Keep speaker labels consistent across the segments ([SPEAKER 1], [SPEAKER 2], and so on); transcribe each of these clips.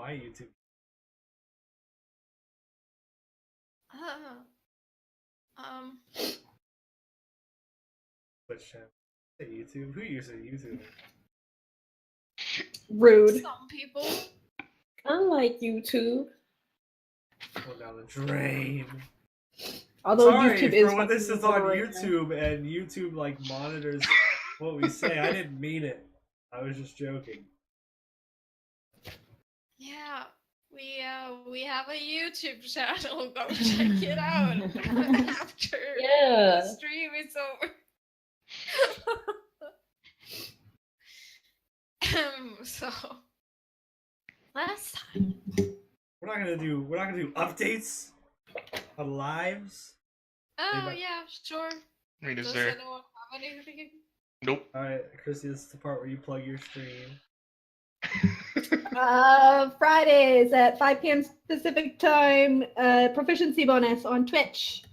[SPEAKER 1] my YouTube. Twitch channel. Say YouTube. Who uses YouTube?
[SPEAKER 2] Rude.
[SPEAKER 3] Some people.
[SPEAKER 2] I like YouTube.
[SPEAKER 1] Going down the drain.
[SPEAKER 2] Although
[SPEAKER 1] Sorry
[SPEAKER 2] YouTube is
[SPEAKER 1] for when this is on
[SPEAKER 2] right
[SPEAKER 1] YouTube and YouTube like monitors what we say. I didn't mean it. I was just joking.
[SPEAKER 3] Yeah, we have a YouTube channel. Go check it out after
[SPEAKER 2] Yeah.
[SPEAKER 3] the stream is over. So last time
[SPEAKER 1] We're not gonna do updates on lives.
[SPEAKER 3] Oh yeah, sure.
[SPEAKER 4] I mean, is
[SPEAKER 3] Does
[SPEAKER 4] there?
[SPEAKER 3] anyone have anything?
[SPEAKER 4] Nope.
[SPEAKER 1] Alright, Chrissy, this is the part where you plug your stream.
[SPEAKER 2] Fridays at 5 p.m. Pacific time, proficiency bonus on Twitch.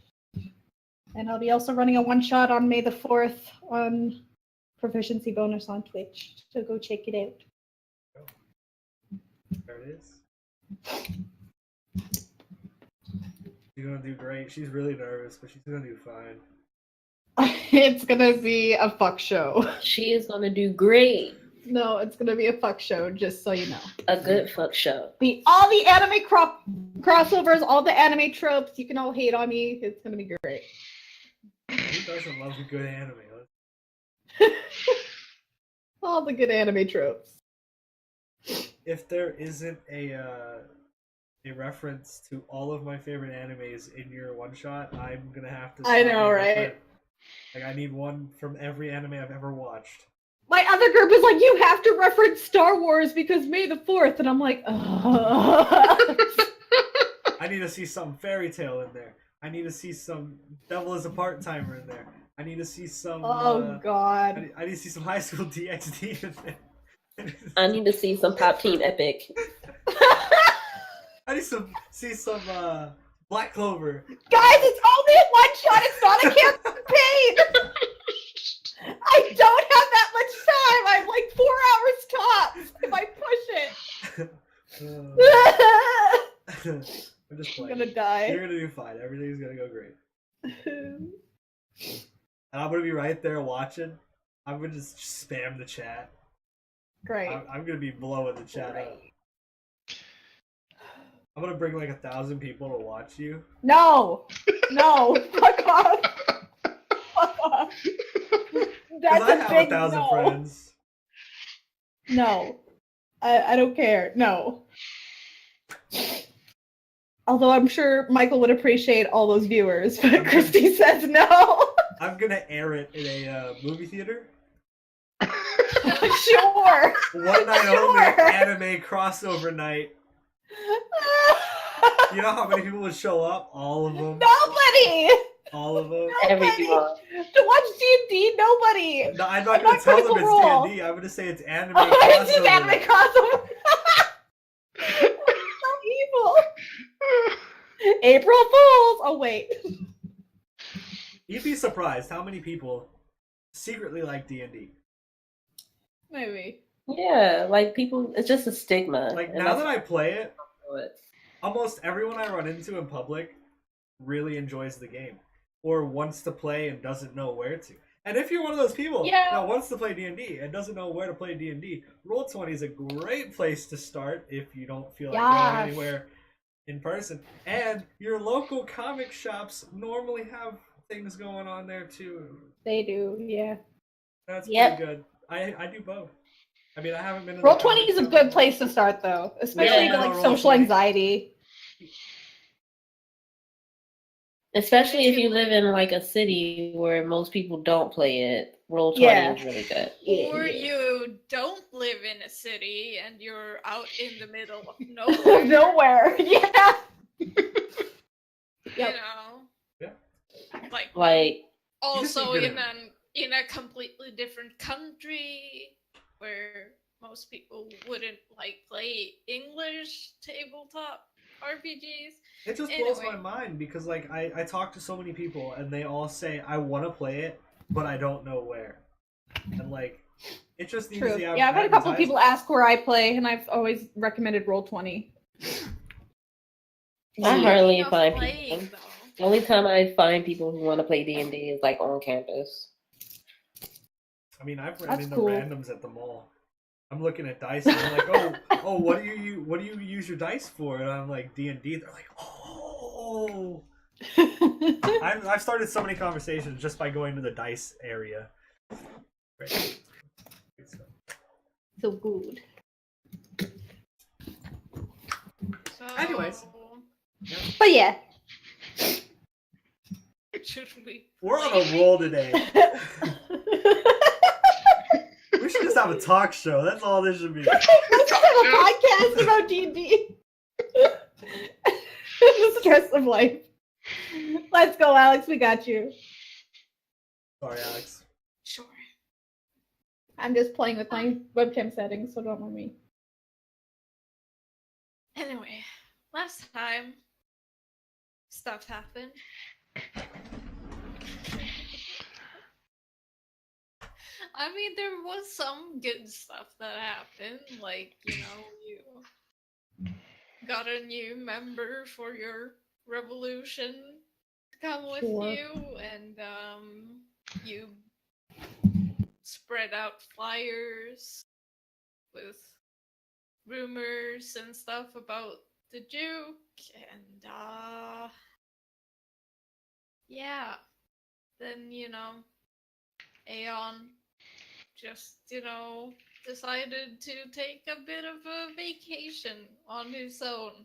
[SPEAKER 2] And I'll be also running a one-shot on May the 4th on proficiency bonus on Twitch. So go check it out.
[SPEAKER 1] There it is. She's gonna do great. She's really nervous, but she's gonna do fine.
[SPEAKER 2] It's gonna be a fuck show.
[SPEAKER 5] She is gonna do great.
[SPEAKER 2] No, it's gonna be a fuck show, just so you know.
[SPEAKER 5] A good fuck show.
[SPEAKER 2] All the anime crossovers, all the anime tropes, you can all hate on me. It's gonna be great.
[SPEAKER 1] Who doesn't love a good anime?
[SPEAKER 2] All the good anime tropes.
[SPEAKER 1] If there isn't a reference to all of my favorite animes in your one shot, I'm gonna have to.
[SPEAKER 2] I know, right?
[SPEAKER 1] Like, I need one from every anime I've ever watched.
[SPEAKER 2] My other group is like, you have to reference Star Wars because May the 4th, and I'm like, ugh.
[SPEAKER 1] I need to see some Fairy Tale in there. I need to see some Devil is a Part-Timer in there. I need to see some.
[SPEAKER 2] Oh God.
[SPEAKER 1] I need to see some High School DxD in there.
[SPEAKER 5] I need to see some Pop Team Epic.
[SPEAKER 1] I need to see some Black Clover.
[SPEAKER 2] Guys, it's only a one shot. It's not a campaign. I don't have that much time. I'm like 4 hours tops if I push it.
[SPEAKER 1] I'm just
[SPEAKER 2] I'm
[SPEAKER 1] playing.
[SPEAKER 2] gonna die.
[SPEAKER 1] You're gonna do fine. Everything's gonna go great. And I'm gonna be right there watching. I'm gonna just spam the chat.
[SPEAKER 2] Great.
[SPEAKER 1] I'm gonna be blowing the chat up. I'm gonna bring like 1,000 people to watch you.
[SPEAKER 2] No. No. Fuck off. Fuck off. That's
[SPEAKER 1] I
[SPEAKER 2] a
[SPEAKER 1] have
[SPEAKER 2] big
[SPEAKER 1] 1,000
[SPEAKER 2] no.
[SPEAKER 1] friends.
[SPEAKER 2] No. I don't care. No. Although I'm sure Michael would appreciate all those viewers, but Christy says no.
[SPEAKER 1] I'm gonna air it in a movie theater.
[SPEAKER 2] Sure.
[SPEAKER 1] One night
[SPEAKER 2] Sure.
[SPEAKER 1] only anime crossover night. You know how many people would show up? All of them.
[SPEAKER 2] Nobody.
[SPEAKER 1] All of them.
[SPEAKER 5] Everyone.
[SPEAKER 2] To watch D&D, nobody.
[SPEAKER 1] No, I'm not gonna tell them
[SPEAKER 2] Critical
[SPEAKER 1] it's
[SPEAKER 2] Role.
[SPEAKER 1] D&D. I'm gonna say it's anime
[SPEAKER 2] Oh, it's just
[SPEAKER 1] crossover
[SPEAKER 2] anime
[SPEAKER 1] night.
[SPEAKER 2] crossover. So evil. April Fools. Oh wait.
[SPEAKER 1] You'd be surprised how many people secretly like D&D.
[SPEAKER 2] Maybe.
[SPEAKER 5] Yeah, like people, it's just a stigma.
[SPEAKER 1] Like,
[SPEAKER 5] and
[SPEAKER 1] now
[SPEAKER 5] that's
[SPEAKER 1] that I play it,
[SPEAKER 5] what-
[SPEAKER 1] almost everyone I run into in public really enjoys the game. Or wants to play and doesn't know where to. And if you're one of those people that wants to play D&D and doesn't know where to play D&D, Roll20 is a great place to start if you don't feel like going anywhere in person. And your local comic shops normally have things going on there too.
[SPEAKER 2] They do, yeah.
[SPEAKER 1] That's
[SPEAKER 2] Yep.
[SPEAKER 1] pretty good. I do both. I mean, I haven't been to
[SPEAKER 2] Roll20 is a good place to start, though, especially
[SPEAKER 5] Yeah.
[SPEAKER 2] for like social anxiety.
[SPEAKER 5] Especially if you live in like a city where most people don't play it, Roll20
[SPEAKER 2] Yeah.
[SPEAKER 5] is really good.
[SPEAKER 3] Or you don't live in a city and you're out in the middle of nowhere.
[SPEAKER 2] Nowhere, yeah.
[SPEAKER 3] You know.
[SPEAKER 1] Yeah.
[SPEAKER 5] Like
[SPEAKER 3] Also
[SPEAKER 1] good
[SPEAKER 3] in a completely different country where most people wouldn't like play English tabletop RPGs.
[SPEAKER 1] It just blows my mind because like I talk to so many people and they all say I want to play it, but I don't know where. And like It just needs
[SPEAKER 2] True.
[SPEAKER 1] the
[SPEAKER 2] Yeah, I've had a couple of people ask where I play, and I've always recommended Roll20.
[SPEAKER 5] I hardly find
[SPEAKER 3] playing,
[SPEAKER 5] people. The only time I find people who want to play D&D is like on campus.
[SPEAKER 1] I mean, I've run into randoms at the mall. I'm looking at dice and I'm like, oh, what do you use your dice for? And I'm like, D&D. They're like, oh. I've started so many conversations just by going to the dice area. Great. Good stuff.
[SPEAKER 2] So good.
[SPEAKER 3] So,
[SPEAKER 1] anyways.
[SPEAKER 2] Yeah. But yeah.
[SPEAKER 1] We're on a roll today. We should just have a talk show. That's all this should be.
[SPEAKER 2] Let's have a podcast about D&D. The stress of life. Let's go, Alex. We got you.
[SPEAKER 1] Sorry, Alex.
[SPEAKER 3] Sure.
[SPEAKER 2] I'm just playing with my webcam settings, so don't mind me.
[SPEAKER 3] Anyway, last time, stuff happened. I mean, there was some good stuff that happened. Like, you got a new member for your revolution to come with you, and you spread out flyers with rumors and stuff about the Duke, and yeah, then Aeon just decided to take a bit of a vacation on his own.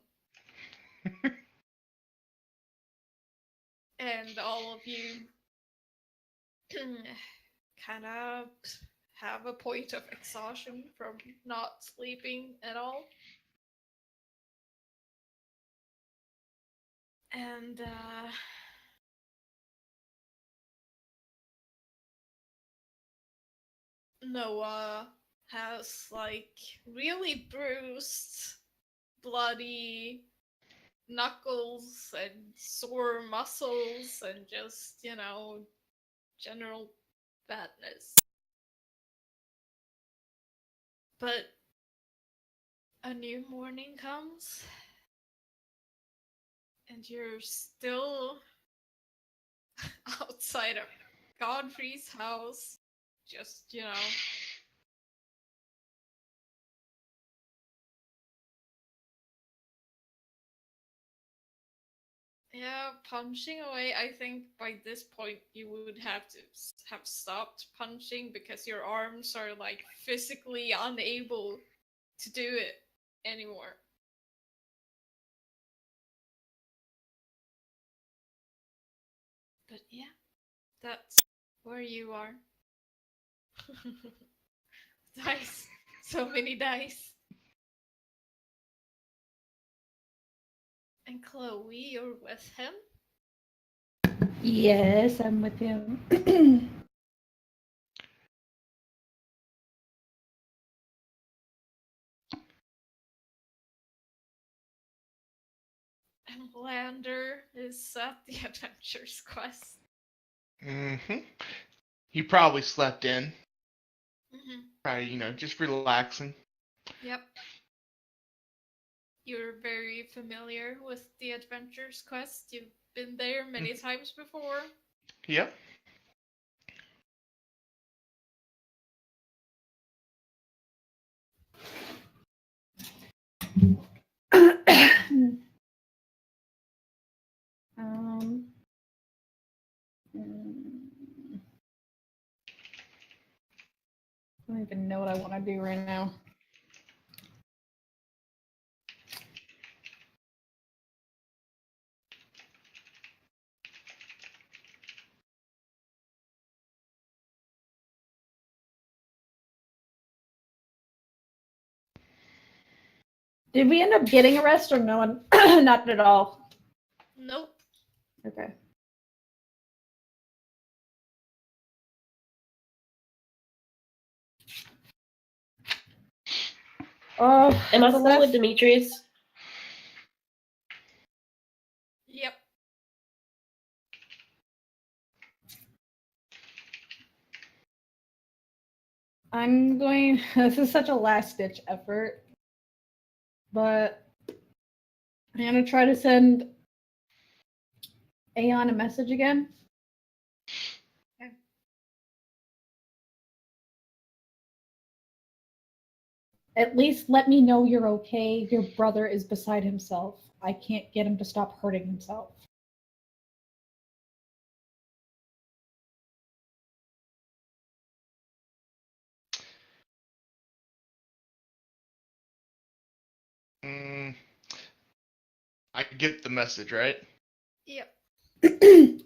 [SPEAKER 3] And all of you kind of have a point of exhaustion from not sleeping at all. And Noah has really bruised, bloody knuckles and sore muscles and just, general badness. But a new morning comes, and you're still outside of Godfrey's house, just, yeah, punching away. I think by this point you would have to have stopped punching because your arms are physically unable to do it anymore. But yeah, that's where you are. Dice. So many dice. And Chloe, you're with him?
[SPEAKER 2] Yes, I'm with him.
[SPEAKER 3] And Lander is at the Adventure's Quest.
[SPEAKER 4] Mm-hmm. He probably slept in.
[SPEAKER 3] Mm-hmm.
[SPEAKER 4] Probably, just relaxing.
[SPEAKER 3] Yep. You're very familiar with the Adventure's Quest. You've been there many times before.
[SPEAKER 4] Yep.
[SPEAKER 2] I don't even know what I want to do right now. Did we end up getting a rest or no one? Not at all.
[SPEAKER 3] Nope.
[SPEAKER 2] Okay. Oh,
[SPEAKER 5] am I still with Demetrius?
[SPEAKER 3] Yep.
[SPEAKER 2] I'm going. This is such a last-ditch effort, but I'm gonna try to send Aeon a message again.
[SPEAKER 3] Okay.
[SPEAKER 2] At least let me know you're okay. Your brother is beside himself. I can't get him to stop hurting himself.
[SPEAKER 4] I get the message, right?
[SPEAKER 3] Yep.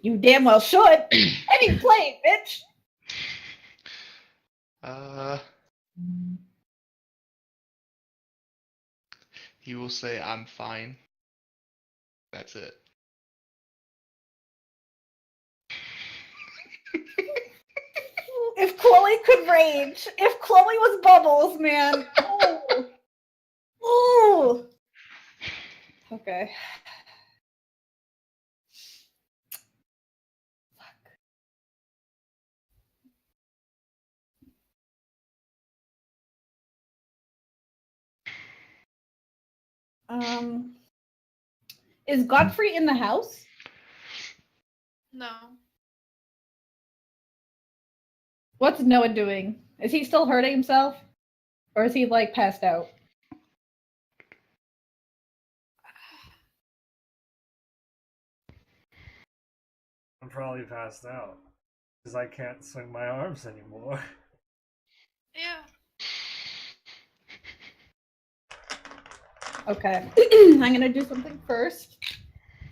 [SPEAKER 2] You damn well should. I didn't play it, bitch.
[SPEAKER 4] He will say, "I'm fine." That's it.
[SPEAKER 2] If Chloe could rage, if Chloe was Bubbles, man. Oh. Ooh. Okay. Is Godfrey in the house?
[SPEAKER 3] No.
[SPEAKER 2] What's Noah doing? Is he still hurting himself? Or is he, like, passed out?
[SPEAKER 1] I'm probably passed out. Because I can't swing my arms anymore.
[SPEAKER 3] Yeah.
[SPEAKER 2] Okay. I'm gonna do something first.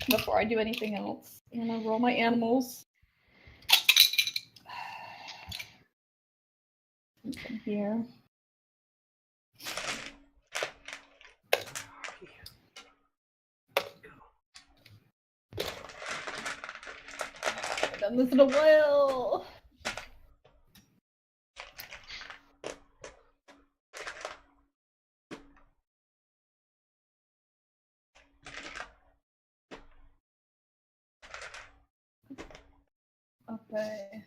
[SPEAKER 2] Before I do anything else. I'm gonna roll my animals. Something here. I've done this in a while. Okay.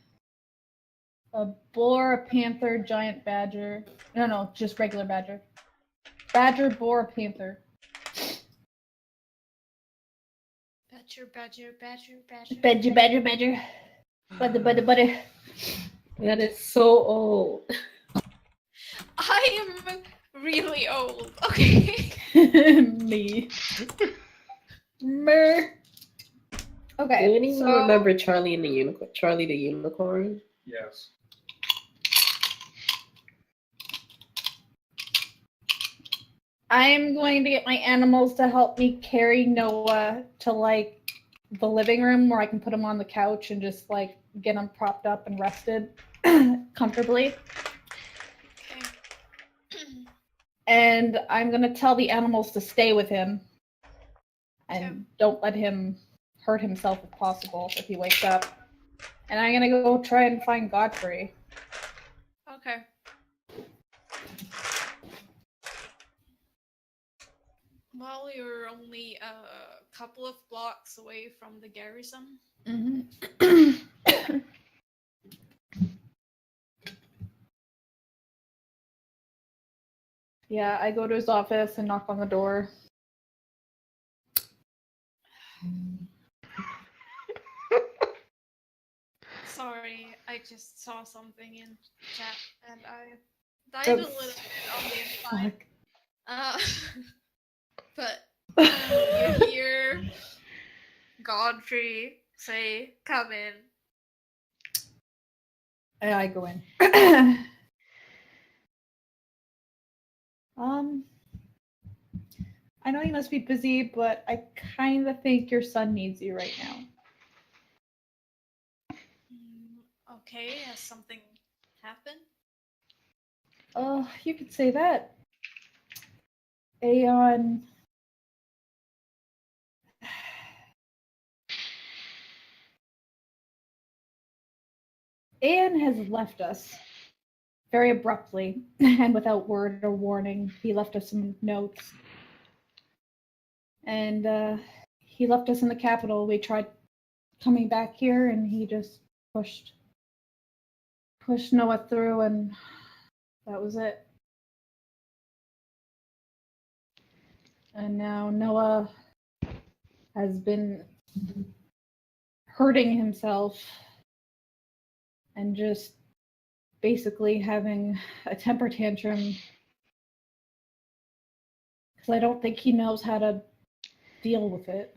[SPEAKER 2] A boar, a panther, giant badger. No, just regular badger. Badger, boar, panther.
[SPEAKER 3] Badger.
[SPEAKER 2] Badger. Butter.
[SPEAKER 5] That is so old.
[SPEAKER 3] I am really old. Okay.
[SPEAKER 2] Me. Mer. Okay.
[SPEAKER 5] Do anyone remember Charlie and the Unicorn? Charlie the Unicorn?
[SPEAKER 1] Yes.
[SPEAKER 2] I'm going to get my animals to help me carry Noah to, like, the living room where I can put him on the couch and just, like, get him propped up and rested comfortably.
[SPEAKER 3] Okay.
[SPEAKER 2] And I'm going to tell the animals to stay with him and don't let him hurt himself if possible if he wakes up. And I'm going to go try and find Godfrey.
[SPEAKER 3] Okay. Well, you're only a couple of blocks away from the garrison.
[SPEAKER 2] Mm-hmm. Yeah, I go to his office and knock on the door.
[SPEAKER 3] Sorry, I just saw something in chat and I died a little bit on the inside. But you hear Godfrey say, "Come in."
[SPEAKER 2] And I go in. I know you must be busy, but I kind of think your son needs you right now.
[SPEAKER 3] Okay, has something happened?
[SPEAKER 2] Oh, you could say that. Aeon. Aeon has left us very abruptly and without word or warning. He left us some notes. And he left us in the capital. We tried coming back here and he just pushed Noah through, and That was it. And now Noah has been hurting himself and just basically having a temper tantrum because I don't think he knows how to deal with it.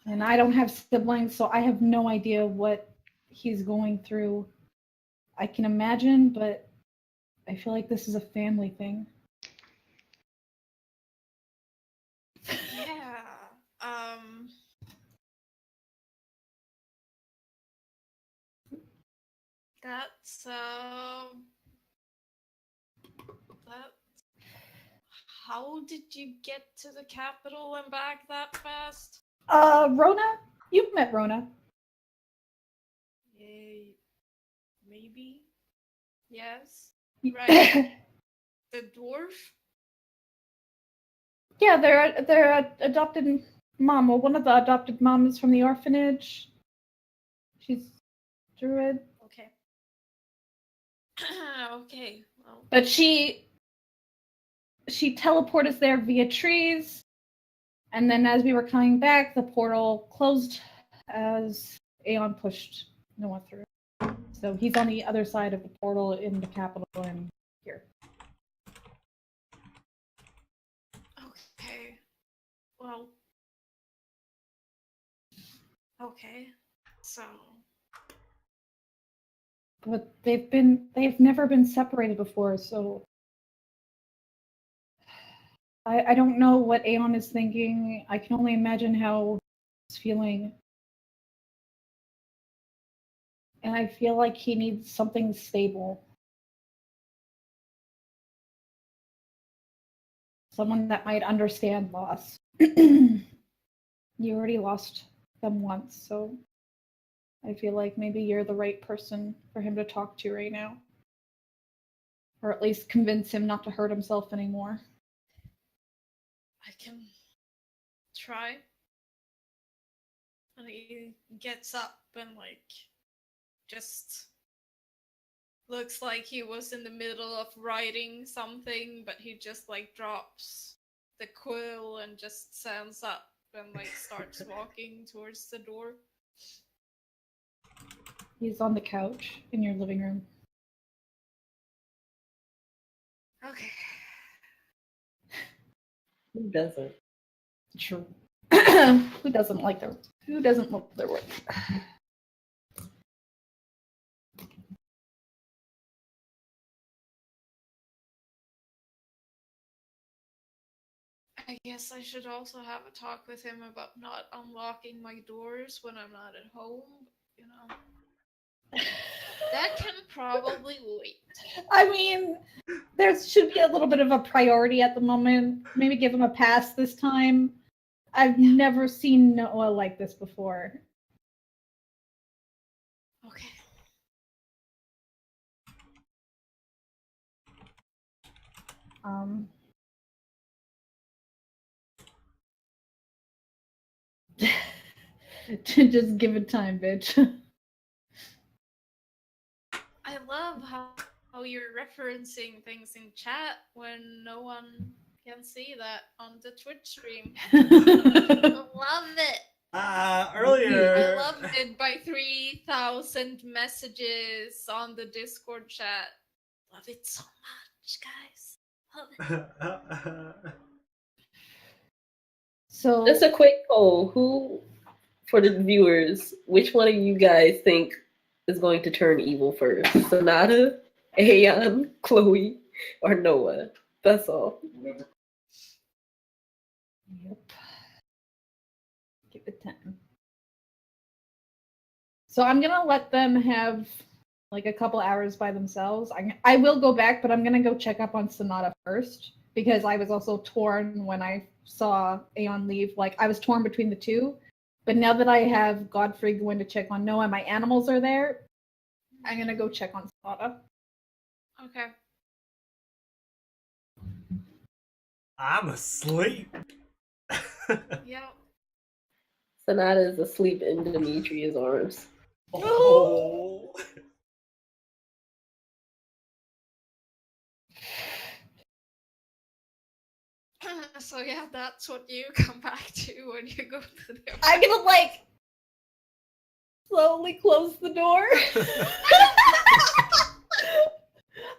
[SPEAKER 2] And I don't have siblings, so I have no idea what he's going through. I can imagine, but I feel like this is a family thing.
[SPEAKER 3] Yeah. That's that. How did you get to the capital and back that fast?
[SPEAKER 2] Rona? You've met Rona.
[SPEAKER 3] Maybe. Yes. Right. The dwarf?
[SPEAKER 2] Yeah, they're adopted mom. Well, one of the adopted moms from the orphanage. She's druid.
[SPEAKER 3] Okay. Okay. Well.
[SPEAKER 2] But she teleported us there via trees, and then as we were coming back, the portal closed as Aeon pushed Noah through. So he's on the other side of the portal in the capital and here.
[SPEAKER 3] Okay. Well. Okay. So.
[SPEAKER 2] But they've never been separated before, so I don't know what Aeon is thinking. I can only imagine how he's feeling. And I feel like he needs something stable. Someone that might understand loss. You already lost them once, so I feel like maybe you're the right person for him to talk to right now. Or at least convince him not to hurt himself anymore.
[SPEAKER 3] I can try. And he gets up and just looks like he was in the middle of writing something, but he just drops the quill and just stands up and starts walking towards the door.
[SPEAKER 2] He's on the couch in your living room.
[SPEAKER 3] Okay.
[SPEAKER 5] Who doesn't?
[SPEAKER 2] True. Who doesn't love their work?
[SPEAKER 3] I guess I should also have a talk with him about not unlocking my doors when I'm not at home, you know. That can probably wait.
[SPEAKER 2] I mean, there should be a little bit of a priority at the moment. Maybe give him a pass this time. I've never seen Noah like this before.
[SPEAKER 3] Okay.
[SPEAKER 2] Just give it time, bitch.
[SPEAKER 3] I love how you're referencing things in chat when no one can see that on the Twitch stream. I love it.
[SPEAKER 1] Earlier.
[SPEAKER 3] I loved it by 3,000 messages on the Discord chat. Love it so much, guys. Love it.
[SPEAKER 2] So
[SPEAKER 5] just a quick poll. Who, for the viewers, which one of you guys think is going to turn evil first? Sonata, Aeon, Chloe, or Noah? That's all.
[SPEAKER 2] Yep. Give it time. So I'm gonna let them have a couple hours by themselves. I will go back, but I'm gonna go check up on Sonata first because I was also torn when I saw Aeon leave. I was torn between the two. But now that I have Godfrey going to check on Noah, my animals are there. I'm gonna go check on Sonata.
[SPEAKER 3] Okay.
[SPEAKER 1] I'm asleep.
[SPEAKER 3] Yeah.
[SPEAKER 5] Sonata is asleep in Demetria's arms.
[SPEAKER 1] Oh.
[SPEAKER 3] So yeah, that's what you come back to when you go to the.
[SPEAKER 2] I'm gonna like slowly close the door.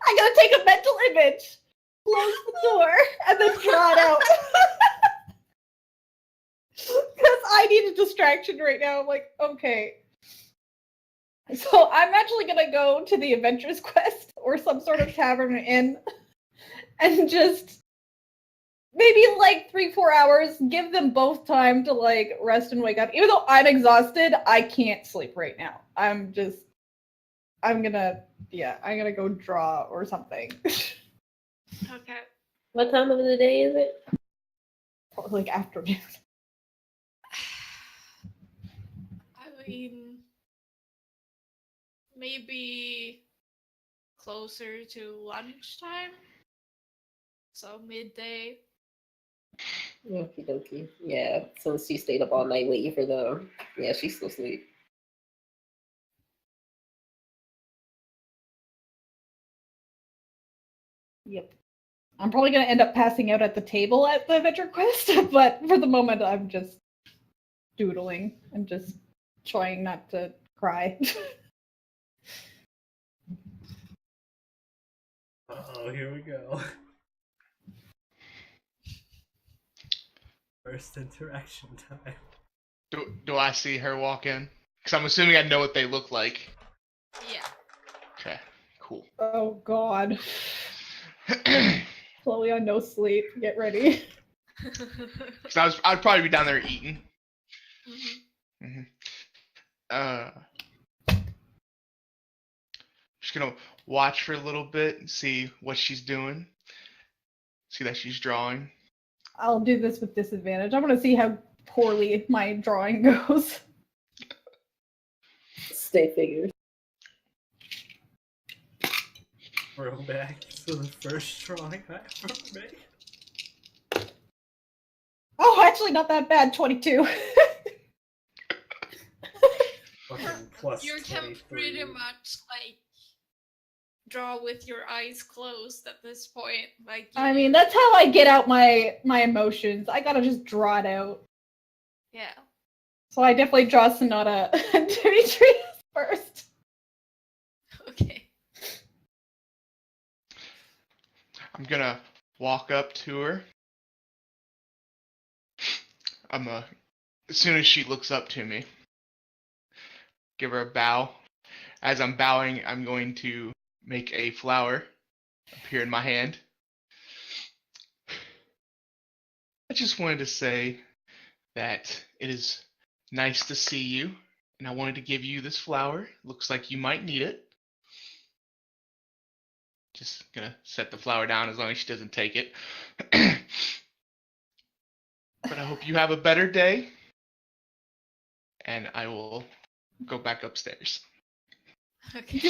[SPEAKER 2] I'm gonna take a mental image, close the door, and then draw it out. Because I need a distraction right now. I'm like, okay. So I'm actually gonna go to the Adventurers Quest or some sort of tavern or inn and just maybe like 3-4 hours, give them both time to like rest and wake up. Even though I'm exhausted, I can't sleep right now. I'm gonna go draw or something.
[SPEAKER 3] Okay.
[SPEAKER 5] What time of the day is it?
[SPEAKER 2] Like afternoon.
[SPEAKER 3] I mean, maybe closer to lunchtime. So midday.
[SPEAKER 5] Okie dokie. Yeah, since she stayed up all night waiting for them. Yeah, she's still asleep.
[SPEAKER 2] Yep. I'm probably gonna end up passing out at the table at the Adventure Quest, but for the moment I'm just doodling and just trying not to cry.
[SPEAKER 1] Oh, here we go. First interaction time.
[SPEAKER 4] Do I see her walk in? Because I'm assuming I know what they look like.
[SPEAKER 3] Yeah.
[SPEAKER 4] Okay, cool.
[SPEAKER 2] Oh god. Chloe on no sleep. Get ready.
[SPEAKER 4] Because I'd probably be down there eating.
[SPEAKER 3] Mm-hmm.
[SPEAKER 4] Just gonna watch for a little bit and see what she's doing. See that she's drawing.
[SPEAKER 2] I'll do this with disadvantage. I want to see how poorly my drawing goes.
[SPEAKER 5] Stay figures.
[SPEAKER 1] Roll back to the first drawing I ever made.
[SPEAKER 2] Oh, actually not that bad. 22.
[SPEAKER 1] Fucking plus
[SPEAKER 3] You can
[SPEAKER 1] 23.
[SPEAKER 3] pretty much like draw with your eyes closed at this point. Like
[SPEAKER 2] I mean, that's how I get out my emotions. I gotta just draw it out.
[SPEAKER 3] yeah.
[SPEAKER 2] So I definitely draw Sonata and Demetrius first.
[SPEAKER 3] Okay.
[SPEAKER 4] I'm gonna walk up to her. As soon as she looks up to me, give her a bow. As I'm bowing, I'm going to make a flower appear in my hand. I just wanted to say that it is nice to see you, and I wanted to give you this flower. Looks like you might need it. Just gonna set the flower down as long as she doesn't take it. But I hope you have a better day, and I will go back upstairs.
[SPEAKER 3] Okay.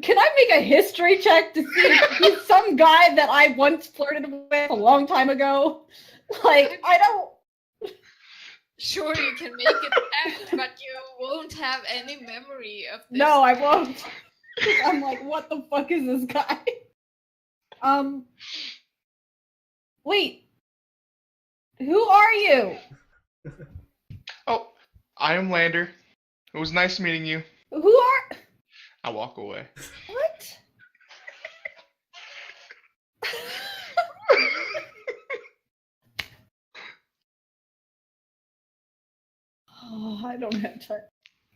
[SPEAKER 2] Can I make a history check to see if he's some guy that I once flirted with a long time ago? Like, I don't...
[SPEAKER 3] Sure, you can make it act, but you won't have any memory of this.
[SPEAKER 2] No, I won't. I'm like, what the fuck is this guy? Wait. Who are you?
[SPEAKER 4] Oh, I am Lander. It was nice meeting you.
[SPEAKER 2] Who are...
[SPEAKER 4] I walk away.
[SPEAKER 2] What? Oh, I don't have time.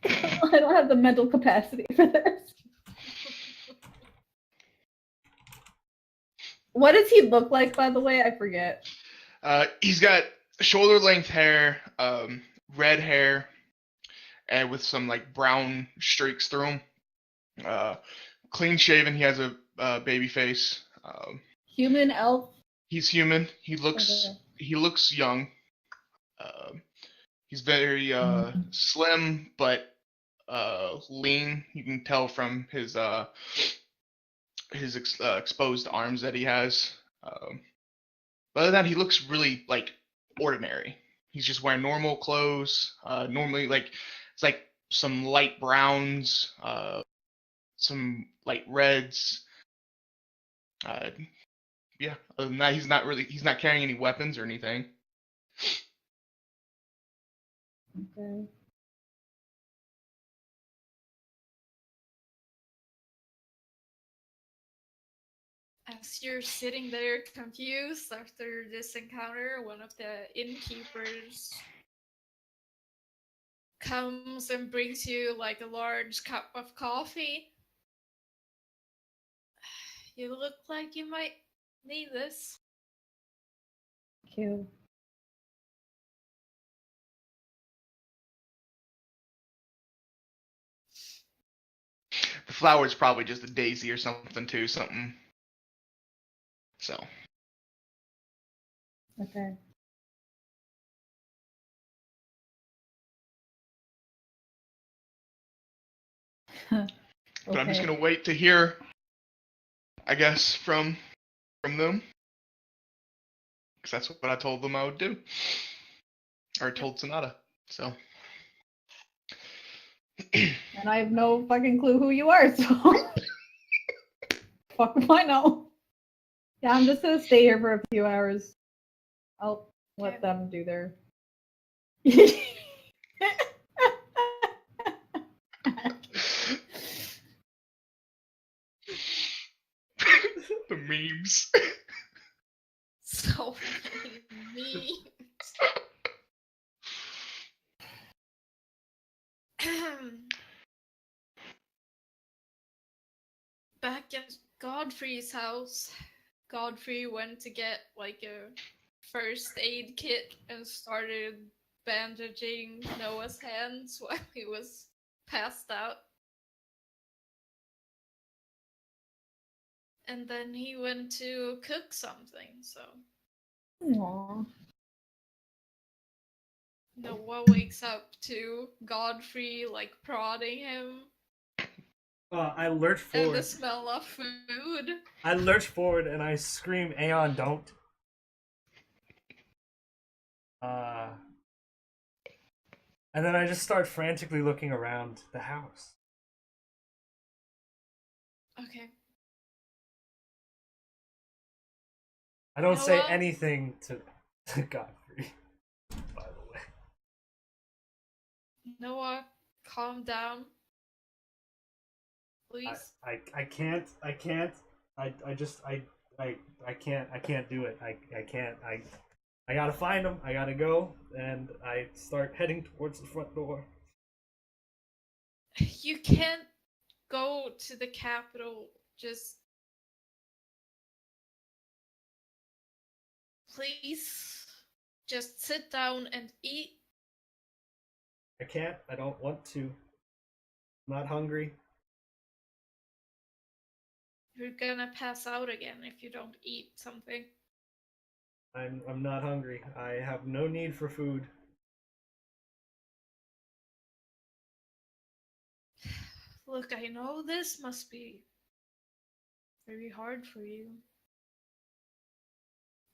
[SPEAKER 2] I don't have the mental capacity for this. What does he look like, by the way? I forget.
[SPEAKER 4] He's got shoulder-length hair, red hair, and with some like brown streaks through him. Clean shaven. He has a baby face.
[SPEAKER 2] Human elf.
[SPEAKER 4] He's human. He looks young. He's very slim but lean. You can tell from his exposed arms that he has. But other than that, he looks really like ordinary. He's just wearing normal clothes. Normally, like it's like some light browns, some light reds. yeah, other than that, he's not carrying any weapons or anything.
[SPEAKER 2] Okay.
[SPEAKER 3] As you're sitting there confused after this encounter, one of the innkeepers comes and brings you like a large cup of coffee. You look like you might need this.
[SPEAKER 2] Thank you.
[SPEAKER 4] The flower's probably just a daisy or something too, something. So.
[SPEAKER 2] Okay.
[SPEAKER 4] But I'm just gonna wait to hear, I guess, from them, because that's what I told them I would do, or told Sonata. So.
[SPEAKER 2] And I have no fucking clue who you are, so fuck if I know. Yeah, I'm just gonna stay here for a few hours. I'll let them do their.
[SPEAKER 4] The memes.
[SPEAKER 3] So many memes. Back at Godfrey's house, Godfrey went to get like a first aid kit and started bandaging Noah's hands while he was passed out. And then he went to cook something, so.
[SPEAKER 2] Aww.
[SPEAKER 3] Noah wakes up to Godfrey like prodding him.
[SPEAKER 1] I lurch forward.
[SPEAKER 3] And the smell of food.
[SPEAKER 1] I lurch forward and I scream, Aeon, don't. And then I just start frantically looking around the house.
[SPEAKER 3] Okay.
[SPEAKER 1] I don't say anything to Godfrey, by the way.
[SPEAKER 3] Noah, calm down. Please.
[SPEAKER 1] I can't do it. I gotta find him. I gotta go, and I start heading towards the front door.
[SPEAKER 3] You can't go to the capital. Just please, just sit down and eat.
[SPEAKER 1] I can't. I don't want to. I'm not hungry.
[SPEAKER 3] You're gonna pass out again if you don't eat something.
[SPEAKER 1] I'm not hungry. I have no need for food.
[SPEAKER 3] Look, I know this must be very hard for you.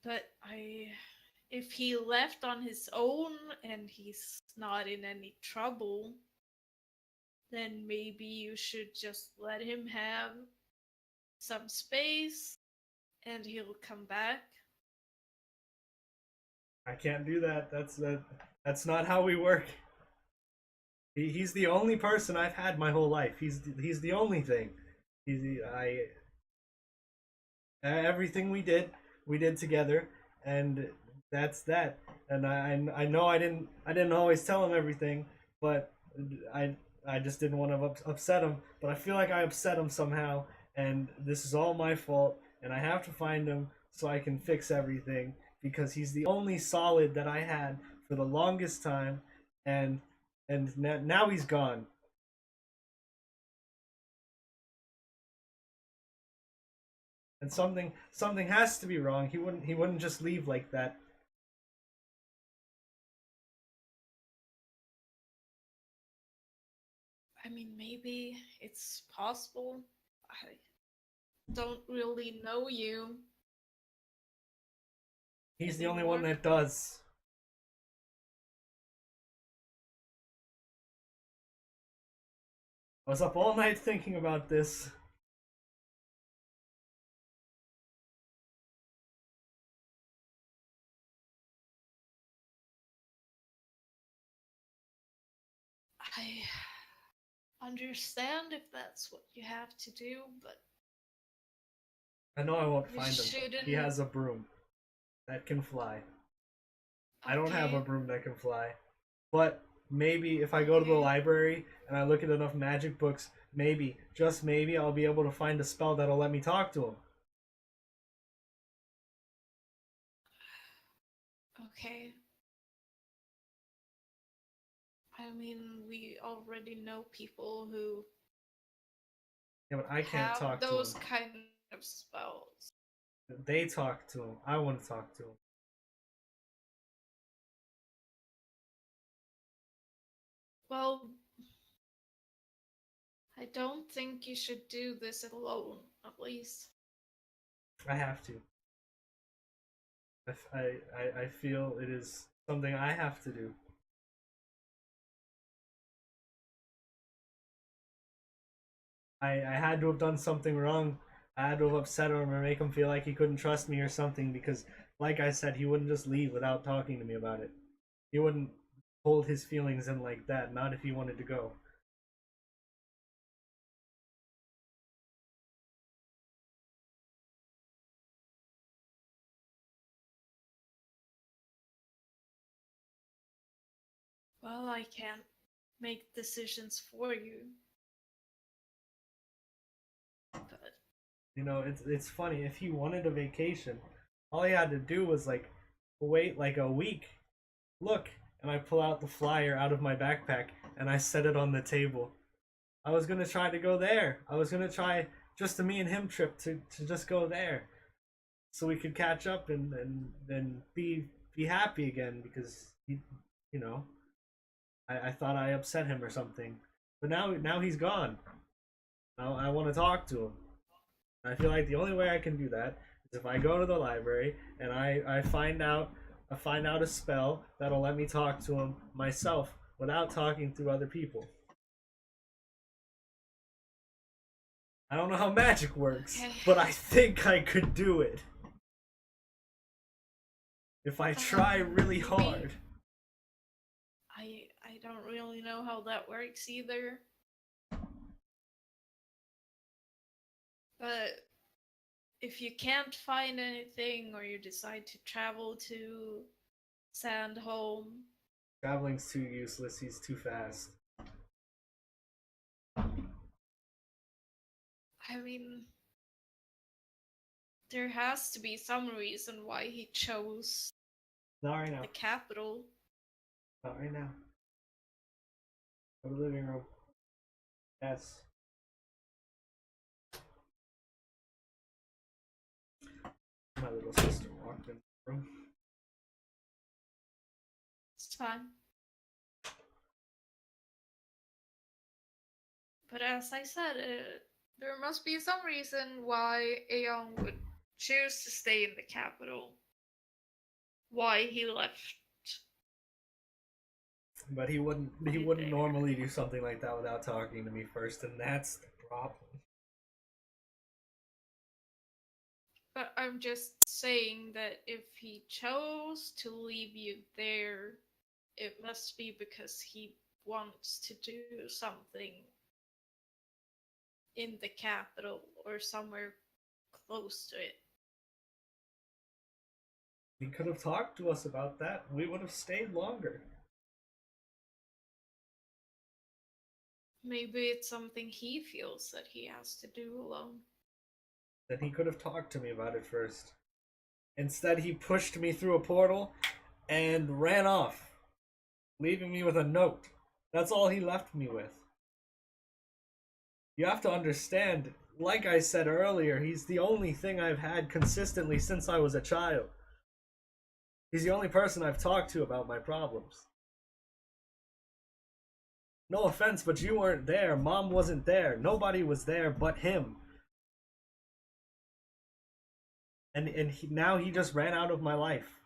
[SPEAKER 3] But if he left on his own and he's not in any trouble, then maybe you should just let him have some space and he'll come back.
[SPEAKER 1] I can't do that. That's not how we work. He's the only person I've had my whole life. He's the only thing. Everything we did together, and that's that. And I know I didn't always tell him everything, but I just didn't want to upset him. But I feel like I upset him somehow, and this is all my fault. And I have to find him so I can fix everything, because he's the only solid that I had for the longest time, and now he's gone. And something has to be wrong. He wouldn't just leave like that.
[SPEAKER 3] I mean, maybe it's possible. I don't really know you.
[SPEAKER 1] He's the only one that does. I was up all night thinking about this.
[SPEAKER 3] I understand if that's what you have to do, but
[SPEAKER 1] I know I won't
[SPEAKER 3] you
[SPEAKER 1] find him.
[SPEAKER 3] shouldn't.
[SPEAKER 1] He has a broom that can fly. I don't have a
[SPEAKER 3] Okay.
[SPEAKER 1] broom that can fly. But maybe if I go to the library and I look at enough magic books, maybe, just maybe, I'll be able to find a spell that'll let me talk to him.
[SPEAKER 3] Okay. I mean, we already know people who
[SPEAKER 1] Yeah, but I can't
[SPEAKER 3] have
[SPEAKER 1] talk to
[SPEAKER 3] those
[SPEAKER 1] him.
[SPEAKER 3] kind of spells.
[SPEAKER 1] They talk to him. I want to talk to him.
[SPEAKER 3] Well, I don't think you should do this alone, at least.
[SPEAKER 1] I have to. I feel it is something I have to do. I had to have done something wrong. I had to have upset him or make him feel like he couldn't trust me or something because, like I said, he wouldn't just leave without talking to me about it. He wouldn't hold his feelings in like that, not if he wanted to go.
[SPEAKER 3] Well, I can't make decisions for you. But
[SPEAKER 1] You know, it's funny. If he wanted a vacation, all he had to do was like wait like a week. Look, and I pull out the flyer out of my backpack and I set it on the table. I was gonna try to go there. I was gonna try just a me and him trip to just go there, so we could catch up and be happy again because he, you know, I thought I upset him or something, but now he's gone. Now I want to talk to him. I feel like the only way I can do that is if I go to the library and I find out a spell that'll let me talk to him myself without talking through other people. I don't know how magic works, but I think I could do it. If I try really hard.
[SPEAKER 3] I don't really know how that works either. But if you can't find anything or you decide to travel to Sandholm,
[SPEAKER 1] Traveling's too useless, he's too fast.
[SPEAKER 3] I mean, there has to be some reason why he chose
[SPEAKER 1] Not right now.
[SPEAKER 3] the capital.
[SPEAKER 1] Not right now. Go to the living room. Yes. My little sister walked in the room.
[SPEAKER 3] It's fine. But as I said, there must be some reason why Aeon would choose to stay in the capital. Why he left.
[SPEAKER 1] But he wouldn't normally do something like that without talking to me first, and that's the problem.
[SPEAKER 3] But I'm just saying that if he chose to leave you there, it must be because he wants to do something in the capital or somewhere close to it.
[SPEAKER 1] He could have talked to us about that. We would have stayed longer.
[SPEAKER 3] Maybe it's something he feels that he has to do alone.
[SPEAKER 1] Then he could have talked to me about it first. Instead, he pushed me through a portal and ran off, leaving me with a note. That's all he left me with. You have to understand, like I said earlier, he's the only thing I've had consistently since I was a child. He's the only person I've talked to about my problems. No offense, but you weren't there. Mom wasn't there. Nobody was there but him. And now he just ran out of my life,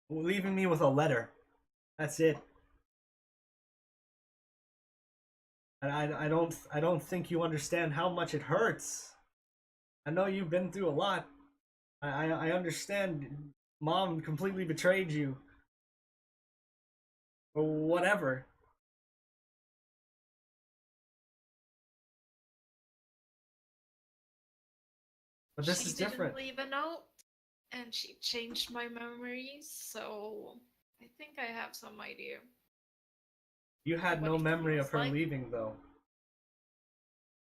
[SPEAKER 1] leaving me with a letter. That's it. And I don't think you understand how much it hurts. I know you've been through a lot. I understand. Mom completely betrayed you. Or whatever. But this is different.
[SPEAKER 3] She didn't leave a note, and she changed my memories, so I think I have some idea.
[SPEAKER 1] You had no memory of her leaving, though.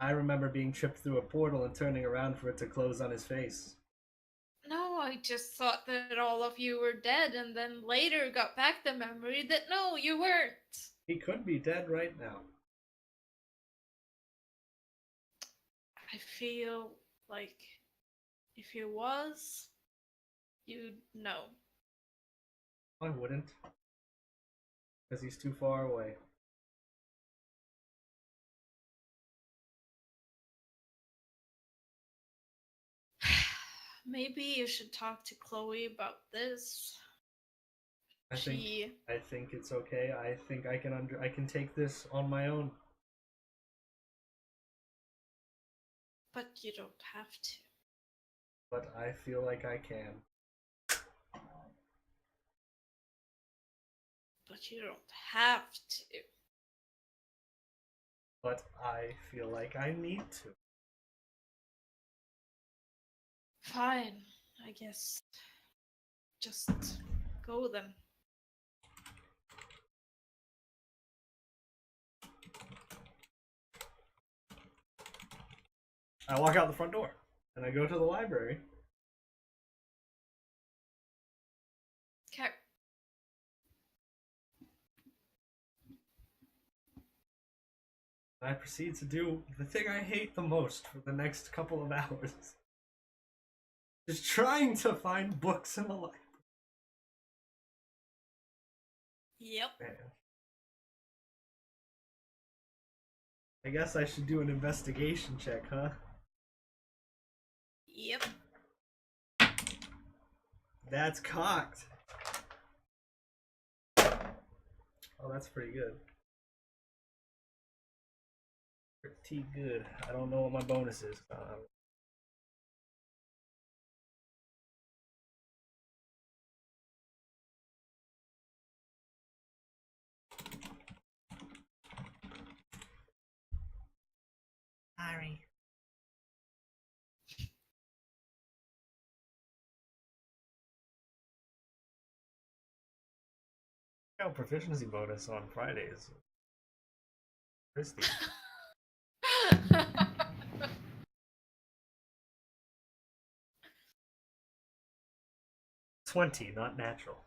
[SPEAKER 1] I remember being tripped through a portal and turning around for it to close on his face.
[SPEAKER 3] No, I just thought that all of you were dead, and then later got back the memory that no, you weren't.
[SPEAKER 1] He could be dead right now.
[SPEAKER 3] I feel like if he was, you'd know.
[SPEAKER 1] I wouldn't. Because he's too far away.
[SPEAKER 3] Maybe you should talk to Chloe about this.
[SPEAKER 1] I think it's okay. I think I can take this on my own.
[SPEAKER 3] But you don't have to.
[SPEAKER 1] But I feel like I can.
[SPEAKER 3] But you don't have to.
[SPEAKER 1] But I feel like I need to.
[SPEAKER 3] Fine, I guess. Just go then.
[SPEAKER 1] I walk out the front door and I go to the library.
[SPEAKER 3] Okay.
[SPEAKER 1] I proceed to do the thing I hate the most for the next couple of hours. Just trying to find books in the library.
[SPEAKER 3] Yep.
[SPEAKER 1] Man. I guess I should do an investigation check, huh?
[SPEAKER 3] Yep.
[SPEAKER 1] That's cocked. Oh, that's pretty good. Pretty good. I don't know what my bonus is. Sorry. Oh, proficiency bonus on Fridays. Christy. 20, not natural.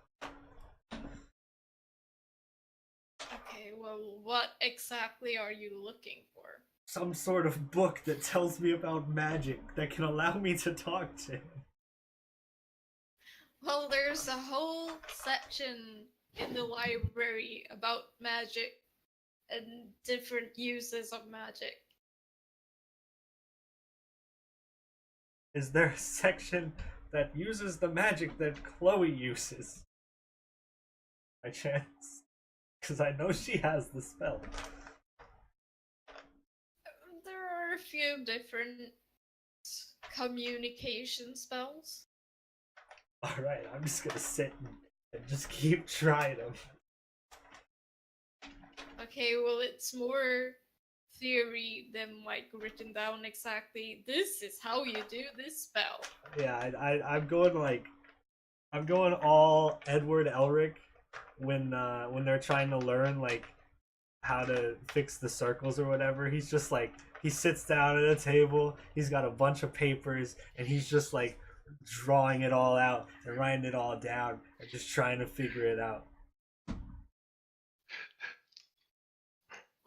[SPEAKER 3] Okay, well, what exactly are you looking for?
[SPEAKER 1] Some sort of book that tells me about magic that can allow me to talk to him.
[SPEAKER 3] Well, there's a whole section in the library about magic and different uses of magic.
[SPEAKER 1] Is there a section that uses the magic that Chloe uses? By chance? Because I know she has the spell.
[SPEAKER 3] There are a few different communication spells.
[SPEAKER 1] Alright, I'm just gonna sit and just keep trying them.
[SPEAKER 3] Okay, well, it's more theory than like written down exactly. This is how you do this spell.
[SPEAKER 1] Yeah, I'm going all Edward Elric when they're trying to learn like how to fix the circles or whatever. He's just like, he sits down at a table, he's got a bunch of papers, and he's just like drawing it all out and writing it all down and just trying to figure it out.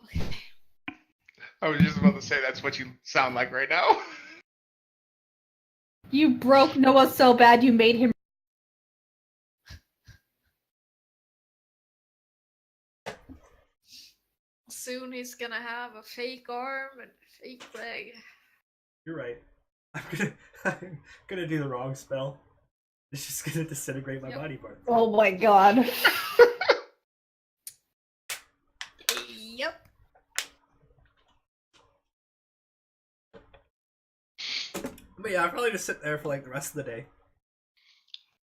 [SPEAKER 3] Okay.
[SPEAKER 4] I was just about to say that's what you sound like right now.
[SPEAKER 2] You broke Noah so bad you made him.
[SPEAKER 3] Soon he's gonna have a fake arm and a fake leg.
[SPEAKER 1] You're right. I'm gonna do the wrong spell. It's just gonna disintegrate my body parts.
[SPEAKER 2] Oh my god.
[SPEAKER 3] Yep.
[SPEAKER 1] But yeah, I'll probably just sit there for like the rest of the day.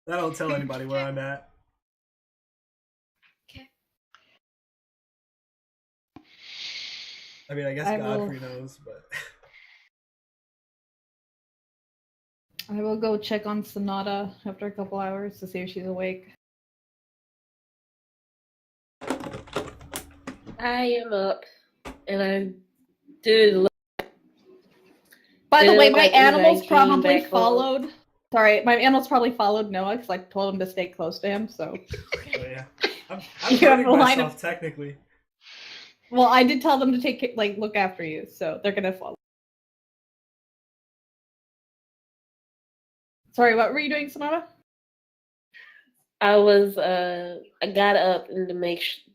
[SPEAKER 1] I don't tell anybody where I'm at.
[SPEAKER 3] Okay.
[SPEAKER 1] I mean, I guess Godfrey knows, but
[SPEAKER 2] I will go check on Sonata after a couple hours to see if she's awake.
[SPEAKER 5] I am up, and I did.
[SPEAKER 2] By the way, my animals probably followed. Sorry, my animals probably followed Noah because I told him to stay close to him. So.
[SPEAKER 1] Oh yeah, I'm hurting myself technically.
[SPEAKER 2] Well, I did tell them to look after you, so they're gonna follow. Sorry, what were you doing, Sonata?
[SPEAKER 5] I was I got up and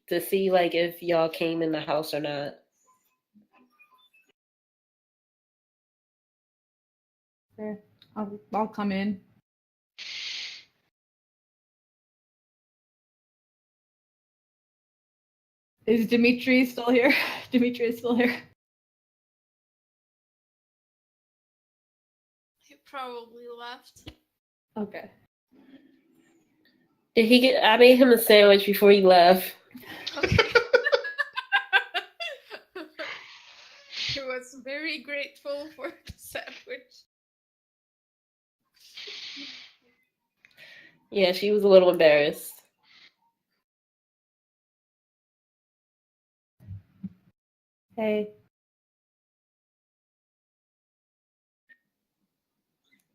[SPEAKER 5] to see like if y'all came in the house or not.
[SPEAKER 2] Okay, I'll come in. Is Dimitri still here? Dimitri is still here.
[SPEAKER 3] He probably left.
[SPEAKER 2] Okay.
[SPEAKER 5] Did he get? I made him a sandwich before he left.
[SPEAKER 3] Okay. He was very grateful for the sandwich.
[SPEAKER 5] Yeah, she was a little embarrassed.
[SPEAKER 2] Hey.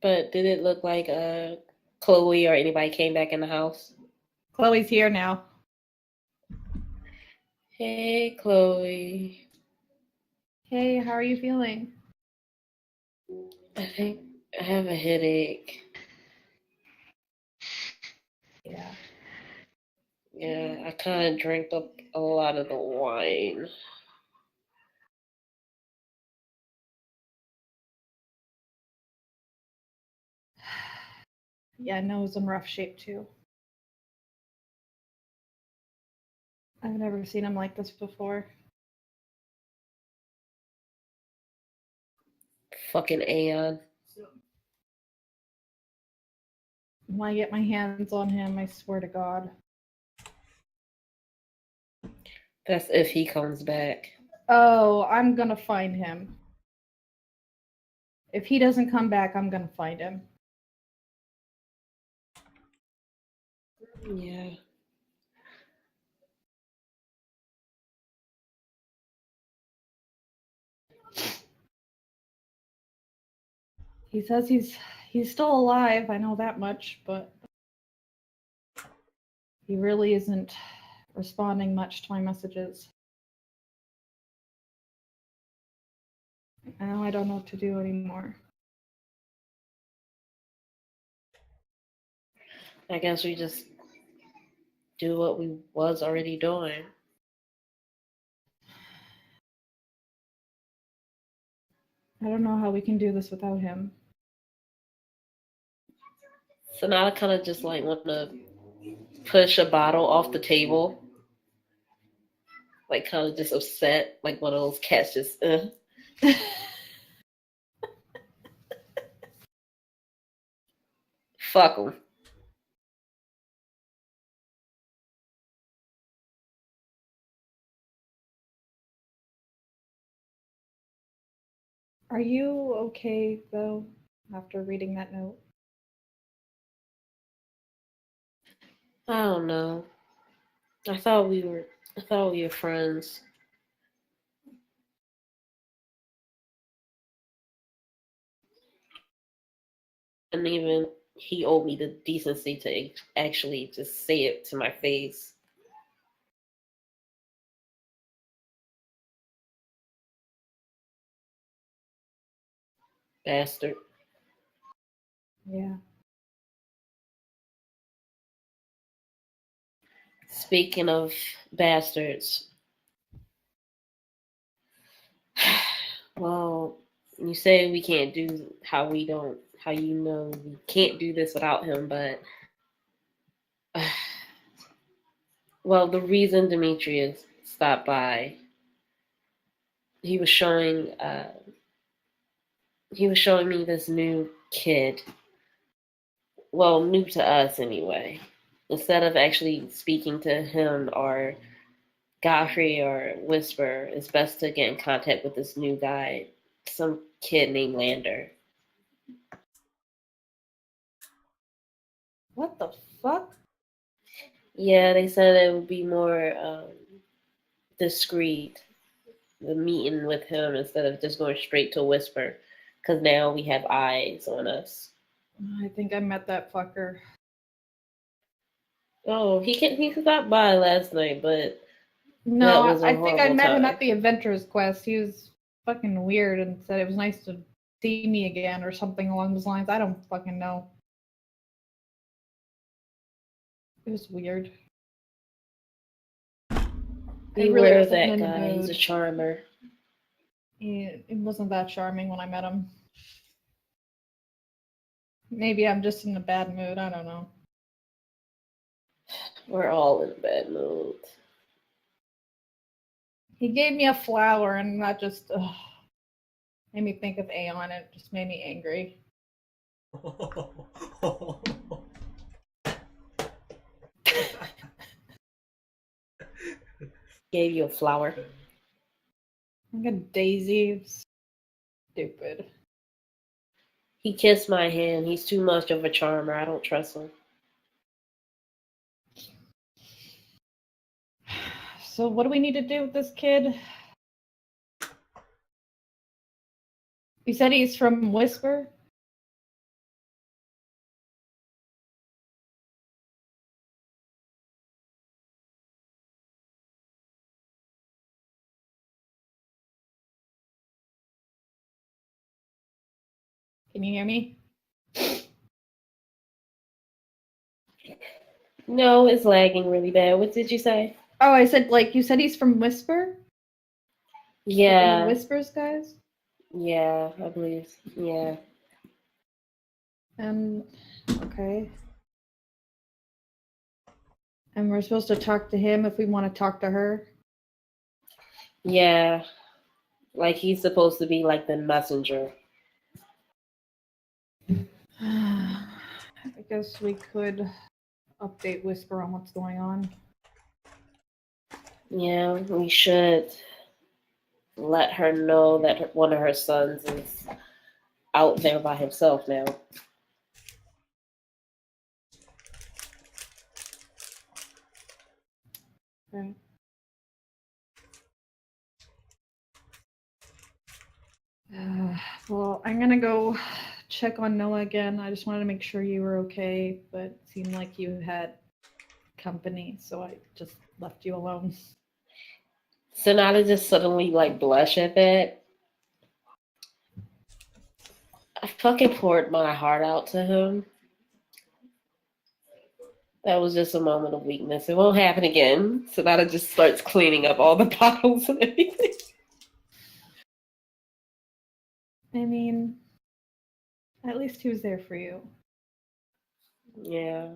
[SPEAKER 5] But did it look like Chloe or anybody came back in the house?
[SPEAKER 2] Chloe's here now.
[SPEAKER 5] Hey, Chloe.
[SPEAKER 2] Hey, how are you feeling?
[SPEAKER 5] I think I have a headache.
[SPEAKER 2] Yeah.
[SPEAKER 5] Yeah, I kind of drank up a lot of the wine.
[SPEAKER 2] Yeah, Noah's in rough shape too. I've never seen him like this before.
[SPEAKER 5] Fucking Aeon.
[SPEAKER 2] When I get my hands on him, I swear to God.
[SPEAKER 5] That's if he comes back.
[SPEAKER 2] Oh, I'm gonna find him. If he doesn't come back, I'm gonna find him.
[SPEAKER 5] Yeah.
[SPEAKER 2] He says he's still alive, I know that much, but he really isn't responding much to my messages. Now I don't know what to do anymore.
[SPEAKER 5] I guess we just do what we was already doing.
[SPEAKER 2] I don't know how we can do this without him.
[SPEAKER 5] So now I kind of just like want to push a bottle off the table. Like kind of just upset, like one of those cats just fuck them.
[SPEAKER 2] Are you okay, though, after reading that note?
[SPEAKER 5] I don't know. I thought we were friends. And even he owed me the decency to actually just say it to my face. Bastard.
[SPEAKER 2] Yeah.
[SPEAKER 5] Speaking of bastards, well, you say we can't do how you know we can't do this without him, but well, the reason Demetrius stopped by, he was showing me this new kid. Well, new to us anyway. Instead of actually speaking to him or Godfrey or Whisper, it's best to get in contact with this new guy, some kid named Lander.
[SPEAKER 2] What the fuck?
[SPEAKER 5] Yeah, they said it would be more discreet, the meeting with him instead of just going straight to Whisper, because now we have eyes on us.
[SPEAKER 2] I think I met that fucker.
[SPEAKER 5] Oh, he stopped by last night, but
[SPEAKER 2] no,
[SPEAKER 5] that was a
[SPEAKER 2] I think I
[SPEAKER 5] horrible
[SPEAKER 2] met him
[SPEAKER 5] time.
[SPEAKER 2] at the Adventurers Quest. He was fucking weird and said it was nice to see me again or something along those lines. I don't fucking know. It was weird.
[SPEAKER 5] Beware
[SPEAKER 2] wasn't
[SPEAKER 5] that
[SPEAKER 2] in the
[SPEAKER 5] guy. He's a
[SPEAKER 2] mood.
[SPEAKER 5] charmer.
[SPEAKER 2] It wasn't that charming when I met him. Maybe I'm just in a bad mood. I don't know.
[SPEAKER 5] We're all in a bad mood.
[SPEAKER 2] He gave me a flower, and that just made me think of Aeon. It just made me angry.
[SPEAKER 5] Gave you a flower.
[SPEAKER 2] Like a daisy. Stupid.
[SPEAKER 5] He kissed my hand. He's too much of a charmer. I don't trust him.
[SPEAKER 2] So what do we need to do with this kid? You said he's from Whisper? Can you hear me?
[SPEAKER 5] No, it's lagging really bad. What did you say?
[SPEAKER 2] Oh, I said, like, you said he's from Whisper?
[SPEAKER 5] Yeah.
[SPEAKER 2] Like Whispers, guys?
[SPEAKER 5] Yeah, I believe. Yeah.
[SPEAKER 2] Okay. And we're supposed to talk to him if we want to talk to her?
[SPEAKER 5] Yeah. Like he's supposed to be like the messenger.
[SPEAKER 2] I guess we could update Whisper on what's going on.
[SPEAKER 5] Yeah, we should let her know that one of her sons is out there by himself now.
[SPEAKER 2] Right. Well, I'm gonna go check on Noah again. I just wanted to make sure you were okay, but it seemed like you had company, so I just left you alone.
[SPEAKER 5] Sonata just suddenly like blush at that. I fucking poured my heart out to him. That was just a moment of weakness. It won't happen again. Sonata just starts cleaning up all the bottles and everything.
[SPEAKER 2] I mean, at least he was there for you.
[SPEAKER 5] Yeah.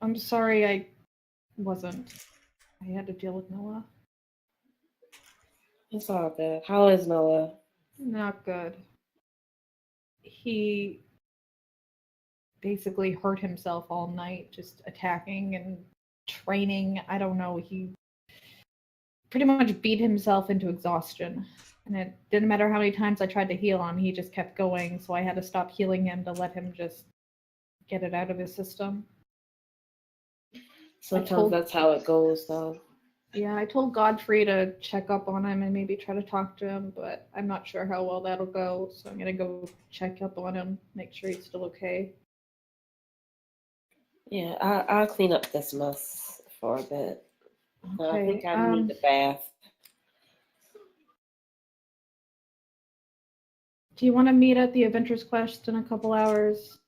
[SPEAKER 2] I'm sorry I wasn't. I had to deal with Noah.
[SPEAKER 5] It's all good. How is Noah?
[SPEAKER 2] Not good. He basically hurt himself all night, just attacking and training. I don't know. He pretty much beat himself into exhaustion. And it didn't matter how many times I tried to heal him, he just kept going. So I had to stop healing him to let him just get it out of his system.
[SPEAKER 5] Sometimes that's how it goes, though.
[SPEAKER 2] Yeah, I told Godfrey to check up on him and maybe try to talk to him, but I'm not sure how well that'll go. So I'm going to go check up on him, make sure he's still okay.
[SPEAKER 5] Yeah, I'll clean up this mess for a bit.
[SPEAKER 2] Okay,
[SPEAKER 5] I think I need a bath.
[SPEAKER 2] Do you want to meet at the Adventurers Quest in a couple hours?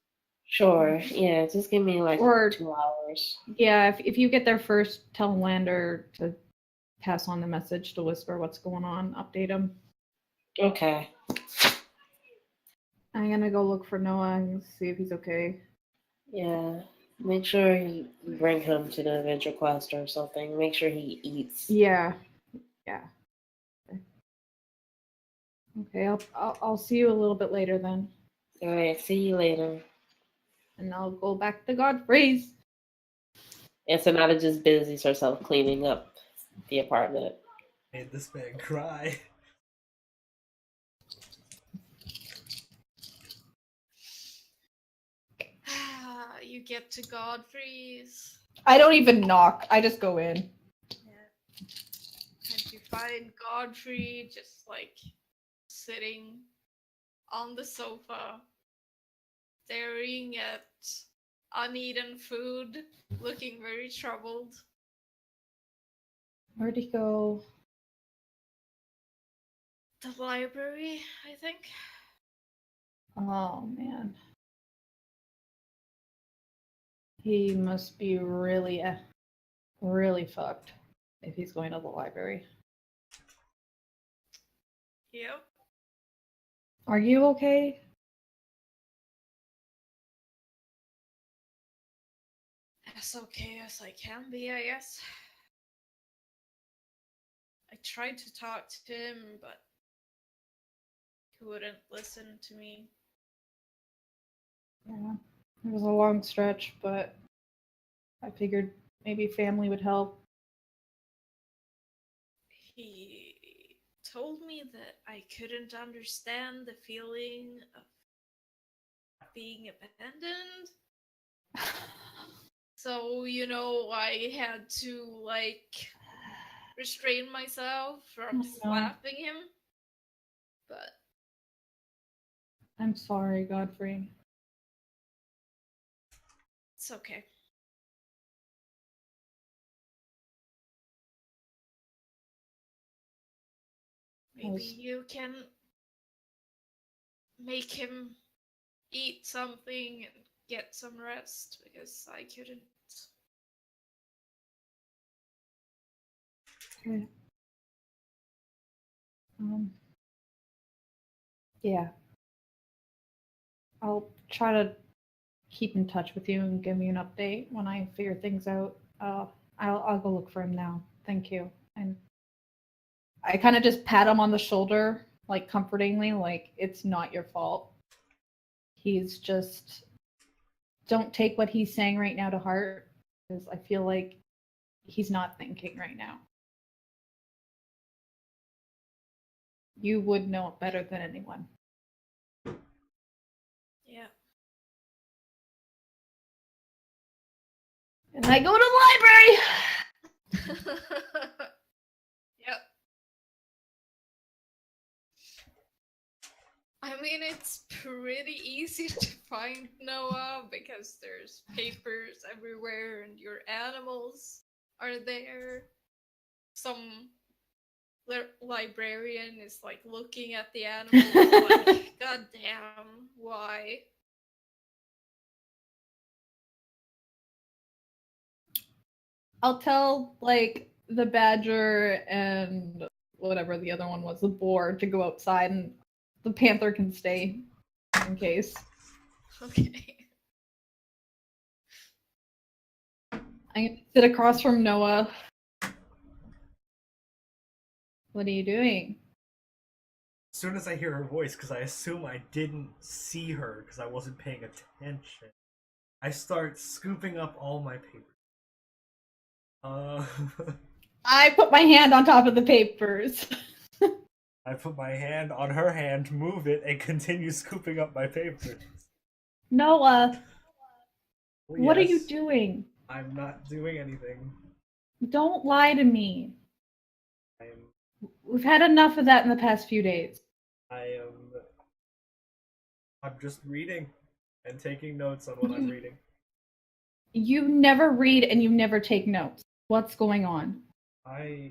[SPEAKER 5] Sure. Yeah, just give me like 2 hours.
[SPEAKER 2] Yeah, if you get there first, tell Lander to pass on the message to Whisper what's going on, update him.
[SPEAKER 5] Okay.
[SPEAKER 2] I'm gonna go look for Noah and see if he's okay.
[SPEAKER 5] Yeah. Make sure you bring him to the Adventure Quest or something. Make sure he eats.
[SPEAKER 2] Yeah. Okay, I'll see you a little bit later then.
[SPEAKER 5] All right, see you later.
[SPEAKER 2] And I'll go back to Godfrey's.
[SPEAKER 5] And Sonata just busies herself cleaning up the apartment.
[SPEAKER 1] Made this man cry.
[SPEAKER 3] You get to Godfrey's.
[SPEAKER 2] I don't even knock. I just go in.
[SPEAKER 3] Yeah. And you find Godfrey just like sitting on the sofa, staring at uneaten food, looking very troubled.
[SPEAKER 2] Where'd he go?
[SPEAKER 3] The library, I think.
[SPEAKER 2] Oh, man. He must be really, really fucked if he's going to the library.
[SPEAKER 3] Yep.
[SPEAKER 2] Are you okay?
[SPEAKER 3] As okay as I can be, I guess. I tried to talk to him, but he wouldn't listen to me.
[SPEAKER 2] Yeah. It was a long stretch, but I figured maybe family would help.
[SPEAKER 3] He told me that I couldn't understand the feeling of being abandoned. So, I had to, restrain myself from slapping him. But
[SPEAKER 2] I'm sorry, Godfrey.
[SPEAKER 3] it's okay. Maybe you can make him eat something and get some rest, because I couldn't.
[SPEAKER 2] Okay. Yeah. I'll try to keep in touch with you and give me an update when I figure things out. I'll go look for him now. Thank you. And I kind of just pat him on the shoulder, like comfortingly, like it's not your fault. He's just, don't take what he's saying right now to heart, because I feel like he's not thinking right now. You would know it better than anyone.
[SPEAKER 3] Yeah.
[SPEAKER 2] And I go to the library!
[SPEAKER 3] Yep. I mean, it's pretty easy to find Noah because there's papers everywhere and your animals are there. Some librarian is like looking at the animals like, God damn, why?
[SPEAKER 2] I'll tell, the badger and whatever the other one was, the boar, to go outside, and the panther can stay in case.
[SPEAKER 3] Okay.
[SPEAKER 2] I sit across from Noah. What are you doing?
[SPEAKER 1] As soon as I hear her voice, because I assume I didn't see her because I wasn't paying attention, I start scooping up all my papers.
[SPEAKER 2] I put my hand on top of the papers.
[SPEAKER 1] I put my hand on her hand, move it, and continue scooping up my papers.
[SPEAKER 2] Noah,
[SPEAKER 1] Well,
[SPEAKER 2] what are
[SPEAKER 1] yes,
[SPEAKER 2] you doing?
[SPEAKER 1] I'm not doing anything.
[SPEAKER 2] Don't lie to me.
[SPEAKER 1] I'm
[SPEAKER 2] We've had enough of that in the past few days.
[SPEAKER 1] I'm just reading and taking notes on what I'm reading.
[SPEAKER 2] You never read and you never take notes. What's going on?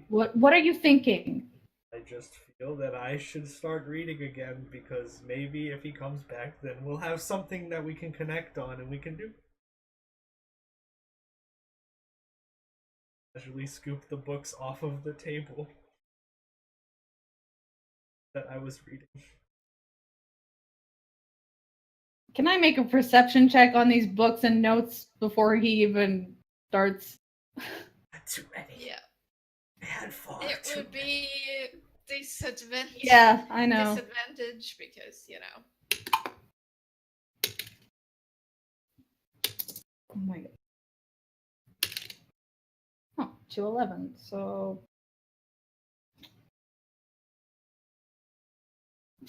[SPEAKER 2] What are you thinking?
[SPEAKER 1] I just feel that I should start reading again, because maybe if he comes back, then we'll have something that we can connect on and we can do. Casually scoop the books off of the table that I was reading.
[SPEAKER 2] Can I make a perception check on these books and notes before he even starts?
[SPEAKER 1] Too many.
[SPEAKER 3] Yeah.
[SPEAKER 1] I had far
[SPEAKER 3] It
[SPEAKER 1] too
[SPEAKER 3] would
[SPEAKER 1] many.
[SPEAKER 3] be disadvantage.
[SPEAKER 2] Yeah, I know.
[SPEAKER 3] Disadvantage because,
[SPEAKER 2] Oh my god. Oh, 211. So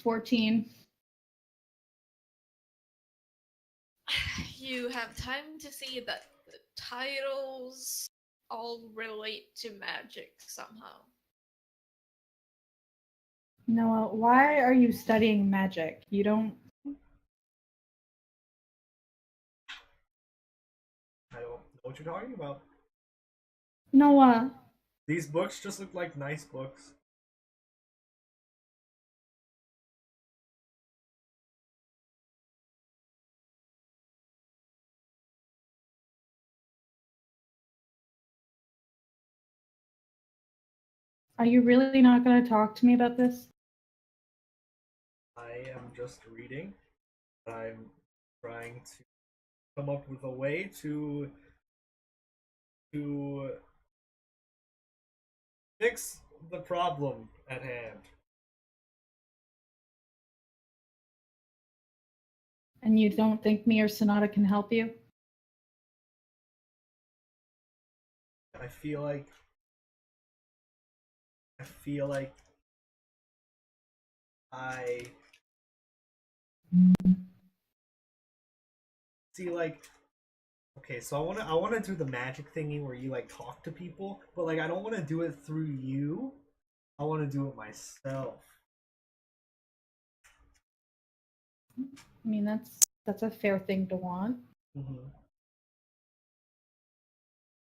[SPEAKER 2] 14.
[SPEAKER 3] You have time to see that the titles all relate to magic somehow.
[SPEAKER 2] Noah, why are you studying magic? You don't...
[SPEAKER 1] I don't know what you're talking about.
[SPEAKER 2] Noah.
[SPEAKER 1] These books just look like nice books.
[SPEAKER 2] Are you really not going to talk to me about this?
[SPEAKER 1] I am just reading. I'm trying to come up with a way to fix the problem at hand.
[SPEAKER 2] And you don't think me or Sonata can help you?
[SPEAKER 1] I feel like I see, like, okay, so I wanna do the magic thingy where you like talk to people, but like I don't wanna do it through you. I wanna do it myself.
[SPEAKER 2] I mean, that's a fair thing to want.
[SPEAKER 1] Mm-hmm.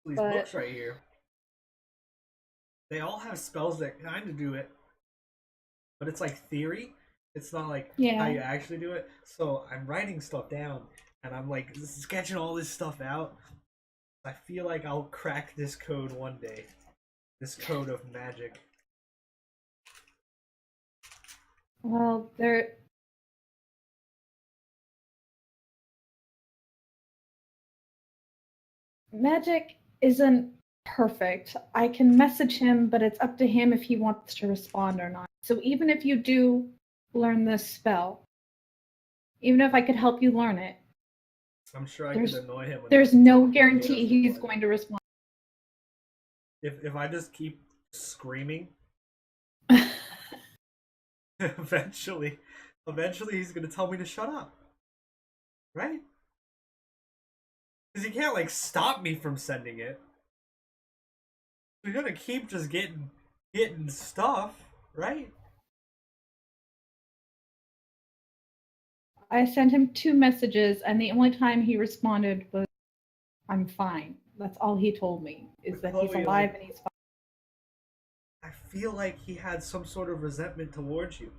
[SPEAKER 1] These
[SPEAKER 2] But...
[SPEAKER 1] books right here, they all have spells that kind of do it, but it's like theory. It's not like how you actually do it. So I'm writing stuff down, and I'm like sketching all this stuff out. I feel like I'll crack this code one day. This code of magic.
[SPEAKER 2] Well, magic isn't perfect. I can message him, but it's up to him if he wants to respond or not. So even if you do learn this spell, even if I could help you learn it,
[SPEAKER 1] I'm sure I could annoy him.
[SPEAKER 2] There's no guarantee he's going to respond.
[SPEAKER 1] If I just keep screaming, eventually he's gonna tell me to shut up, right? Because he can't like stop me from sending it. We're gonna keep just getting stuff, right?
[SPEAKER 2] I sent him 2 messages, and the only time he responded was, "I'm fine." That's all he told me, is that he's alive and he's fine.
[SPEAKER 1] I feel like he had some sort of resentment towards you.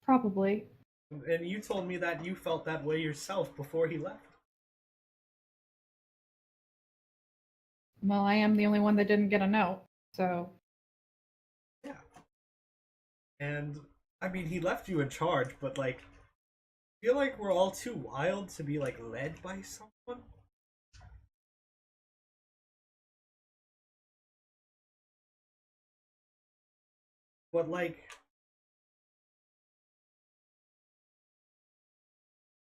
[SPEAKER 2] Probably.
[SPEAKER 1] And you told me that you felt that way yourself before he left.
[SPEAKER 2] Well, I am the only one that didn't get a note, so...
[SPEAKER 1] Yeah. And, I mean, he left you in charge, but, like, I feel like we're all too wild to be, like, led by someone. But, like,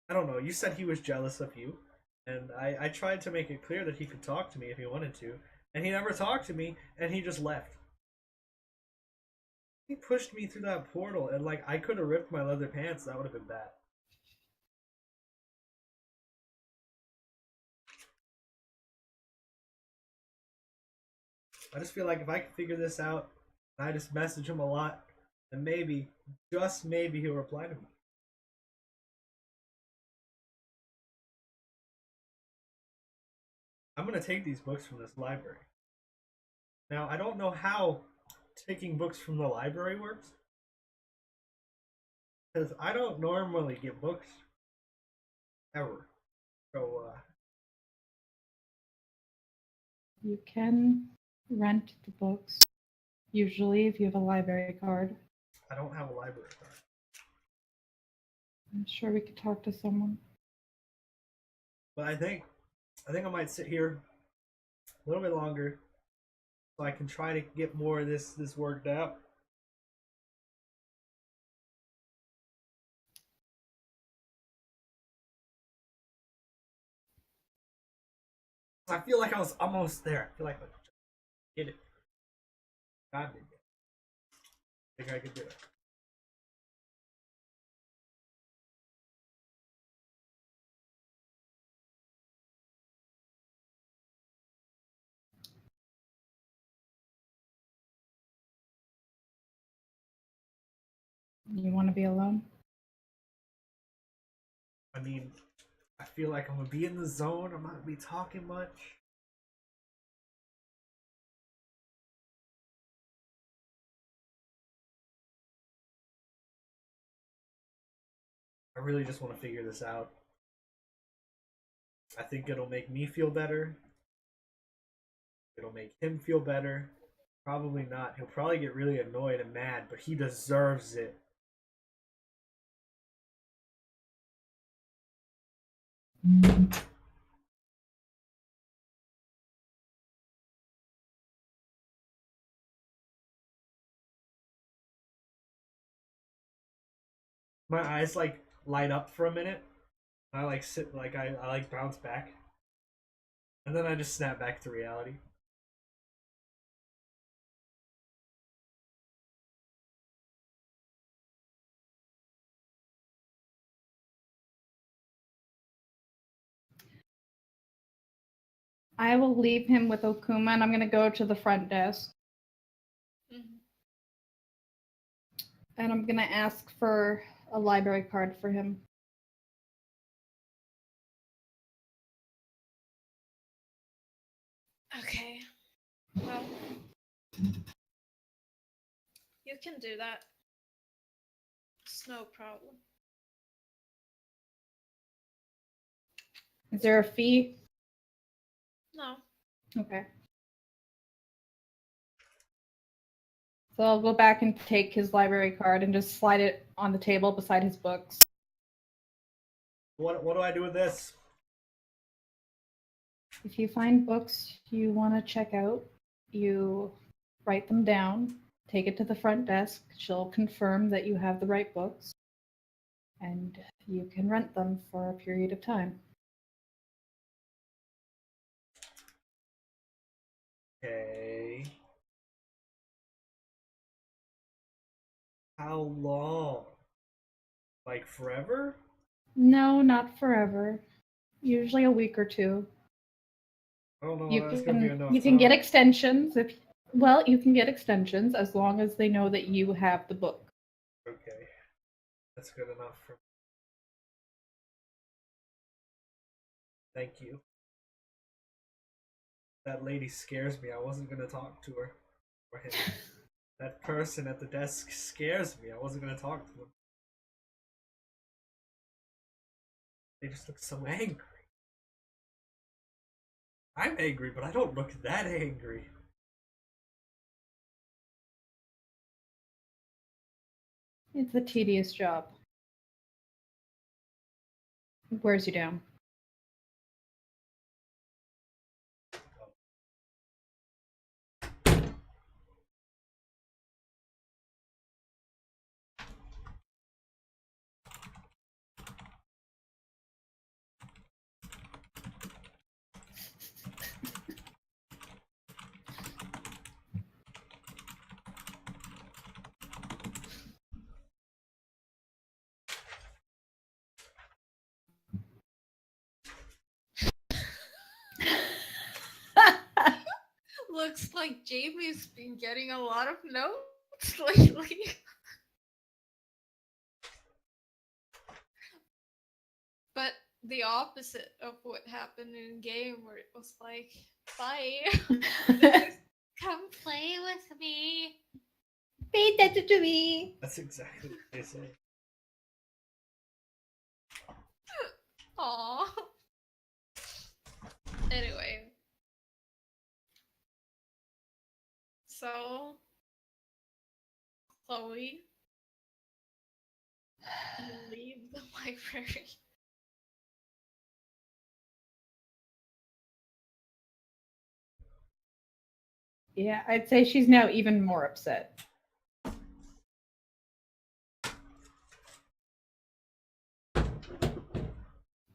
[SPEAKER 1] I don't know, you said he was jealous of you, and I tried to make it clear that he could talk to me if he wanted to, and he never talked to me, and he just left. He pushed me through that portal, and like I could have ripped my leather pants, that would have been bad. I just feel like if I could figure this out, and I just message him a lot, then maybe, just maybe, he'll reply to me. I'm gonna take these books from this library. Now, I don't know how taking books from the library works, because I don't normally get books ever. So,
[SPEAKER 2] You can rent the books, usually, if you have a library card.
[SPEAKER 1] I don't have a library card.
[SPEAKER 2] I'm sure we could talk to someone.
[SPEAKER 1] But I think I might sit here a little bit longer so I can try to get more of this worked out. I feel like I was almost there. I feel like I did it. God damn it. I think I could do it.
[SPEAKER 2] You want to be alone?
[SPEAKER 1] I mean, I feel like I'm gonna be in the zone. I'm not gonna be talking much. I really just want to figure this out. I think it'll make me feel better. It'll make him feel better. Probably not. He'll probably get really annoyed and mad, but he deserves it. My eyes like light up for a minute. I like sit like I like bounce back. And then I just snap back to reality.
[SPEAKER 2] I will leave him with Okuma, and I'm going to go to the front desk.
[SPEAKER 3] Mm-hmm.
[SPEAKER 2] And I'm going to ask for a library card for him.
[SPEAKER 3] Okay. Well, you can do that. It's no problem.
[SPEAKER 2] Is there a fee?
[SPEAKER 3] No.
[SPEAKER 2] Okay. So I'll go back and take his library card and just slide it on the table beside his books.
[SPEAKER 1] What do I do with this?
[SPEAKER 2] If you find books you want to check out, you write them down, take it to the front desk. She'll confirm that you have the right books, and you can rent them for a period of time.
[SPEAKER 1] Okay. How long? Like forever?
[SPEAKER 2] No, not forever. Usually a week or two.
[SPEAKER 1] I don't know.
[SPEAKER 2] You
[SPEAKER 1] That's gonna be enough.
[SPEAKER 2] can get extensions you can get extensions as long as they know that you have the book.
[SPEAKER 1] Okay, that's good enough for me. Thank you. That lady scares me. I wasn't gonna talk to her or him. That person at the desk scares me. I wasn't gonna talk to them. They just look so angry. I'm angry, but I don't look that angry.
[SPEAKER 2] It's a tedious job. It wears you down.
[SPEAKER 3] Looks like Jamie's been getting a lot of notes lately. But the opposite of what happened in game, where it was like, bye. Come play with me.
[SPEAKER 2] Pay attention to me.
[SPEAKER 1] That's exactly what they say.
[SPEAKER 3] Aww. Anyway. So, Chloe, you leave the library.
[SPEAKER 2] Yeah, I'd say she's now even more upset.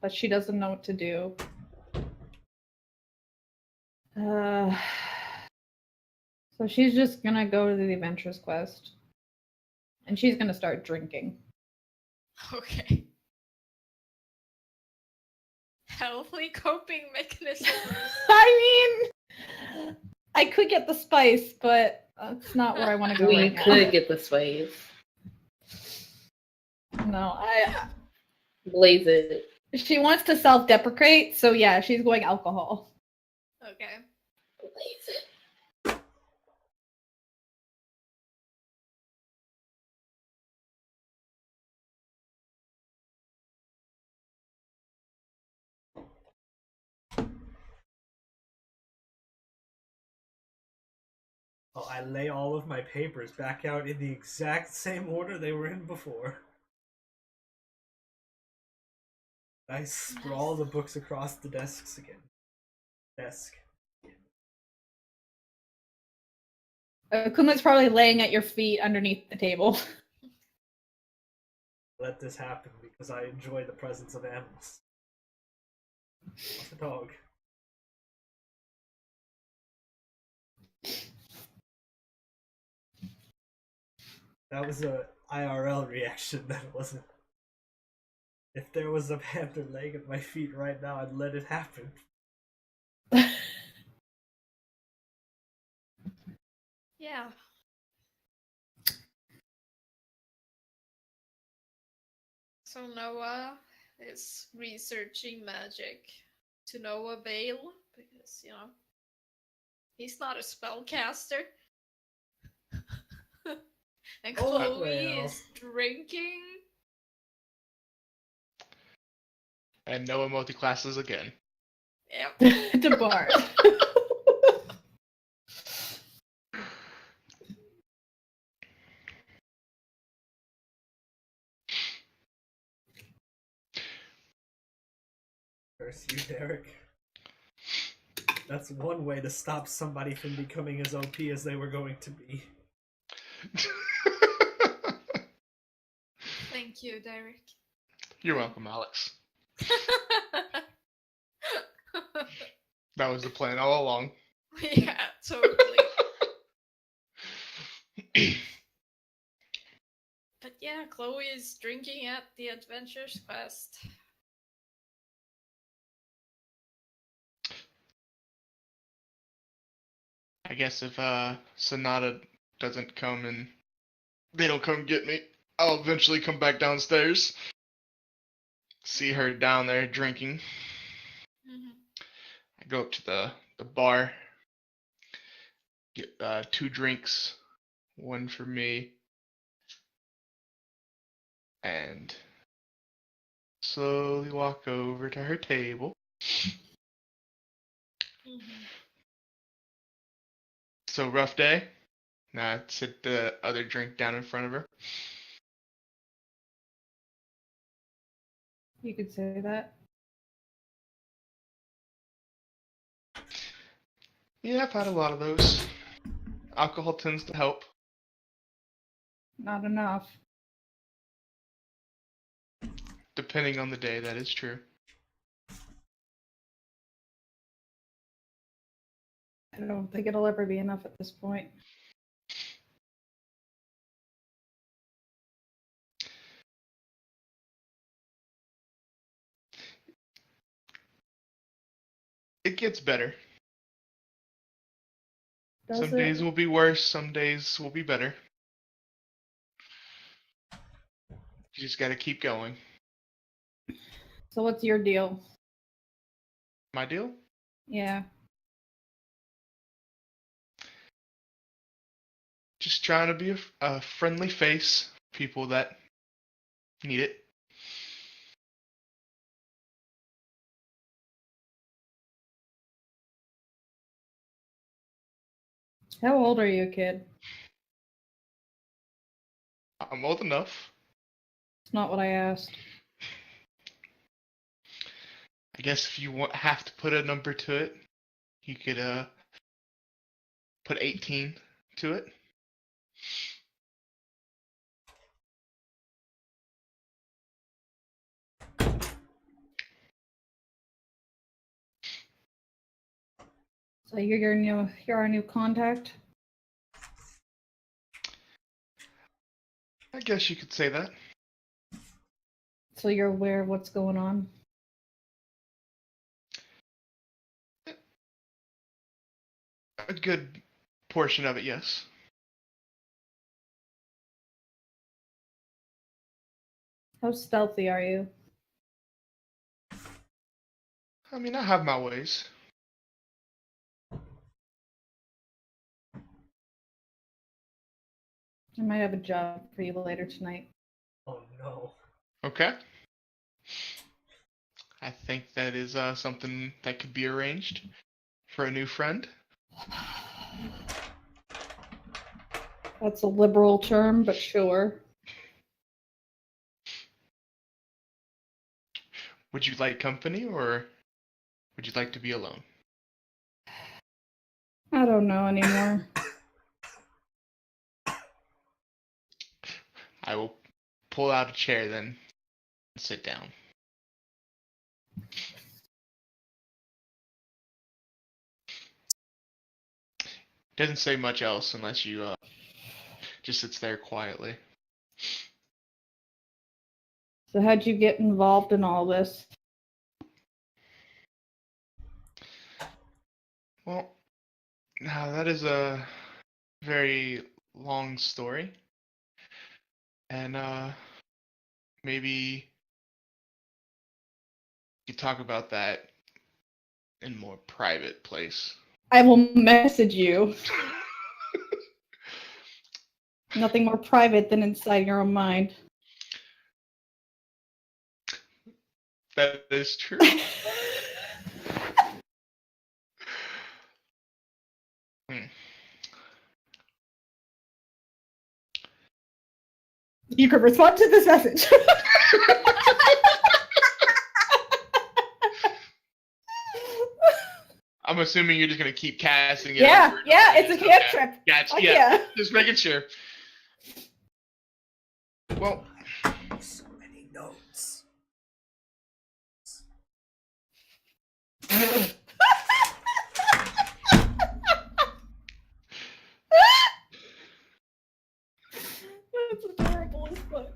[SPEAKER 2] But she doesn't know what to do. So So she's just gonna go to the adventurous quest. And she's gonna start drinking.
[SPEAKER 3] Okay. Healthy coping mechanism.
[SPEAKER 2] I mean, I could get the spice, but that's not where I want to go right now.
[SPEAKER 5] We could get the spice.
[SPEAKER 2] No,
[SPEAKER 5] Blaze it.
[SPEAKER 2] She wants to self-deprecate, so yeah, she's going alcohol.
[SPEAKER 3] Okay.
[SPEAKER 5] Blaze it.
[SPEAKER 1] Oh, I lay all of my papers back out in the exact same order they were in before. I sprawl the books across the desks again. Desk.
[SPEAKER 2] Kuma's probably laying at your feet underneath the table.
[SPEAKER 1] Let this happen because I enjoy the presence of animals. Like a dog. That was a IRL reaction, that wasn't. If there was a panther laying at my feet right now, I'd let it happen.
[SPEAKER 3] Yeah. So Noah is researching magic to no avail because, you know, he's not a spellcaster. And Chloe is drinking.
[SPEAKER 4] And Noah multi-classes again.
[SPEAKER 3] Yep.
[SPEAKER 2] To bar.
[SPEAKER 1] Curse you, Derek. That's one way to stop somebody from becoming as OP as they were going to be.
[SPEAKER 3] Thank you, Derek.
[SPEAKER 4] You're welcome, Alex. That was the plan all along.
[SPEAKER 3] Yeah, totally. But yeah, Chloe is drinking at the Adventurer's Quest.
[SPEAKER 4] I guess if Sonata doesn't come and they don't come get me, I'll eventually come back downstairs. See her down there drinking.
[SPEAKER 3] Mm-hmm.
[SPEAKER 4] I go up to the bar, get 2 drinks, 1 for me, and slowly walk over to her table.
[SPEAKER 3] Mm-hmm.
[SPEAKER 4] So, rough day? Nah, sit the other drink down in front of her.
[SPEAKER 2] You could say that.
[SPEAKER 4] Yeah, I've had a lot of those. Alcohol tends to help.
[SPEAKER 2] Not enough.
[SPEAKER 4] Depending on the day, that is true.
[SPEAKER 2] I don't think it'll ever be enough at this point.
[SPEAKER 4] It gets better.
[SPEAKER 2] Does
[SPEAKER 4] Some days will be worse, some days will be better. You just gotta keep going.
[SPEAKER 2] So what's your deal?
[SPEAKER 4] My deal?
[SPEAKER 2] Yeah.
[SPEAKER 4] Just trying to be a friendly face for people that need it.
[SPEAKER 2] How old are you, kid?
[SPEAKER 4] I'm old enough.
[SPEAKER 2] It's not what I asked.
[SPEAKER 4] I guess if you have to put a number to it, you could put 18 to it.
[SPEAKER 2] So you're our new contact?
[SPEAKER 4] I guess you could say that.
[SPEAKER 2] So you're aware of what's going on?
[SPEAKER 4] A good portion of it, yes.
[SPEAKER 2] How stealthy are you?
[SPEAKER 4] I mean, I have my ways.
[SPEAKER 2] I might have a job for you later tonight.
[SPEAKER 1] Oh no.
[SPEAKER 4] Okay. I think that is something that could be arranged for a new friend.
[SPEAKER 2] That's a liberal term, but sure.
[SPEAKER 4] Would you like company, or would you like to be alone?
[SPEAKER 2] I don't know anymore.
[SPEAKER 4] I will pull out a chair then and sit down. Doesn't say much else unless you just sits there quietly.
[SPEAKER 2] So how'd you get involved in all this?
[SPEAKER 4] Well, now that is a very long story, and maybe you talk about that in more private place.
[SPEAKER 2] I will message you. Nothing more private than inside your own mind.
[SPEAKER 4] That is true.
[SPEAKER 2] You could respond to this message.
[SPEAKER 4] I'm assuming you're just gonna keep casting it.
[SPEAKER 2] Yeah, it's a cantrip.
[SPEAKER 4] Gotcha.
[SPEAKER 2] Okay. Yeah.
[SPEAKER 4] Just making sure. Well,
[SPEAKER 1] So many notes.
[SPEAKER 2] That's adorable as fuck.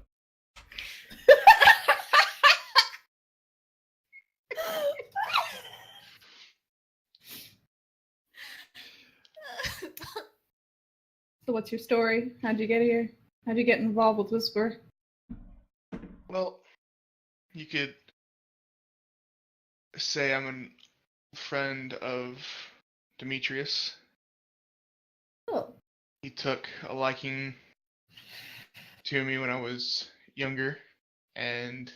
[SPEAKER 2] So what's your story? How'd you get here? How'd you get involved with Whisper?
[SPEAKER 4] well, you could say I'm a friend of Demetrius.
[SPEAKER 2] Oh.
[SPEAKER 4] He took a liking to me when I was younger, and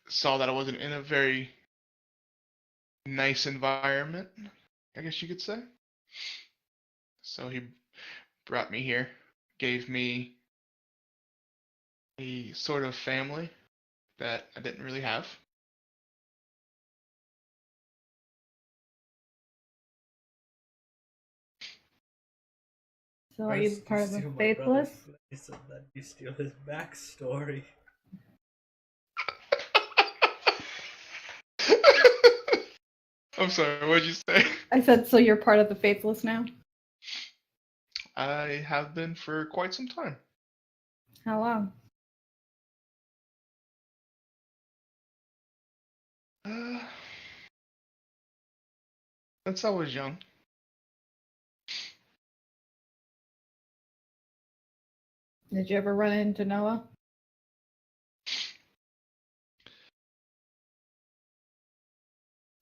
[SPEAKER 4] saw that I wasn't in a very nice environment, I guess you could say. So he brought me here, gave me a sort of family that I didn't really have.
[SPEAKER 2] So are you
[SPEAKER 1] First,
[SPEAKER 2] part of the
[SPEAKER 1] steal my
[SPEAKER 2] Faithless?
[SPEAKER 1] brother's place, and then you steal his backstory.
[SPEAKER 4] I'm sorry, what'd you say?
[SPEAKER 2] I said, so you're part of the Faithless now?
[SPEAKER 4] I have been for quite some time.
[SPEAKER 2] How long?
[SPEAKER 4] Since I was young.
[SPEAKER 2] Did you ever run into Noah?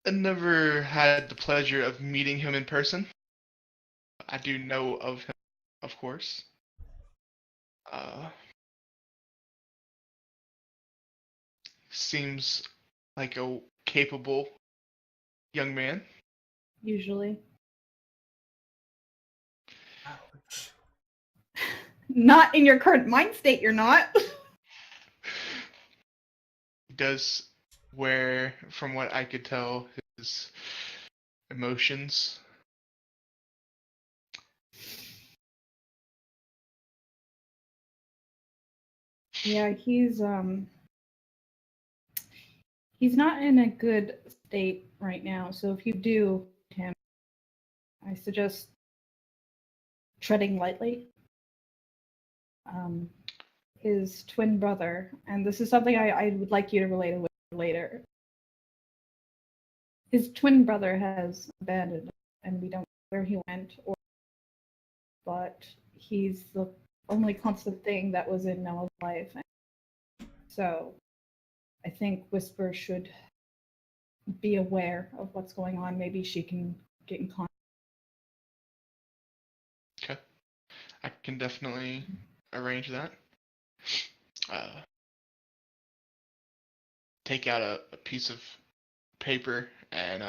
[SPEAKER 4] I never had the pleasure of meeting him in person. I do know of him, of course. Seems like a capable young man.
[SPEAKER 2] Usually.
[SPEAKER 1] Ouch.
[SPEAKER 2] Not in your current mind state, you're not.
[SPEAKER 4] He does wear, from what I could tell, his emotions.
[SPEAKER 2] Yeah, he's not in a good state right now. So if you do him, I suggest treading lightly. his twin brother, and this is something I would like you to relate with later. His twin brother has abandoned him, and we don't know where he went, but he's the only constant thing that was in Noah's life. So I think Whisper should be aware of what's going on. Maybe she can get in contact.
[SPEAKER 4] Okay. I can definitely arrange that. Take out a piece of paper and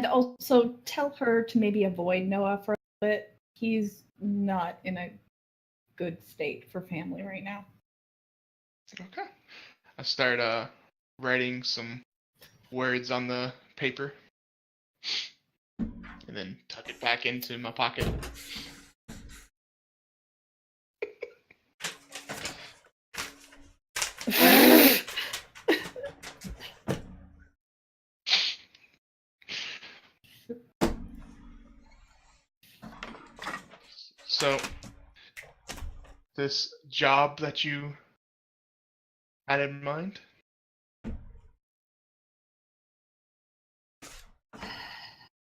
[SPEAKER 2] also tell her to maybe avoid Noah for a bit. He's not in a good state for family right now.
[SPEAKER 4] Okay. I start writing some words on the paper and then tuck it back into my pocket. So, this job that you had in mind?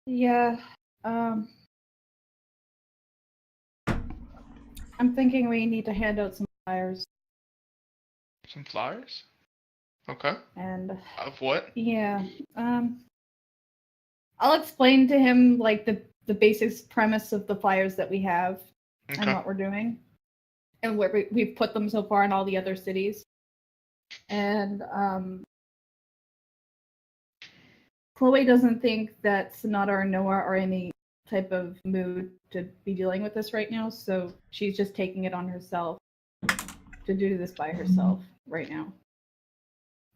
[SPEAKER 2] Yeah. I'm thinking we need to hand out some flyers.
[SPEAKER 4] Some flyers? Okay.
[SPEAKER 2] And
[SPEAKER 4] of what?
[SPEAKER 2] Yeah. I'll explain to him like the basic premise of the flyers that we have and what we're doing, and where we've put them so far in all the other cities. And Chloe doesn't think that Sonata or Noah are in any type of mood to be dealing with this right now, so she's just taking it on herself to do this by herself right now.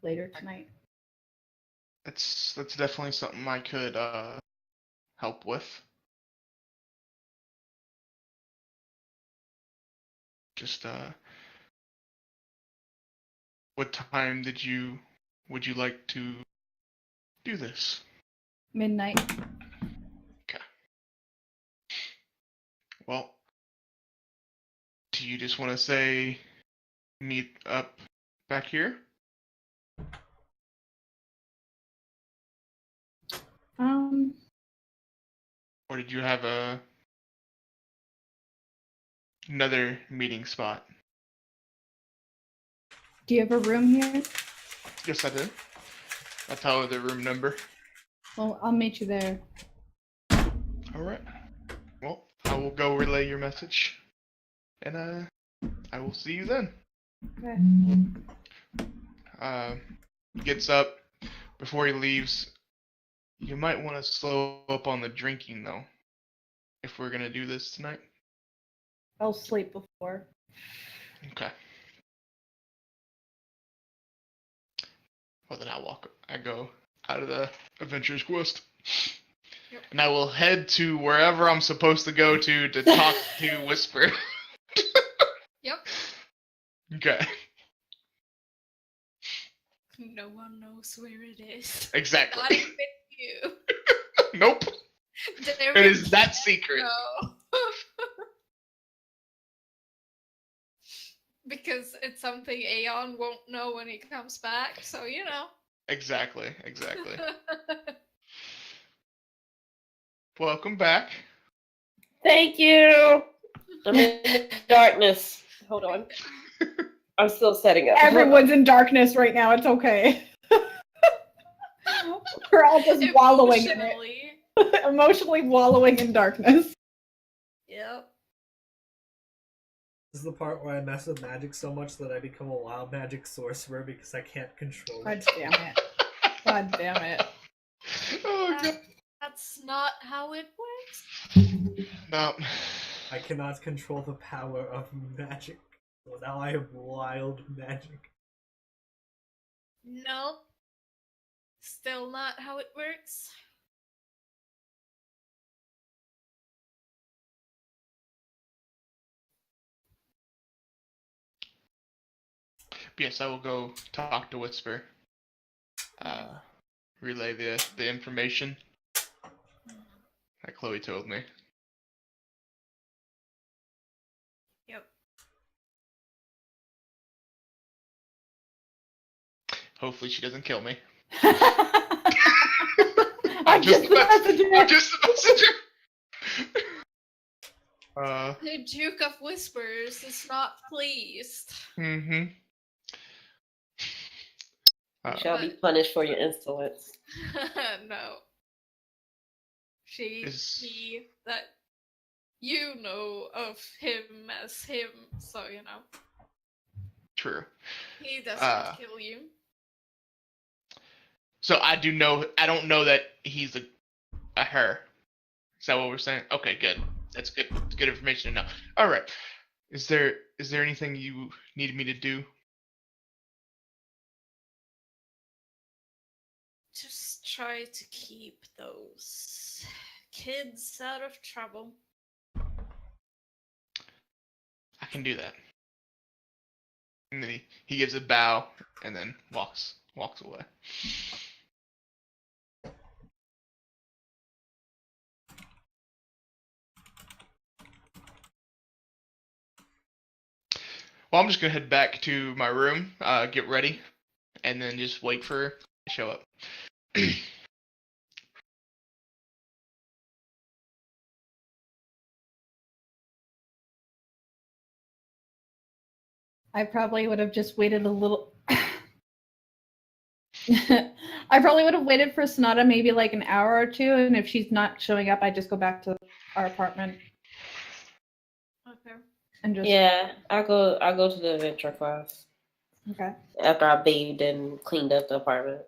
[SPEAKER 2] Later tonight.
[SPEAKER 4] That's definitely something I could help with. Just what time would you like to do this?
[SPEAKER 2] Midnight.
[SPEAKER 4] Okay. Well, do you just want to say meet up back here? Or did you have another meeting spot?
[SPEAKER 2] Do you have a room here?
[SPEAKER 4] Yes, I do. I'll tell her the room number.
[SPEAKER 2] Well, I'll meet you there.
[SPEAKER 4] Alright. Well, I will go relay your message. And I will see you then.
[SPEAKER 2] Okay.
[SPEAKER 4] Gets up. Before he leaves, you might want to slow up on the drinking, though. If we're gonna do this tonight.
[SPEAKER 2] I'll sleep before.
[SPEAKER 4] Okay. Well, then I go out of the Adventurer's Quest. Yep. And I will head to wherever I'm supposed to go to talk to Whisper.
[SPEAKER 3] Yep.
[SPEAKER 4] Okay.
[SPEAKER 3] No one knows where it is.
[SPEAKER 4] Exactly.
[SPEAKER 3] Not even you.
[SPEAKER 4] Nope. It is that secret.
[SPEAKER 3] No. Because it's something Aeon won't know when he comes back, so you know.
[SPEAKER 4] Exactly. Welcome back.
[SPEAKER 5] Thank you. I'm in darkness. Hold on. I'm still setting up.
[SPEAKER 2] Everyone's in darkness right now. It's okay. We're all just wallowing in it. Emotionally wallowing in darkness.
[SPEAKER 3] Yep.
[SPEAKER 1] This is the part where I mess with magic so much that I become a wild magic sorcerer because I can't control it.
[SPEAKER 2] God damn it. God damn it.
[SPEAKER 4] Oh, God.
[SPEAKER 3] That's not how it works.
[SPEAKER 4] No.
[SPEAKER 1] I cannot control the power of magic. So now I have wild magic.
[SPEAKER 3] No. Still not how it works.
[SPEAKER 4] Yes, I will go talk to Whisper. Relay the information that Chloe told me.
[SPEAKER 3] Yep.
[SPEAKER 4] Hopefully she doesn't kill me.
[SPEAKER 2] I'm just the messenger.
[SPEAKER 4] I'm just the messenger.
[SPEAKER 3] The Duke of Whispers is not pleased.
[SPEAKER 4] Mm-hmm.
[SPEAKER 5] You shall be punished for your insolence.
[SPEAKER 3] No. He that you know of him as him, so you know.
[SPEAKER 4] True.
[SPEAKER 3] He doesn't kill you.
[SPEAKER 4] So I don't know that he's a her. Is that what we're saying? Okay, good. That's good. It's good information to know. All right. Is there anything you needed me to do?
[SPEAKER 3] Just try to keep those kids out of trouble.
[SPEAKER 4] I can do that. And then he gives a bow and then walks away. Well, I'm just gonna head back to my room, get ready, and then just wait for her to show up.
[SPEAKER 2] I probably would have just waited a little. I probably would have waited for Sonata maybe like an hour or two, and if she's not showing up, I just go back to our apartment.
[SPEAKER 3] Okay.
[SPEAKER 2] And just
[SPEAKER 5] I'll go to the adventure class.
[SPEAKER 2] Okay.
[SPEAKER 5] After I bathed and cleaned up the apartment.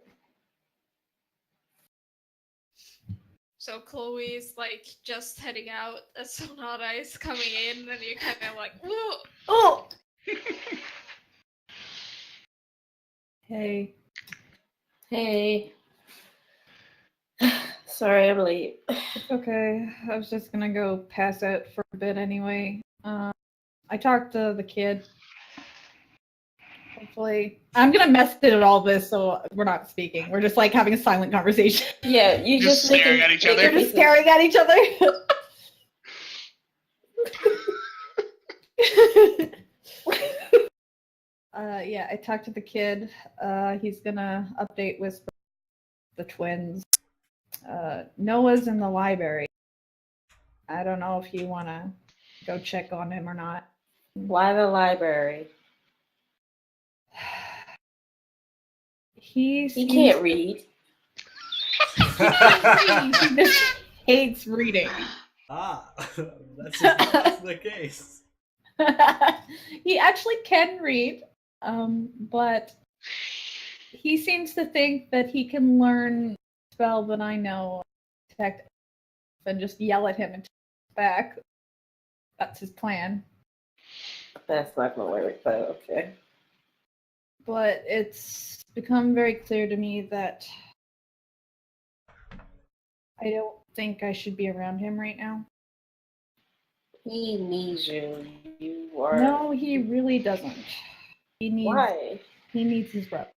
[SPEAKER 3] So Chloe is like just heading out as Sonata is coming in, and you're kind of like, whoa!
[SPEAKER 2] Oh. Hey.
[SPEAKER 5] Sorry, I'm late.
[SPEAKER 2] It's okay. I was just gonna go pass out for a bit anyway. I talked to the kid. Hopefully, I'm gonna mess it all this, so we're not speaking. We're just like having a silent conversation.
[SPEAKER 5] Yeah, you just
[SPEAKER 4] staring at each other.
[SPEAKER 2] We're just staring at each other. Yeah, I talked to the kid. He's gonna update Whisper the twins. Noah's in the library. I don't know if you want to go check on him or not.
[SPEAKER 5] Why the library?
[SPEAKER 2] He
[SPEAKER 5] can't read.
[SPEAKER 2] He just hates reading.
[SPEAKER 1] That's the case.
[SPEAKER 2] He actually can read, but he seems to think that he can learn a spell that I know, detect, and just yell at him and back. That's his plan.
[SPEAKER 5] That's not gonna work, but okay.
[SPEAKER 2] But it's become very clear to me that I don't think I should be around him right now.
[SPEAKER 5] He needs you. You are.
[SPEAKER 2] No, he really doesn't. He needs.
[SPEAKER 5] Why?
[SPEAKER 2] He needs his brother.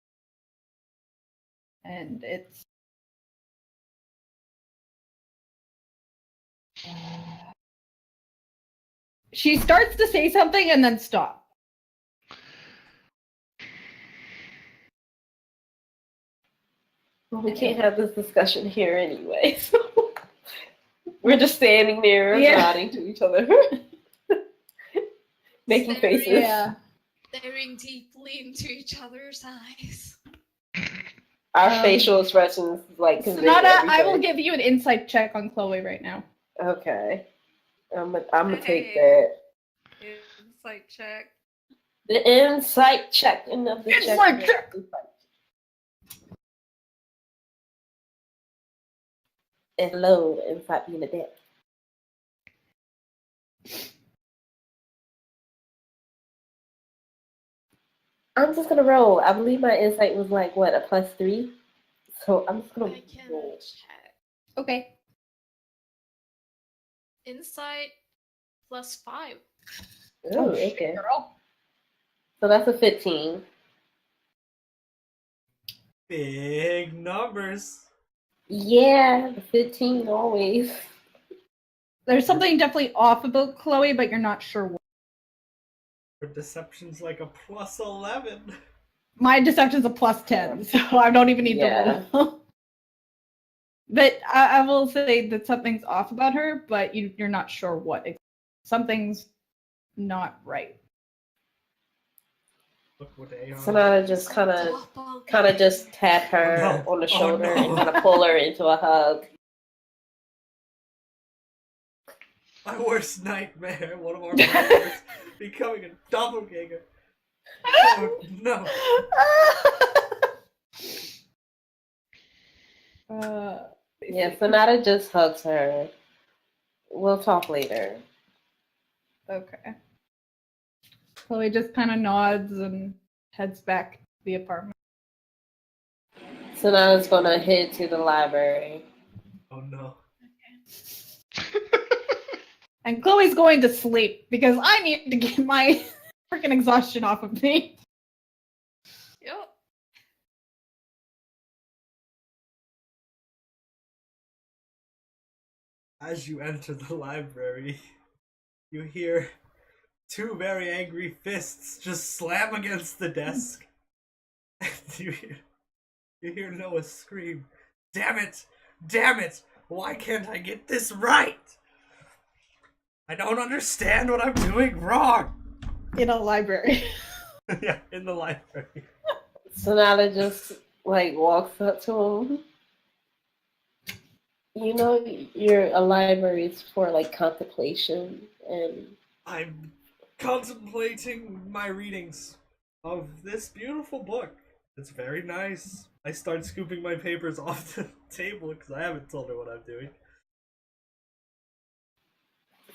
[SPEAKER 2] And it's. She starts to say something and then stop.
[SPEAKER 5] Well, we can't have this discussion here anyway, so we're just standing there nodding to each other. Making faces.
[SPEAKER 2] Yeah.
[SPEAKER 3] Staring deeply into each other's eyes.
[SPEAKER 5] Our facial expressions like
[SPEAKER 2] Sonata, I will give you an insight check on Chloe right now.
[SPEAKER 5] Okay. I'm gonna take that.
[SPEAKER 3] Insight check.
[SPEAKER 5] The insight check of the
[SPEAKER 2] insight check.
[SPEAKER 5] It's low inside being a deck. I'm just gonna roll. I believe my insight was like what, a +3? So I'm just gonna roll.
[SPEAKER 3] Check.
[SPEAKER 2] Okay.
[SPEAKER 3] Insight +5.
[SPEAKER 5] Oh, okay.
[SPEAKER 2] Girl.
[SPEAKER 5] So that's a 15.
[SPEAKER 1] Big numbers.
[SPEAKER 5] Yeah, the 15 always.
[SPEAKER 2] There's something definitely off about Chloe, but you're not sure what.
[SPEAKER 1] Her deception's like a +11.
[SPEAKER 2] My deception's a +10, so I don't even need to roll. But I will say that something's off about her, but you're not sure what. Something's not right.
[SPEAKER 5] Sonata just kind of just tap her on the shoulder and kind of pull her into a hug.
[SPEAKER 1] My worst nightmare, one of our players becoming a doppelganger. Oh no.
[SPEAKER 5] Yeah, Sonata just hugs her. We'll talk later.
[SPEAKER 2] Okay. Chloe just kind of nods and heads back to the apartment.
[SPEAKER 5] Sonata's gonna head to the library.
[SPEAKER 1] Oh no.
[SPEAKER 2] Okay. And Chloe's going to sleep because I need to get my freaking exhaustion off of me.
[SPEAKER 3] Yep.
[SPEAKER 1] As you enter the library, you hear two very angry fists just slam against the desk. And you hear Noah scream, "Damn it! Damn it! Why can't I get this right? I don't understand what I'm doing wrong!"
[SPEAKER 2] In a library.
[SPEAKER 1] Yeah, in the library.
[SPEAKER 5] Sonata just walks up to him. You know, a library is for contemplation, and
[SPEAKER 1] I'm contemplating my readings of this beautiful book. It's very nice. I start scooping my papers off the table because I haven't told her what I'm doing.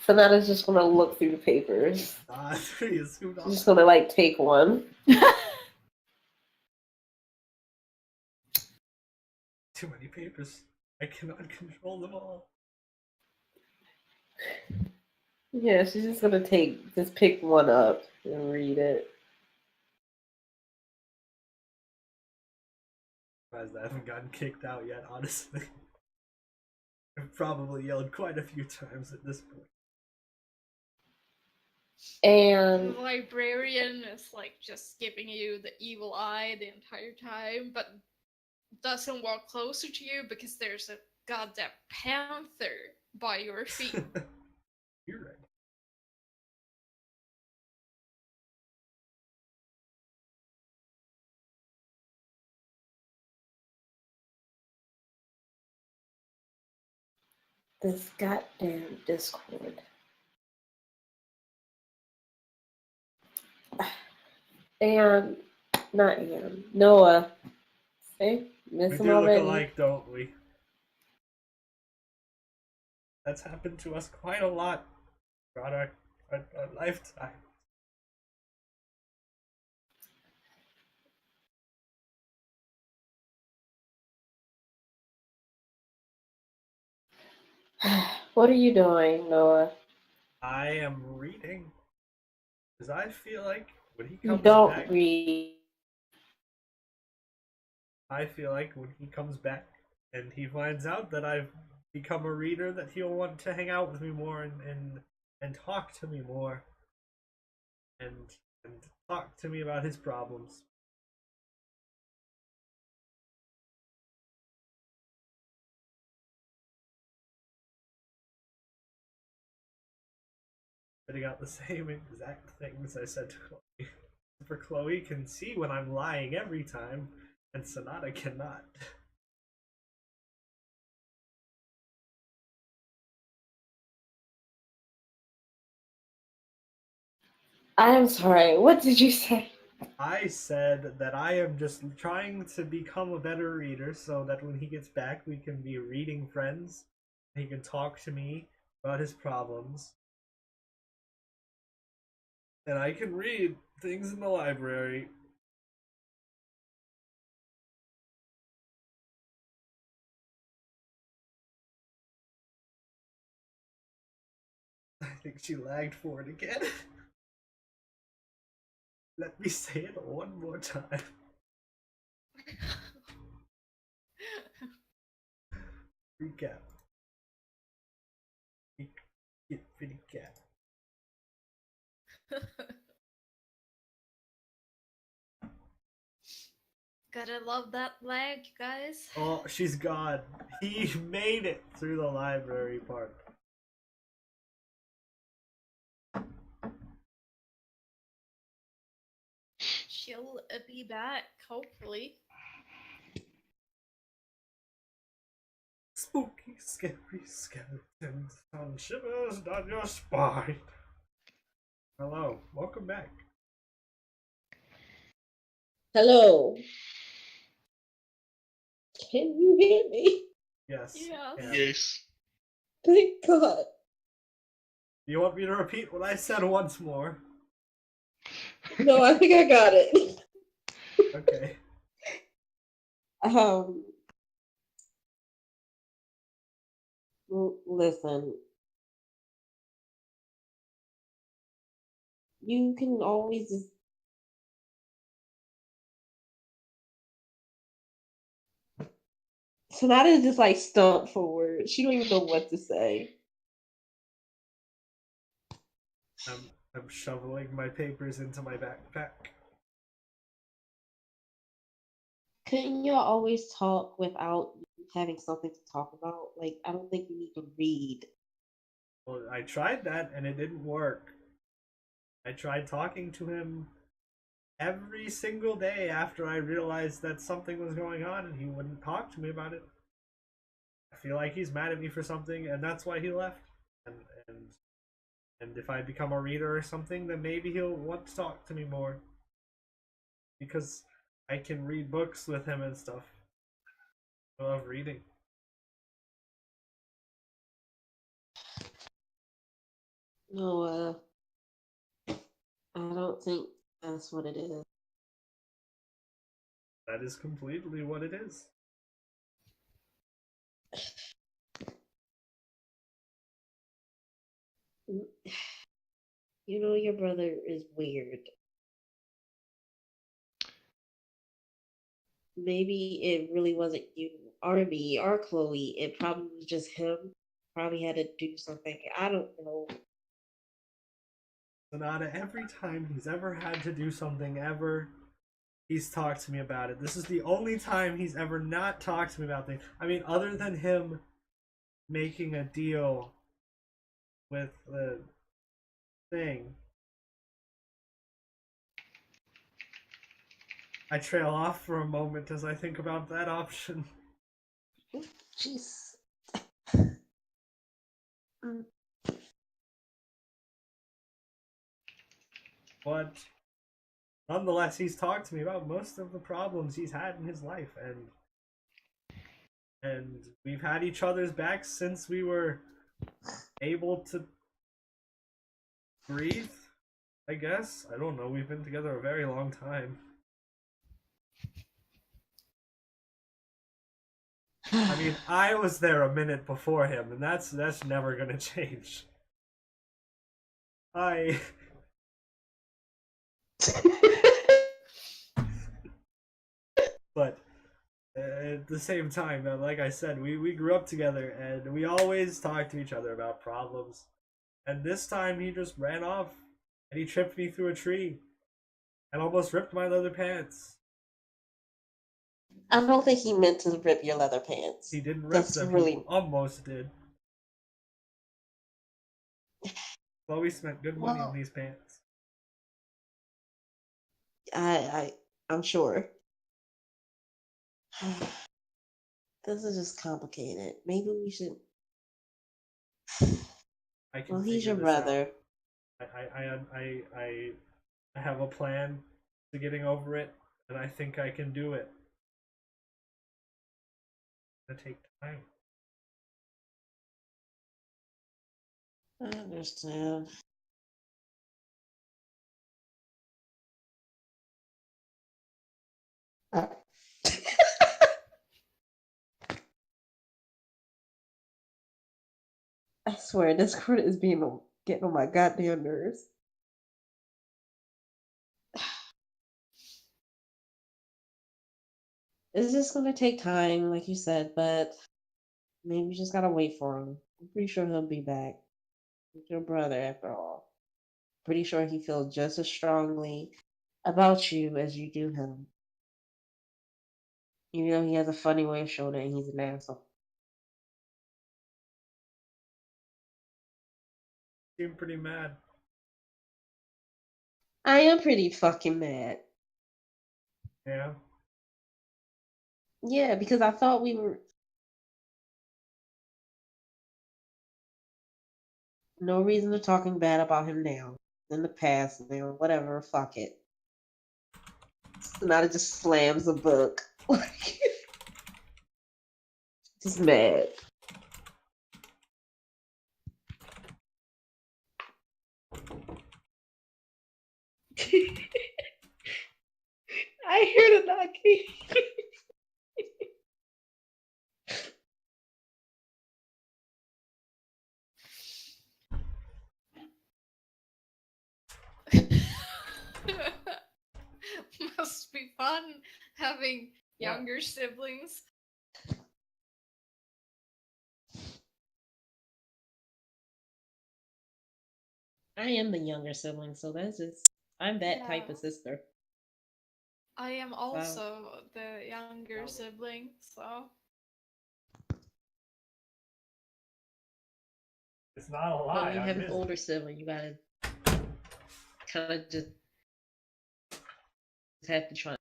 [SPEAKER 5] Sonata's just gonna look through the papers.
[SPEAKER 1] She's
[SPEAKER 5] just gonna take one.
[SPEAKER 1] Too many papers. I cannot control them all.
[SPEAKER 5] Yeah, she's just gonna just pick one up and read it.
[SPEAKER 1] Surprised I haven't gotten kicked out yet, honestly. I've probably yelled quite a few times at this point.
[SPEAKER 5] And
[SPEAKER 3] the librarian is just giving you the evil eye the entire time, but doesn't walk closer to you because there's a goddamn panther by your feet.
[SPEAKER 1] You're right.
[SPEAKER 5] this goddamn Discord. Noah. See? Miss him already.
[SPEAKER 1] We do look alike, don't we? That's happened to us quite a lot throughout our lifetime.
[SPEAKER 5] What are you doing, Noah?
[SPEAKER 1] I am reading. Because I feel like when he comes
[SPEAKER 5] You don't
[SPEAKER 1] back...
[SPEAKER 5] read.
[SPEAKER 1] I feel like when he comes back and he finds out that I've become a reader, that he'll want to hang out with me more and talk to me more. And talk to me about his problems. Putting out the same exact things I said to Chloe. For Chloe can see when I'm lying every time, and Sonata cannot.
[SPEAKER 5] I am sorry, what did you say?
[SPEAKER 1] I said that I am just trying to become a better reader so that when he gets back we can be reading friends. He can talk to me about his problems. And I can read things in the library. I think she lagged for it again. Let me say it one more time. Recap. Recap.
[SPEAKER 3] Gotta love that lag, guys.
[SPEAKER 1] Oh, she's gone. He made it through the library part.
[SPEAKER 3] She'll be back, hopefully.
[SPEAKER 1] Spooky, scary skeletons and shivers down your spine. Hello, welcome back.
[SPEAKER 5] Hello. Can you hear me?
[SPEAKER 1] Yes.
[SPEAKER 3] Yeah.
[SPEAKER 4] Yes.
[SPEAKER 5] Thank God.
[SPEAKER 1] You want me to repeat what I said once more?
[SPEAKER 5] No, I think I got it.
[SPEAKER 1] Okay.
[SPEAKER 5] Listen. You can always just... Sonata is just like stumped for words. She don't even know what to say.
[SPEAKER 1] I'm shoveling my papers into my backpack.
[SPEAKER 5] Couldn't y'all always talk without having something to talk about? Like, I don't think you need to read.
[SPEAKER 1] Well, I tried that and it didn't work. I tried talking to him every single day after I realized that something was going on and he wouldn't talk to me about it. I feel like he's mad at me for something and that's why he left. And if I become a reader or something, then maybe he'll want to talk to me more. Because I can read books with him and stuff. I love reading.
[SPEAKER 5] No, I don't think that's what it is.
[SPEAKER 1] That is completely what it is.
[SPEAKER 5] You know, your brother is weird. Maybe it really wasn't you or me or Chloe. It probably was just him. Probably had to do something. I don't know.
[SPEAKER 1] Sonata, every time he's ever had to do something ever, he's talked to me about it. This is the only time he's ever not talked to me about things. I mean, other than him making a deal with the thing. I trail off for a moment as I think about that option.
[SPEAKER 5] Jeez.
[SPEAKER 1] But nonetheless, he's talked to me about most of the problems he's had in his life, and we've had each other's backs since we were able to breathe, I guess. I don't know, we've been together a very long time. I mean, I was there a minute before him, and that's never gonna change. But at the same time, like I said, we grew up together, and we always talked to each other about problems. And this time, he just ran off, and he tripped me through a tree, and almost ripped my leather pants.
[SPEAKER 5] I don't think he meant to rip your leather pants.
[SPEAKER 1] He didn't rip them. Really... He almost did. Chloe spent good money on these pants.
[SPEAKER 5] I'm sure. This is just complicated. Maybe we should... Well, he's your brother.
[SPEAKER 1] I have a plan to getting over it, and I think I can do it. It's gonna take time.
[SPEAKER 5] I understand. I swear, Discord is getting on my goddamn nerves. It's just gonna take time, like you said, but maybe we just gotta wait for him. I'm pretty sure he'll be back. He's your brother, after all. Pretty sure he feels just as strongly about you as you do him. Even though he has a funny way of showing it, he's an asshole.
[SPEAKER 1] Seem pretty mad.
[SPEAKER 5] I am pretty fucking mad.
[SPEAKER 1] Yeah.
[SPEAKER 5] Yeah, because I thought we were. No reason to talking bad about him now. In the past, now, whatever, fuck it. Sonata just slams a book. Just mad. I hear the knocking.
[SPEAKER 3] Must be fun having younger siblings.
[SPEAKER 5] I am the younger sibling, so that's just. I'm that type of sister.
[SPEAKER 3] I am also the younger sibling, so.
[SPEAKER 1] It's not a lie.
[SPEAKER 5] But when you have an older sibling, you gotta kind of just have to try.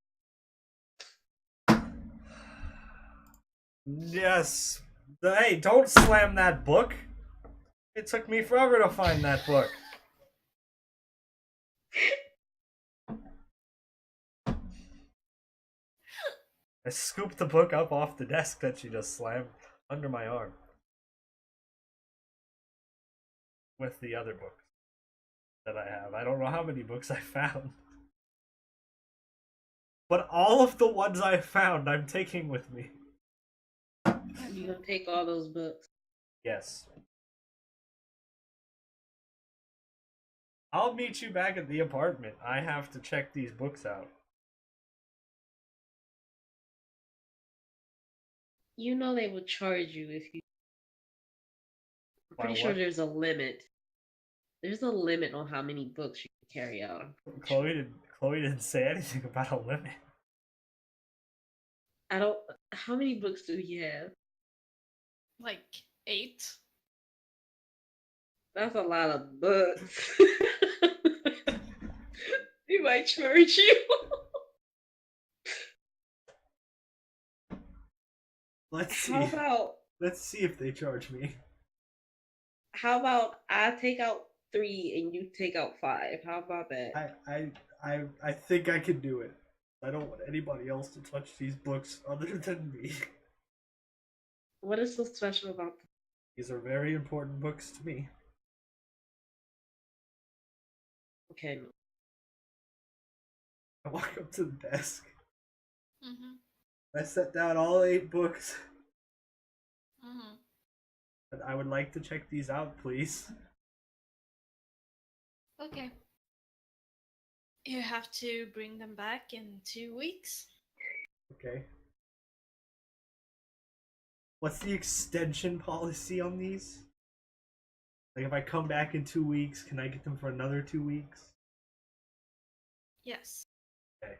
[SPEAKER 1] Yes. Hey, don't slam that book. It took me forever to find that book. I scooped the book up off the desk that she just slammed under my arm. With the other books that I have. I don't know how many books I found. But all of the ones I found, I'm taking with me.
[SPEAKER 5] You gonna take all those books?
[SPEAKER 1] Yes. I'll meet you back at the apartment. I have to check these books out.
[SPEAKER 5] You know they would charge you if you. I'm pretty sure there's a limit. There's a limit on how many books you can carry out.
[SPEAKER 1] Chloe didn't say anything about a limit.
[SPEAKER 5] I don't. How many books do you have?
[SPEAKER 3] Like 8.
[SPEAKER 5] That's a lot of books. They might charge you.
[SPEAKER 1] Let's see. Let's see if they charge me.
[SPEAKER 5] How about I take out 3 and you take out 5? How about that?
[SPEAKER 1] I think I can do it. I don't want anybody else to touch these books other than me.
[SPEAKER 5] What is so special about them?
[SPEAKER 1] These are very important books to me.
[SPEAKER 5] Okay.
[SPEAKER 1] I walk up to the desk.
[SPEAKER 3] Mm-hmm.
[SPEAKER 1] I set down all 8 books.
[SPEAKER 3] Mm-hmm.
[SPEAKER 1] But I would like to check these out, please.
[SPEAKER 3] Okay. You have to bring them back in 2 weeks.
[SPEAKER 1] Okay. What's the extension policy on these? Like, if I come back in 2 weeks, can I get them for another 2 weeks?
[SPEAKER 3] Yes.
[SPEAKER 1] Okay.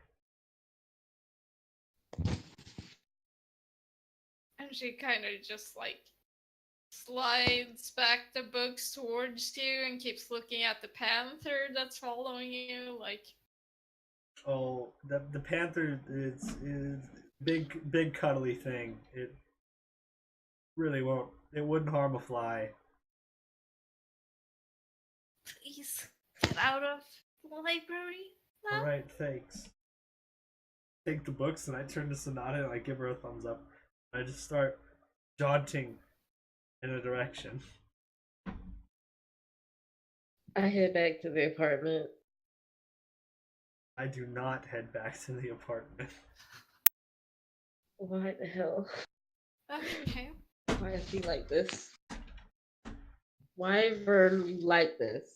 [SPEAKER 3] And she kind of just like slides back the books towards you and keeps looking at the panther that's following you, like.
[SPEAKER 1] Oh, the panther is big cuddly thing. It really won't. It wouldn't harm a fly.
[SPEAKER 3] Please get out of the library now.
[SPEAKER 1] All right, thanks. Take the books and I turn to Sonata and I give her a thumbs up. I just start jaunting in a direction.
[SPEAKER 5] I head back to the apartment.
[SPEAKER 1] I do not head back to the apartment.
[SPEAKER 5] Why the hell?
[SPEAKER 3] Okay.
[SPEAKER 5] Why is he like this? Why Vern you like this?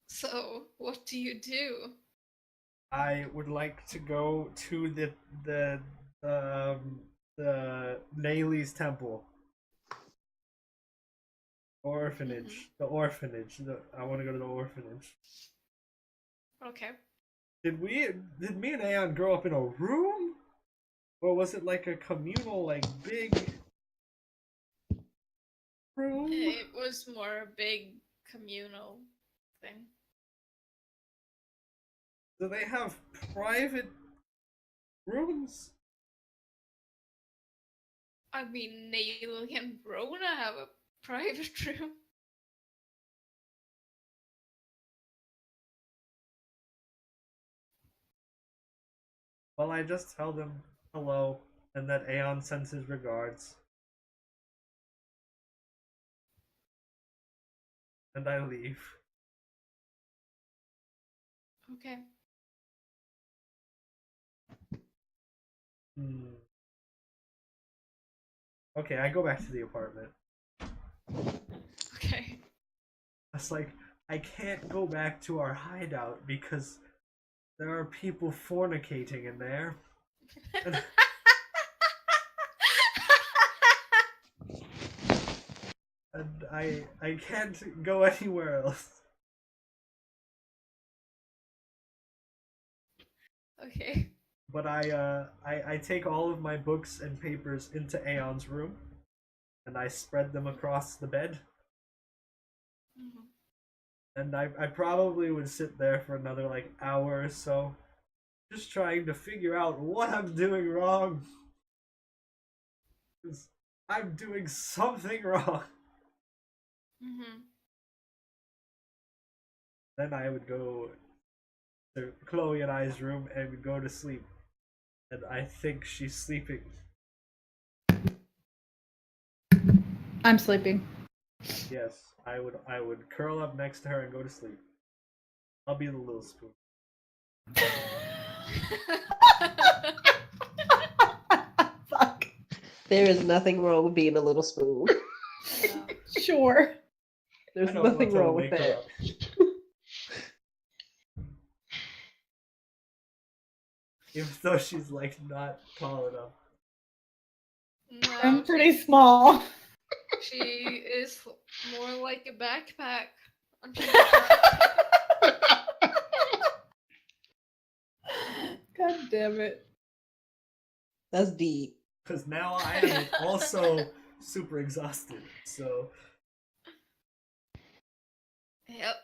[SPEAKER 3] So, what do you do?
[SPEAKER 1] I would like to go to the Nayli's temple. Orphanage. The orphanage. I want to go to the orphanage.
[SPEAKER 3] Okay.
[SPEAKER 1] Did me and Aeon grow up in a room? Or was it like a communal, like big room?
[SPEAKER 3] It was more a big communal thing.
[SPEAKER 1] Do they have private rooms?
[SPEAKER 3] I mean, Nail and Brona have a private room.
[SPEAKER 1] Well, I just tell them hello and that Aeon sends his regards. And I leave.
[SPEAKER 3] Okay.
[SPEAKER 1] Okay, I go back to the apartment.
[SPEAKER 3] Okay.
[SPEAKER 1] It's like, I can't go back to our hideout because there are people fornicating in there. And I can't go anywhere else.
[SPEAKER 3] Okay.
[SPEAKER 1] But I take all of my books and papers into Aeon's room, and I spread them across the bed.
[SPEAKER 3] Mm-hmm.
[SPEAKER 1] And I probably would sit there for another like hour or so, just trying to figure out what I'm doing wrong. 'Cause I'm doing something wrong.
[SPEAKER 3] Mm-hmm.
[SPEAKER 1] Then I would go to Chloe and I's room and we'd go to sleep. And I think she's sleeping.
[SPEAKER 2] I'm sleeping.
[SPEAKER 1] Yes, I would curl up next to her and go to sleep. I'll be the little spoon.
[SPEAKER 2] Fuck.
[SPEAKER 5] There is nothing wrong with being a little spoon.
[SPEAKER 2] Sure.
[SPEAKER 5] There's nothing wrong with that.
[SPEAKER 1] Even though she's like not tall enough.
[SPEAKER 3] No,
[SPEAKER 2] I'm pretty small.
[SPEAKER 3] She is more like a backpack.
[SPEAKER 2] God damn it.
[SPEAKER 5] That's deep.
[SPEAKER 1] Because now I am also super exhausted. So
[SPEAKER 3] Yep.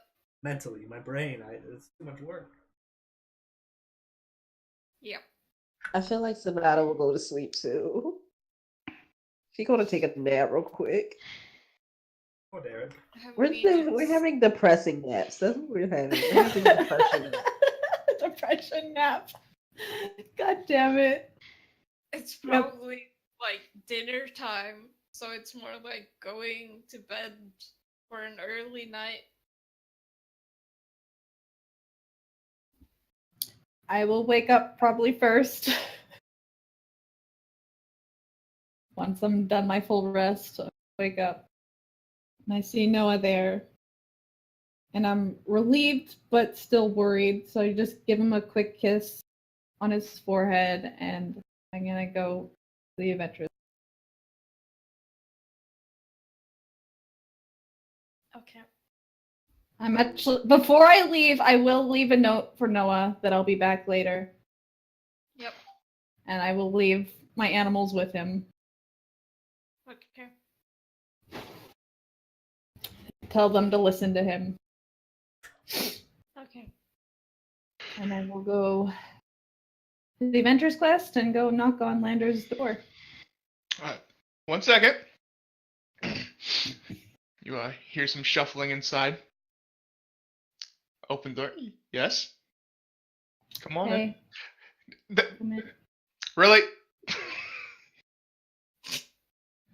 [SPEAKER 1] mentally, my brain, it's too much work.
[SPEAKER 3] Yep.
[SPEAKER 5] I feel like Sonata will go to sleep soon. She's gonna take a nap real quick.
[SPEAKER 1] Oh, Derek.
[SPEAKER 5] We're having depressing naps. That's what we're having. We're having depression naps.
[SPEAKER 2] Depression nap. God damn it.
[SPEAKER 3] It's probably like dinner time, so it's more like going to bed for an early night.
[SPEAKER 2] I will wake up probably first. Once I'm done my full rest, I'll wake up. And I see Noah there. And I'm relieved, but still worried. So I just give him a quick kiss on his forehead, and I'm gonna go to the adventure.
[SPEAKER 3] Okay.
[SPEAKER 2] I'm actually before I leave, I will leave a note for Noah that I'll be back later.
[SPEAKER 3] Yep.
[SPEAKER 2] And I will leave my animals with him.
[SPEAKER 3] Okay.
[SPEAKER 2] Tell them to listen to him.
[SPEAKER 3] Okay.
[SPEAKER 2] And then we'll go to the Adventures Quest and go knock on Lander's door.
[SPEAKER 4] Alright. 1 second. You hear some shuffling inside. Open door. Yes? Come on
[SPEAKER 2] Hey.
[SPEAKER 4] in.
[SPEAKER 2] Come in.
[SPEAKER 4] Really?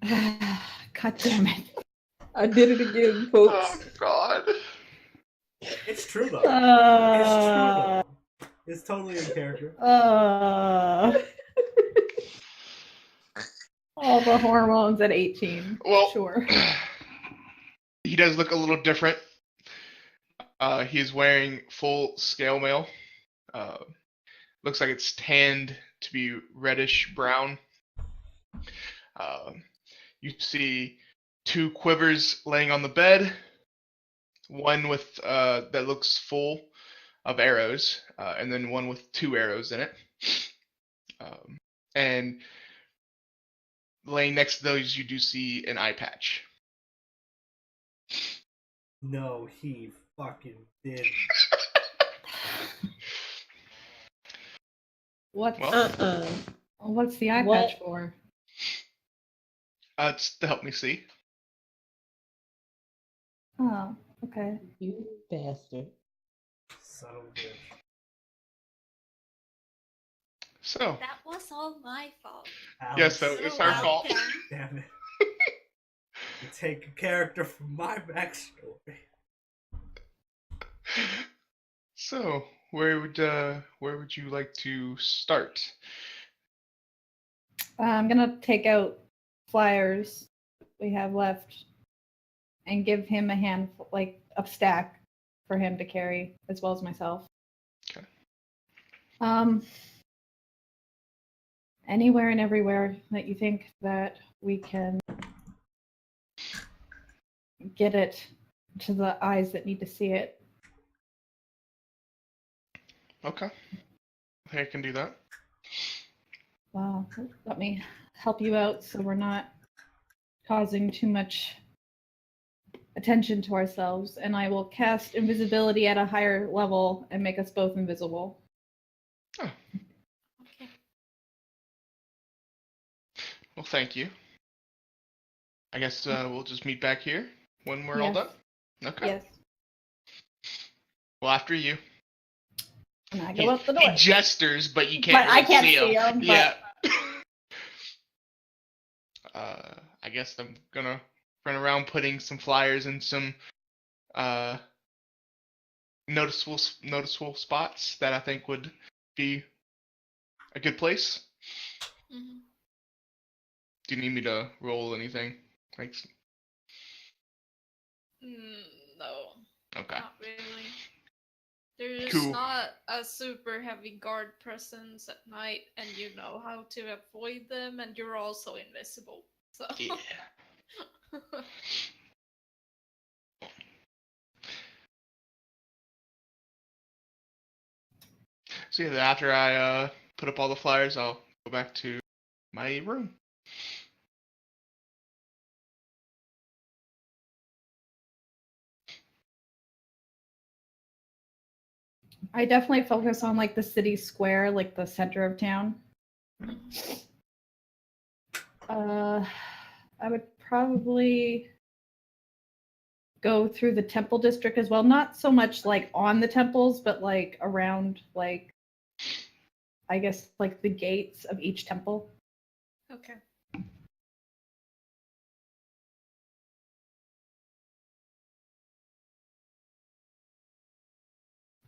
[SPEAKER 2] God damn it.
[SPEAKER 5] I did it again, folks.
[SPEAKER 4] Oh, God.
[SPEAKER 1] It's true, though. It's true, though. It's totally in character.
[SPEAKER 2] All the hormones at 18.
[SPEAKER 4] Well,
[SPEAKER 2] sure.
[SPEAKER 4] He does look a little different. He's wearing full scale mail. Looks like it's tanned to be reddish brown. You see 2 quivers laying on the bed. One with that looks full of arrows, and then one with 2 arrows in it. And laying next to those, you do see an eye patch.
[SPEAKER 1] No, he fucking did.
[SPEAKER 2] What's
[SPEAKER 5] Well,
[SPEAKER 2] what's the eye
[SPEAKER 5] What?
[SPEAKER 2] patch for?
[SPEAKER 4] It's to help me see.
[SPEAKER 2] Oh, okay.
[SPEAKER 6] You bastard.
[SPEAKER 1] Son of a bitch.
[SPEAKER 4] So,
[SPEAKER 3] That was all my fault.
[SPEAKER 4] yes,
[SPEAKER 1] Alex,
[SPEAKER 4] so it's our fault.
[SPEAKER 1] damn it. You take a character from my backstory.
[SPEAKER 4] So, where would you like to start?
[SPEAKER 2] I'm gonna take out flyers we have left and give him a handful, like a stack, for him to carry, as well as myself.
[SPEAKER 4] Okay.
[SPEAKER 2] Anywhere and everywhere that you think that we can get it to the eyes that need to see it.
[SPEAKER 4] Okay. I think I can do that.
[SPEAKER 2] Well, let me help you out so we're not causing too much attention to ourselves, and I will cast invisibility at a higher level and make us both invisible.
[SPEAKER 4] Oh.
[SPEAKER 3] Okay.
[SPEAKER 4] Well, thank you. I guess we'll just meet back here when we're all
[SPEAKER 2] Yes.
[SPEAKER 4] done. Okay.
[SPEAKER 2] Yes.
[SPEAKER 4] Well, after you.
[SPEAKER 2] And I go out the door.
[SPEAKER 4] He gestures, but you can't.
[SPEAKER 2] But I
[SPEAKER 4] really
[SPEAKER 2] can't
[SPEAKER 4] see
[SPEAKER 2] see
[SPEAKER 4] him.
[SPEAKER 2] him, but-
[SPEAKER 4] Yeah. I guess I'm gonna run around putting some flyers in some noticeable spots that I think would be a good place.
[SPEAKER 3] Mm-hmm.
[SPEAKER 4] Do you need me to roll anything? Like,
[SPEAKER 3] No,
[SPEAKER 4] okay.
[SPEAKER 3] not really. There's
[SPEAKER 4] Cool.
[SPEAKER 3] not a super heavy guard presence at night, and you know how to avoid them, and you're also invisible. So.
[SPEAKER 4] Yeah. So yeah, after I put up all the flyers, I'll go back to my room.
[SPEAKER 2] I definitely focus on like the city square, like the center of town. I would probably go through the temple district as well. Not so much like on the temples, but like around, like, I guess, like the gates of each temple.
[SPEAKER 3] Okay.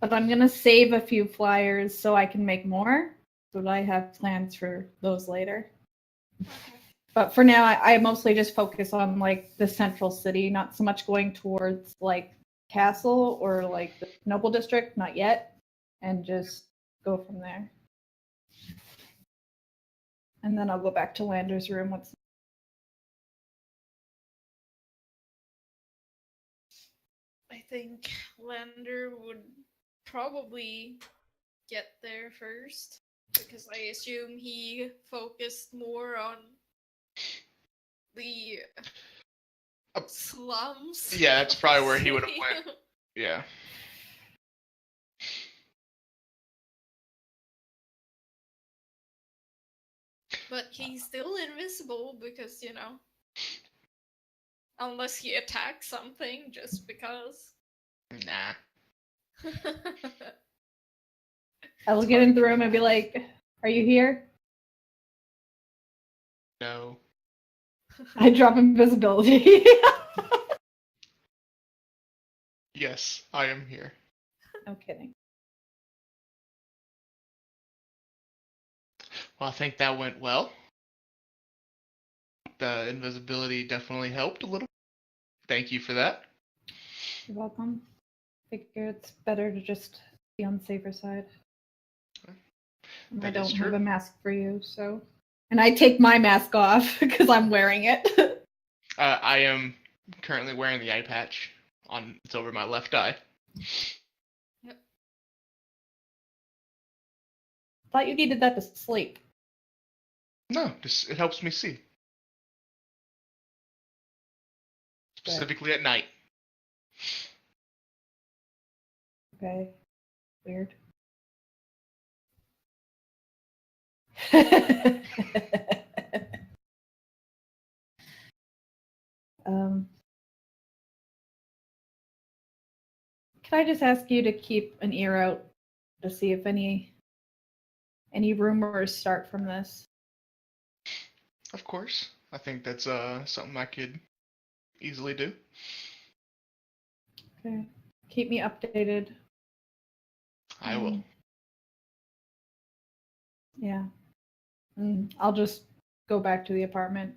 [SPEAKER 2] But I'm gonna save a few flyers so I can make more. But I have plans for those later. But for now, I mostly just focus on like the central city, not so much going towards like castle or like the noble district, not yet, and just go from there. And then I'll go back to Lander's room once.
[SPEAKER 3] I think Lander would probably get there first, because I assume he focused more on the slums.
[SPEAKER 4] Yeah, that's probably where he would have went. Yeah.
[SPEAKER 3] But he's still invisible because, you know, unless he attacks something just because.
[SPEAKER 4] Nah.
[SPEAKER 2] I will get in the room and be like, "Are you here?"
[SPEAKER 4] No.
[SPEAKER 2] I drop invisibility.
[SPEAKER 4] Yes, I am here.
[SPEAKER 2] No kidding.
[SPEAKER 4] Well, I think that went well. The invisibility definitely helped a little. Thank you for that.
[SPEAKER 2] You're welcome. Figure it's better to just be on the safer side. And I
[SPEAKER 4] That is
[SPEAKER 2] don't have
[SPEAKER 4] true.
[SPEAKER 2] a mask for you, so. And I take my mask off because I'm wearing it.
[SPEAKER 4] I am currently wearing the eye patch. It's over my left eye.
[SPEAKER 3] Yep.
[SPEAKER 2] Thought you needed that to sleep.
[SPEAKER 4] No, it helps me see. Specifically at night.
[SPEAKER 2] Okay. Weird. Can I just ask you to keep an ear out to see if any rumors start from this?
[SPEAKER 4] Of course. I think that's something I could easily do.
[SPEAKER 2] Okay. Keep me updated.
[SPEAKER 4] I will.
[SPEAKER 2] Yeah. I'll just go back to the apartment.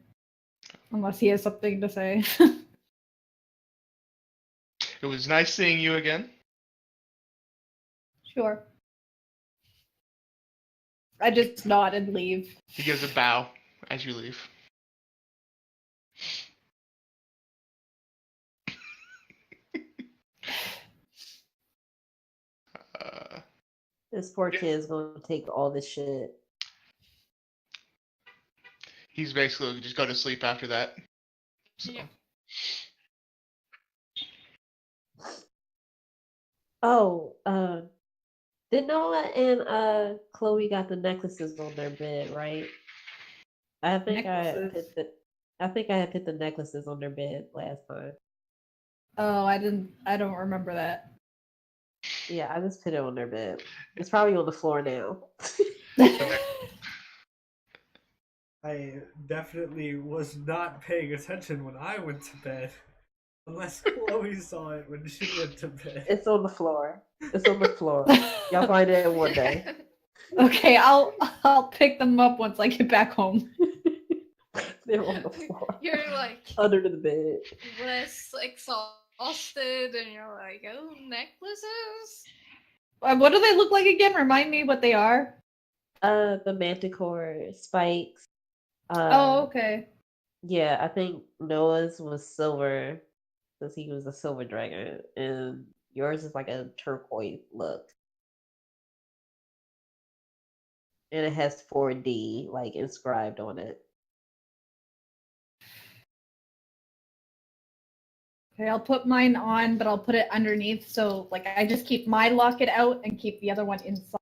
[SPEAKER 2] Unless he has something to say.
[SPEAKER 4] It was nice seeing you again.
[SPEAKER 2] Sure. I just nod and leave.
[SPEAKER 4] He gives a bow as you leave.
[SPEAKER 5] This poor kid is going to take all this shit.
[SPEAKER 4] He's basically just go to sleep after that. So.
[SPEAKER 3] Yeah.
[SPEAKER 5] Oh, did Noah and Chloe got the necklaces on their bed, right? I think I had put the necklaces on their bed last time.
[SPEAKER 2] Oh, I don't remember that.
[SPEAKER 5] Yeah, I just put it on their bed. It's probably on the floor now.
[SPEAKER 1] I definitely was not paying attention when I went to bed. Unless Chloe saw it when she went to bed.
[SPEAKER 5] It's on the floor. It's on the floor. Y'all find it one day.
[SPEAKER 2] Okay, I'll pick them up once I get back home.
[SPEAKER 5] They're on the floor.
[SPEAKER 3] You're like
[SPEAKER 5] under the bed.
[SPEAKER 3] less exhausted, and you're like, oh, necklaces.
[SPEAKER 2] What do they look like again? Remind me what they are.
[SPEAKER 5] The manticore spikes.
[SPEAKER 2] Oh, okay.
[SPEAKER 5] Yeah, I think Noah's was silver, since he was a silver dragon, and yours is like a turquoise look. And it has 4D like inscribed on it.
[SPEAKER 2] Okay, I'll put mine on, but I'll put it underneath, so like I just keep my locket out and keep the other one inside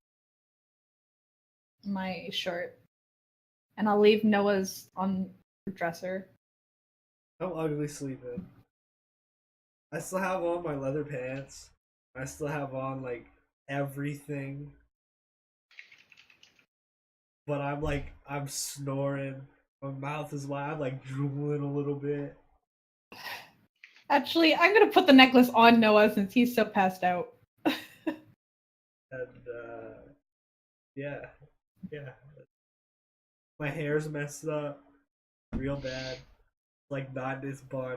[SPEAKER 2] my shirt. And I'll leave Noah's on the dresser.
[SPEAKER 1] I'm ugly sleeping. I still have on my leather pants. I still have on like everything. But I'm snoring. My mouth is wide. I'm like drooling a little bit.
[SPEAKER 2] Actually, I'm gonna put the necklace on Noah since he's so passed out.
[SPEAKER 1] And yeah. My hair's messed up real bad. Like not this bun.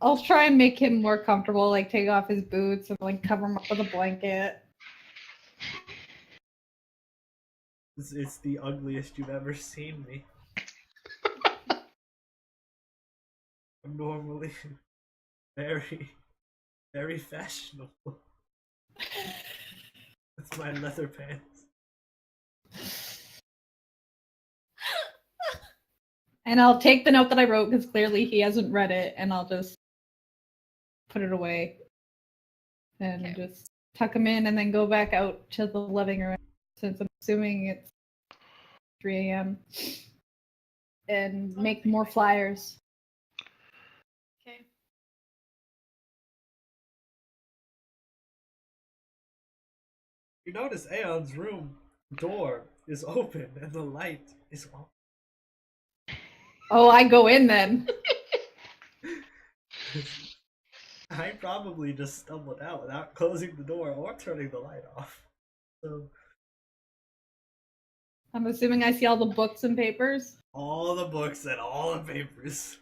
[SPEAKER 2] I'll try and make him more comfortable, like take off his boots and like cover him up with a blanket.
[SPEAKER 1] It's the ugliest you've ever seen me. I'm normally very, very fashionable. That's my leather pants.
[SPEAKER 2] And I'll take the note that I wrote because clearly he hasn't read it, and I'll just put it away and just tuck him in and then go back out to the living room since I'm assuming it's 3 a.m. and make more flyers.
[SPEAKER 3] Okay.
[SPEAKER 1] You notice Aeon's room door is open and the light is on.
[SPEAKER 2] Oh, I go in then.
[SPEAKER 1] I probably just stumbled out without closing the door or turning the light off. So
[SPEAKER 2] I'm assuming I see all the books and papers.
[SPEAKER 1] all the books and all the papers.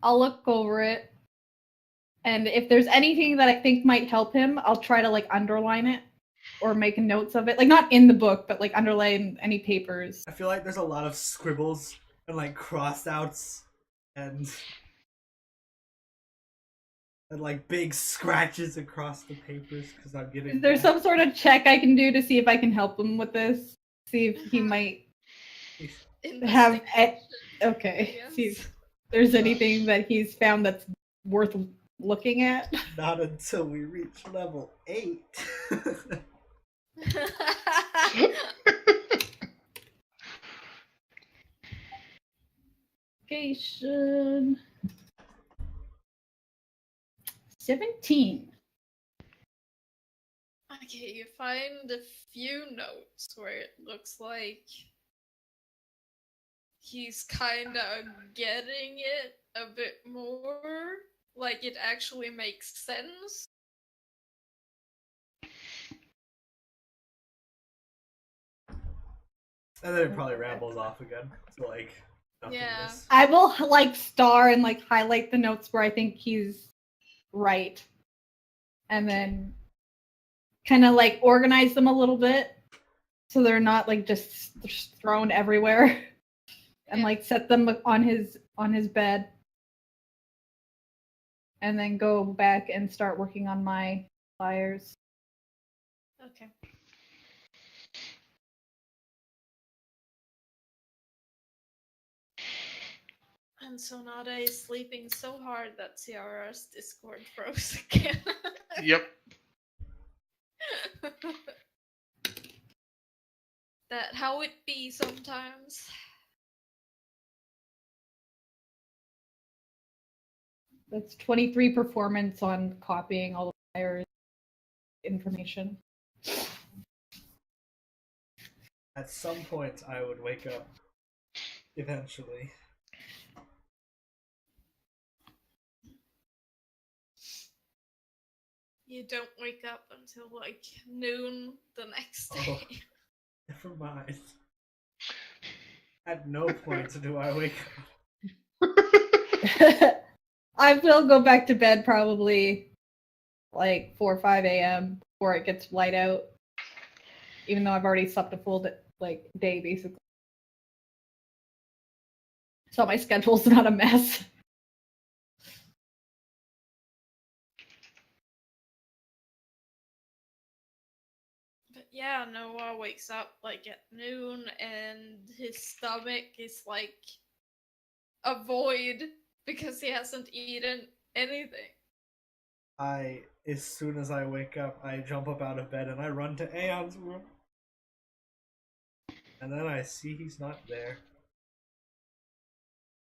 [SPEAKER 2] I'll look over it. And if there's anything that I think might help him, I'll try to like underline it. or make notes of it. Like, not in the book, but like underline any papers.
[SPEAKER 1] I feel like there's a lot of scribbles and like cross-outs and like big scratches across the papers because I'm getting.
[SPEAKER 2] Is there some sort of check I can do to see if I can help him with this? See if he might have. Okay.
[SPEAKER 3] Yes.
[SPEAKER 2] See if there's anything that he's found that's worth looking at.
[SPEAKER 1] Not until we reach level 8.
[SPEAKER 2] Investigation. 17.
[SPEAKER 3] Okay, you find a few notes where it looks like he's kind of getting it a bit more. Like, it actually makes sense.
[SPEAKER 1] And then it probably rambles off again. So, like, nothingness.
[SPEAKER 3] Yeah.
[SPEAKER 2] I will like star and like highlight the notes where I think he's right. And then kind of like organize them a little bit so they're not like just thrown everywhere. And like set them on his bed. And then go back and start working on my flyers.
[SPEAKER 3] Okay. And Sonata is sleeping so hard that Ciara's Discord froze again.
[SPEAKER 4] Yep.
[SPEAKER 3] That how it be sometimes.
[SPEAKER 2] That's 23 performance on copying all the flyers information.
[SPEAKER 1] At some point, I would wake up. Eventually.
[SPEAKER 3] You don't wake up until like noon the next day.
[SPEAKER 1] Oh, never mind. At no point do I wake up.
[SPEAKER 2] I will go back to bed probably like 4 or 5 a.m. before it gets light out. Even though I've already slept a full day basically. So my schedule's not a mess.
[SPEAKER 3] But yeah, Noah wakes up like at noon and his stomach is like a void because he hasn't eaten anything.
[SPEAKER 1] As soon as I wake up, I jump up out of bed and I run to Aeon's room. And then I see he's not there.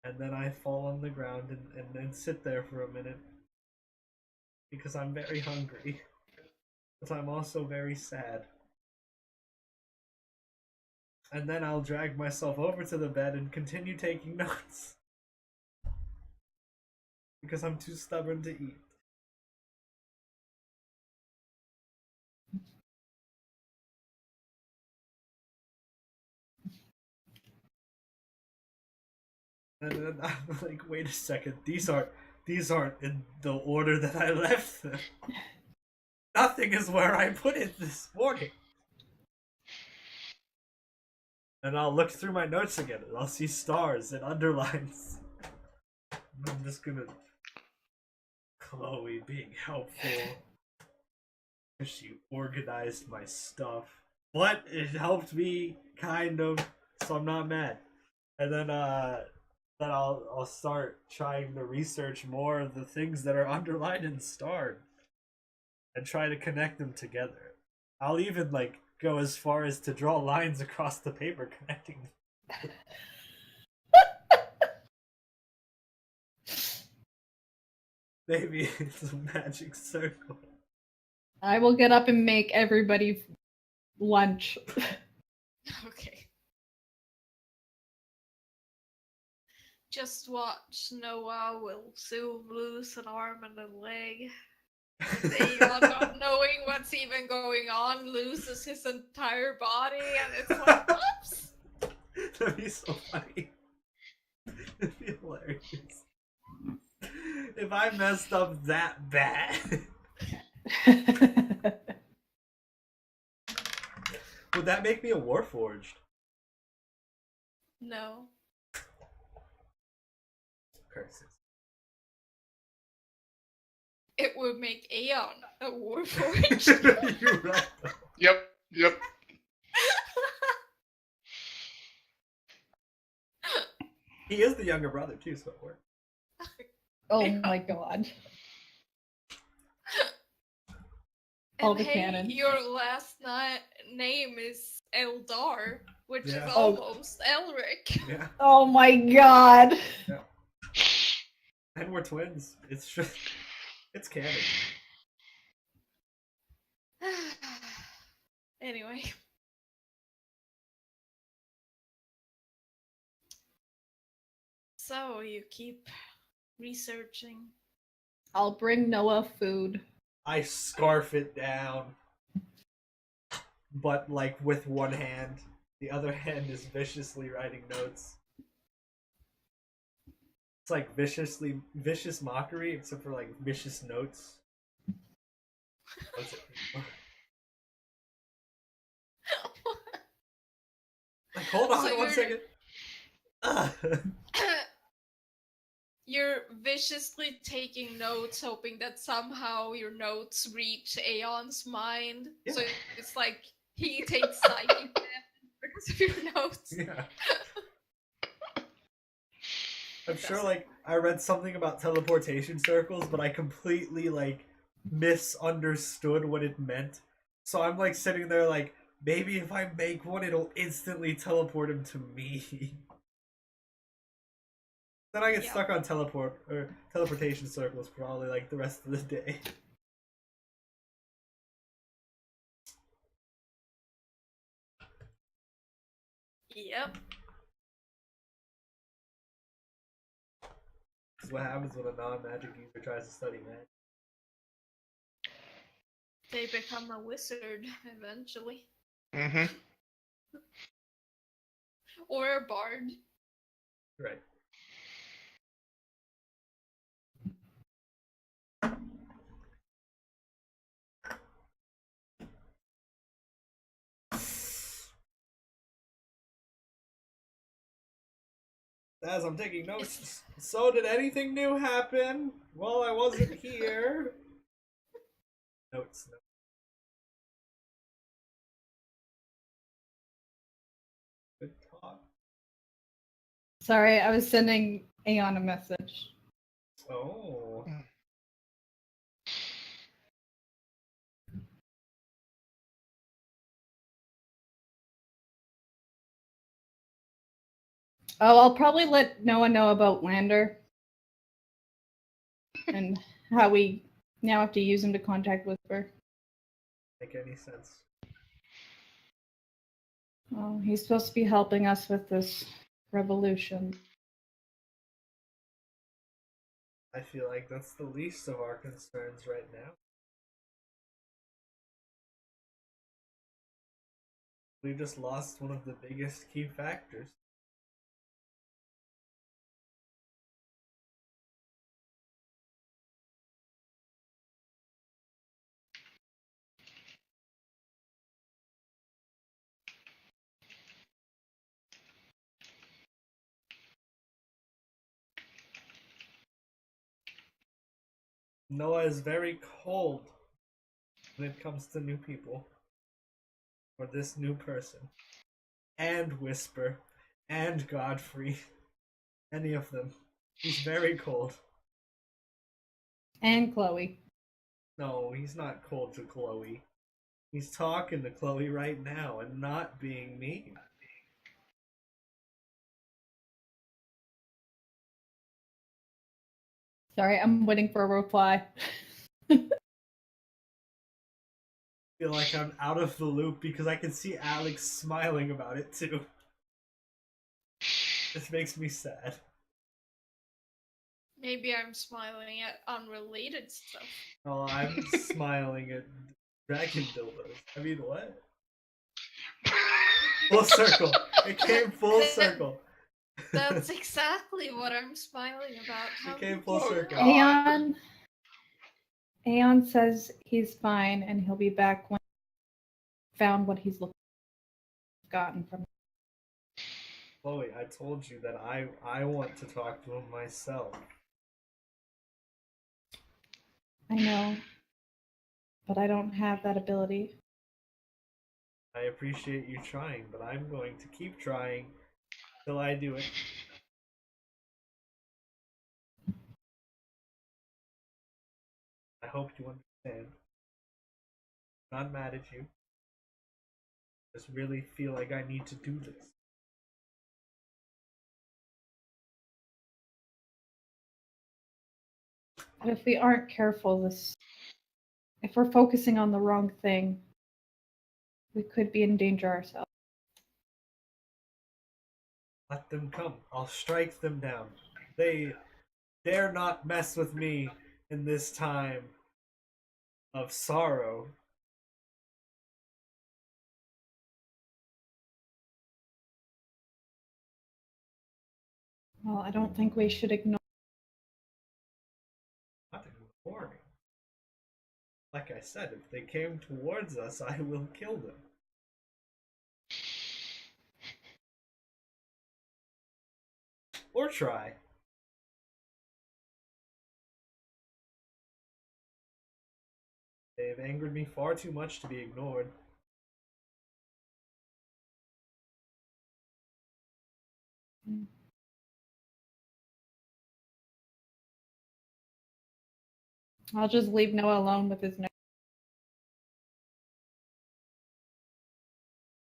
[SPEAKER 1] And then I fall on the ground and sit there for a minute. Because I'm very hungry. But I'm also very sad. And then I'll drag myself over to the bed and continue taking notes. Because I'm too stubborn to eat. And then I'm like, wait a second, these aren't in the order that I left them. Nothing is where I put it this morning. And I'll look through my notes again and I'll see stars and underlines. I'm just gonna... Chloe being helpful. She organized my stuff. But it helped me, kind of, so I'm not mad. And then I'll start trying to research more of the things that are underlined and starred. And try to connect them together. I'll even, like, go as far as to draw lines across the paper connecting them. Maybe it's a magic circle.
[SPEAKER 2] I will get up and make everybody lunch.
[SPEAKER 3] Okay. Just watch Noah will soon lose an arm and a leg. Aeon, not knowing what's even going on, loses his entire body, and it's like, whoops!
[SPEAKER 1] That'd be so funny. It'd be hilarious. If I messed up that bad. Would that make me a Warforged?
[SPEAKER 3] No.
[SPEAKER 1] Curses.
[SPEAKER 3] It would make Aeon a Warforged.
[SPEAKER 1] You're right.
[SPEAKER 4] Yep.
[SPEAKER 1] He is the younger brother too, so it works.
[SPEAKER 2] Oh my god.
[SPEAKER 3] And
[SPEAKER 2] All the
[SPEAKER 3] hey,
[SPEAKER 2] canon.
[SPEAKER 3] your last name is Eldar, which
[SPEAKER 1] Yeah.
[SPEAKER 3] is almost Elric.
[SPEAKER 1] Yeah.
[SPEAKER 2] Oh my god.
[SPEAKER 1] Yeah. And we're twins. It's just, it's canon.
[SPEAKER 3] Anyway. So you keep researching.
[SPEAKER 2] I'll bring Noah food.
[SPEAKER 1] I scarf it down, but like with one hand. The other hand is viciously writing notes. It's like vicious mockery, except for like vicious notes. What's it? Like, hold on
[SPEAKER 3] So
[SPEAKER 1] 1 second.
[SPEAKER 3] You're viciously taking notes, hoping that somehow your notes reach Aeon's mind.
[SPEAKER 1] Yeah.
[SPEAKER 3] So it's like he takes psychic damage because of your notes.
[SPEAKER 1] Yeah. I'm sure, like, I read something about teleportation circles, but I completely, like, misunderstood what it meant. So I'm, like, sitting there, like, maybe if I make one, it'll instantly teleport him to me. Then I get stuck on teleportation circles probably, like, the rest of the day.
[SPEAKER 3] Yep.
[SPEAKER 1] This is what happens when a non-magic user tries to study magic.
[SPEAKER 3] They become a wizard eventually.
[SPEAKER 4] Mm-hmm.
[SPEAKER 3] Or a bard.
[SPEAKER 1] Right. As I'm taking notes, so did anything new happen while I wasn't here? Notes. Good talk.
[SPEAKER 2] Sorry, I was sending Aeon a message.
[SPEAKER 1] Oh.
[SPEAKER 2] Oh, I'll probably let Noah know about Lander. And how we now have to use him to contact Whisper.
[SPEAKER 1] Make any sense?
[SPEAKER 2] Oh, he's supposed to be helping us with this revolution.
[SPEAKER 1] I feel like that's the least of our concerns right now. We've just lost one of the biggest key factors. Noah is very cold when it comes to new people. Or this new person. And Whisper. And Godfrey. Any of them. He's very cold.
[SPEAKER 2] And Chloe.
[SPEAKER 1] No, he's not cold to Chloe. He's talking to Chloe right now and not being mean.
[SPEAKER 2] Sorry, I'm waiting for a reply.
[SPEAKER 1] I feel like I'm out of the loop because I can see Alex smiling about it too. This makes me sad.
[SPEAKER 3] Maybe I'm smiling at unrelated stuff.
[SPEAKER 1] Oh, I'm smiling at dragon dildos. I mean, what? Full circle. It came full circle.
[SPEAKER 3] That's exactly what I'm smiling about.
[SPEAKER 1] It came full circle.
[SPEAKER 2] Aeon says he's fine and he'll be back when he found what he's looking gotten from.
[SPEAKER 1] Chloe, I told you that I want to talk to him myself.
[SPEAKER 2] I know, but I don't have that ability.
[SPEAKER 1] I appreciate you trying, but I'm going to keep trying till I do it. I hope you understand. I'm not mad at you. I just really feel like I need to do this.
[SPEAKER 2] But if we aren't careful, if we're focusing on the wrong thing, we could be in danger ourselves.
[SPEAKER 1] Let them come. I'll strike them down. They dare not mess with me in this time of sorrow.
[SPEAKER 2] Well, I don't think we should ignore.
[SPEAKER 1] Not ignoring. Like I said, if they came towards us, I will kill them. Or try. They've angered me far too much to be ignored.
[SPEAKER 2] I'll just leave Noah alone with his note.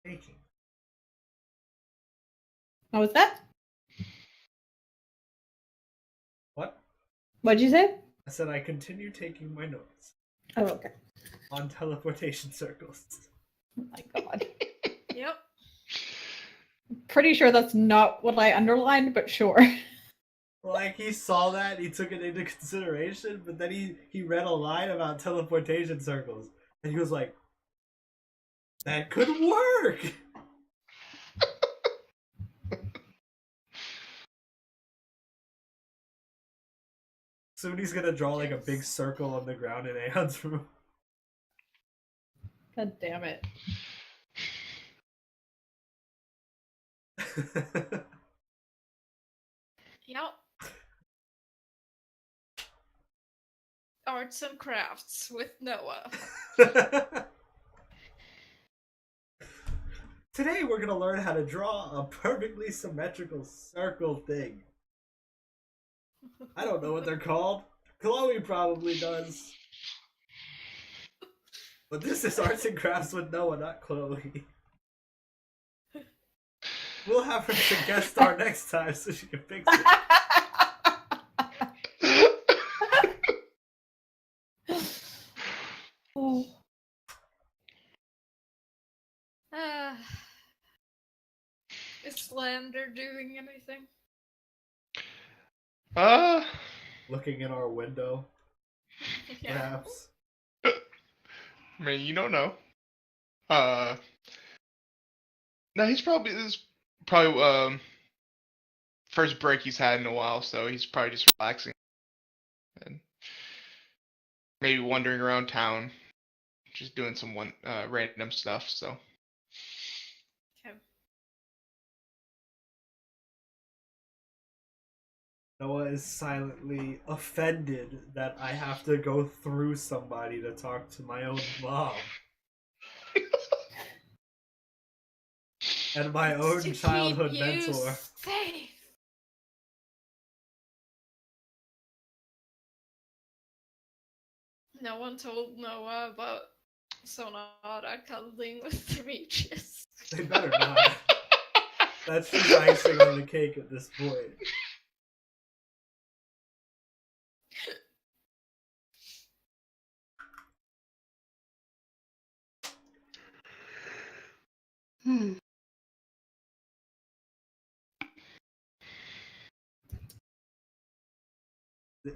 [SPEAKER 1] Taking.
[SPEAKER 2] What was that?
[SPEAKER 1] What?
[SPEAKER 2] What'd you say?
[SPEAKER 1] I said I continue taking my notes.
[SPEAKER 2] Oh, okay.
[SPEAKER 1] On teleportation circles.
[SPEAKER 2] Oh my god.
[SPEAKER 3] Yep.
[SPEAKER 2] Pretty sure that's not what I underlined, but sure.
[SPEAKER 1] Like, he saw that, he took it into consideration, but then he read a line about teleportation circles, and he was like, that could work! Soon he's gonna draw like a big circle on the ground in Aeon's room.
[SPEAKER 2] God damn it.
[SPEAKER 3] Yep. Arts and crafts with Noah.
[SPEAKER 1] Today we're gonna learn how to draw a perfectly symmetrical circle thing. I don't know what they're called. Chloe probably does. But this is Arts and Crafts with Noah, not Chloe. We'll have her to guest star next time so she can fix it.
[SPEAKER 2] Oh.
[SPEAKER 3] Is Slander doing anything?
[SPEAKER 1] Looking in our window,
[SPEAKER 3] Yeah.
[SPEAKER 1] perhaps.
[SPEAKER 4] I mean, you don't know. No, this is probably first break he's had in a while, so he's probably just relaxing and maybe wandering around town, just doing some random stuff. So.
[SPEAKER 3] Okay.
[SPEAKER 1] Noah is silently offended that I have to go through somebody to talk to my own mom. And my own
[SPEAKER 3] To
[SPEAKER 1] childhood
[SPEAKER 3] keep you
[SPEAKER 1] mentor.
[SPEAKER 3] safe. No one told Noah about Sonata cuddling with Demetrius.
[SPEAKER 1] They better not. That's just icing on the cake at this point.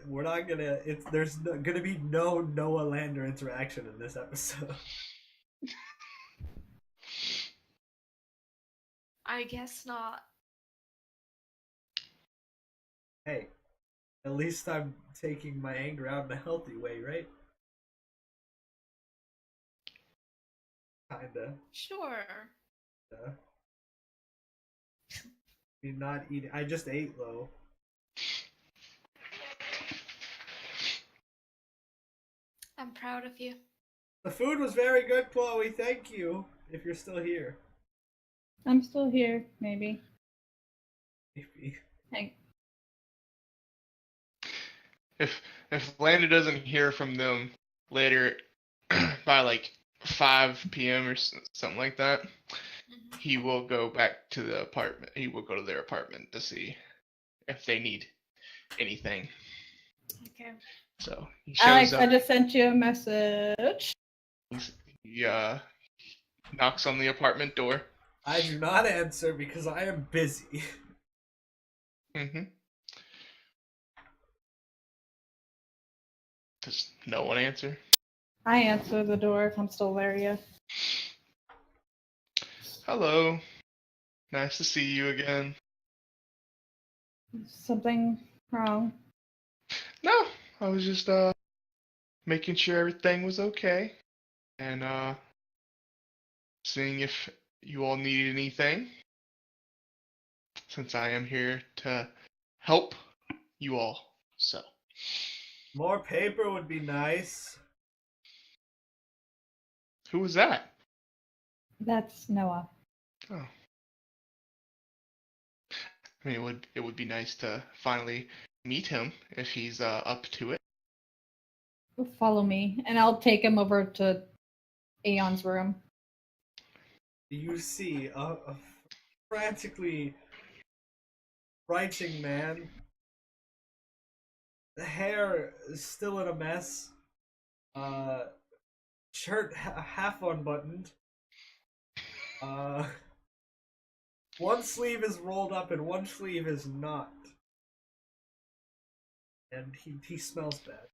[SPEAKER 1] We're not gonna. There's gonna be no Noah Lander interaction in this episode.
[SPEAKER 3] I guess not.
[SPEAKER 1] Hey, at least I'm taking my anger out in a healthy way, right? Kinda.
[SPEAKER 3] Sure.
[SPEAKER 1] Yeah. You're not eating. I just ate, though.
[SPEAKER 3] I'm proud of you.
[SPEAKER 1] The food was very good, Chloe. Thank you. If you're still here.
[SPEAKER 2] I'm still here, maybe.
[SPEAKER 1] Maybe.
[SPEAKER 2] Hey.
[SPEAKER 4] If Landa doesn't hear from them later by like 5 p.m. or something like that, he will go back to the apartment. He will go to their apartment to see if they need anything.
[SPEAKER 3] Okay.
[SPEAKER 4] So he shows
[SPEAKER 2] Alex,
[SPEAKER 4] up.
[SPEAKER 2] I just sent you a message.
[SPEAKER 4] He knocks on the apartment door.
[SPEAKER 1] I do not answer because I am busy.
[SPEAKER 4] Mm-hmm. Does no one answer?
[SPEAKER 2] I answer the door if I'm still there, yeah.
[SPEAKER 4] Hello. Nice to see you again.
[SPEAKER 2] Something wrong?
[SPEAKER 4] No, I was just making sure everything was okay and seeing if you all needed anything, since I am here to help you all. So
[SPEAKER 1] More paper would be nice.
[SPEAKER 4] who was that?
[SPEAKER 2] That's Noah.
[SPEAKER 4] Oh. I mean, it would be nice to finally meet him if he's up to it.
[SPEAKER 2] Follow me, and I'll take him over to Aeon's room.
[SPEAKER 1] You see a frantically writing man. The hair is still in a mess. Shirt half unbuttoned. One sleeve is rolled up and one sleeve is not. And he smells bad.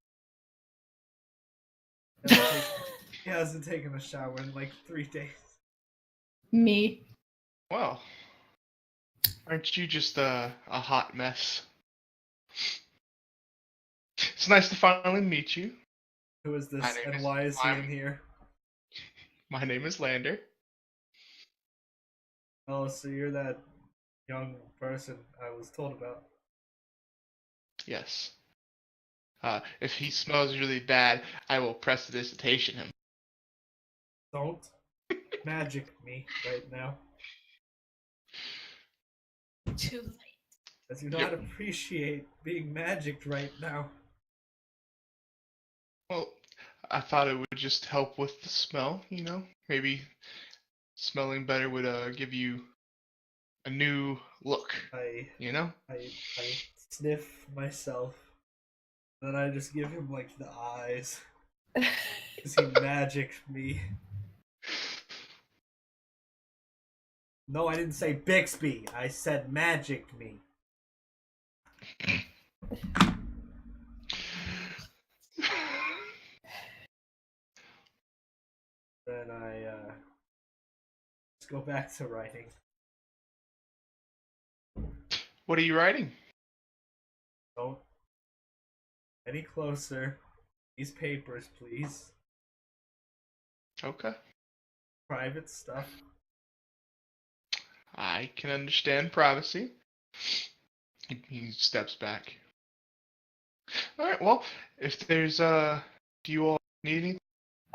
[SPEAKER 1] He hasn't taken a shower in like 3 days.
[SPEAKER 2] Me.
[SPEAKER 4] Well, aren't you just a hot mess? It's nice to finally meet you.
[SPEAKER 1] Who is this and why is he in here?
[SPEAKER 4] My name is Lander.
[SPEAKER 1] Oh, so you're that young person I was told about.
[SPEAKER 4] Yes. If he smells really bad, I will prestidigitation him.
[SPEAKER 1] Don't magic me right now.
[SPEAKER 3] Too late.
[SPEAKER 1] I do not appreciate being magicked right now.
[SPEAKER 4] Well, I thought it would just help with the smell, you know? Maybe smelling better would give you a new look, you know?
[SPEAKER 1] I sniff myself. Then I just give him like the eyes. Because he magicked me. No, I didn't say Bixby. I said magicked me. Then I let's go back to writing.
[SPEAKER 4] What are you writing?
[SPEAKER 1] Don't any closer. These papers, please.
[SPEAKER 4] Okay.
[SPEAKER 1] Private stuff.
[SPEAKER 4] I can understand privacy. He steps back. Alright, well, if there's, do you all need anything?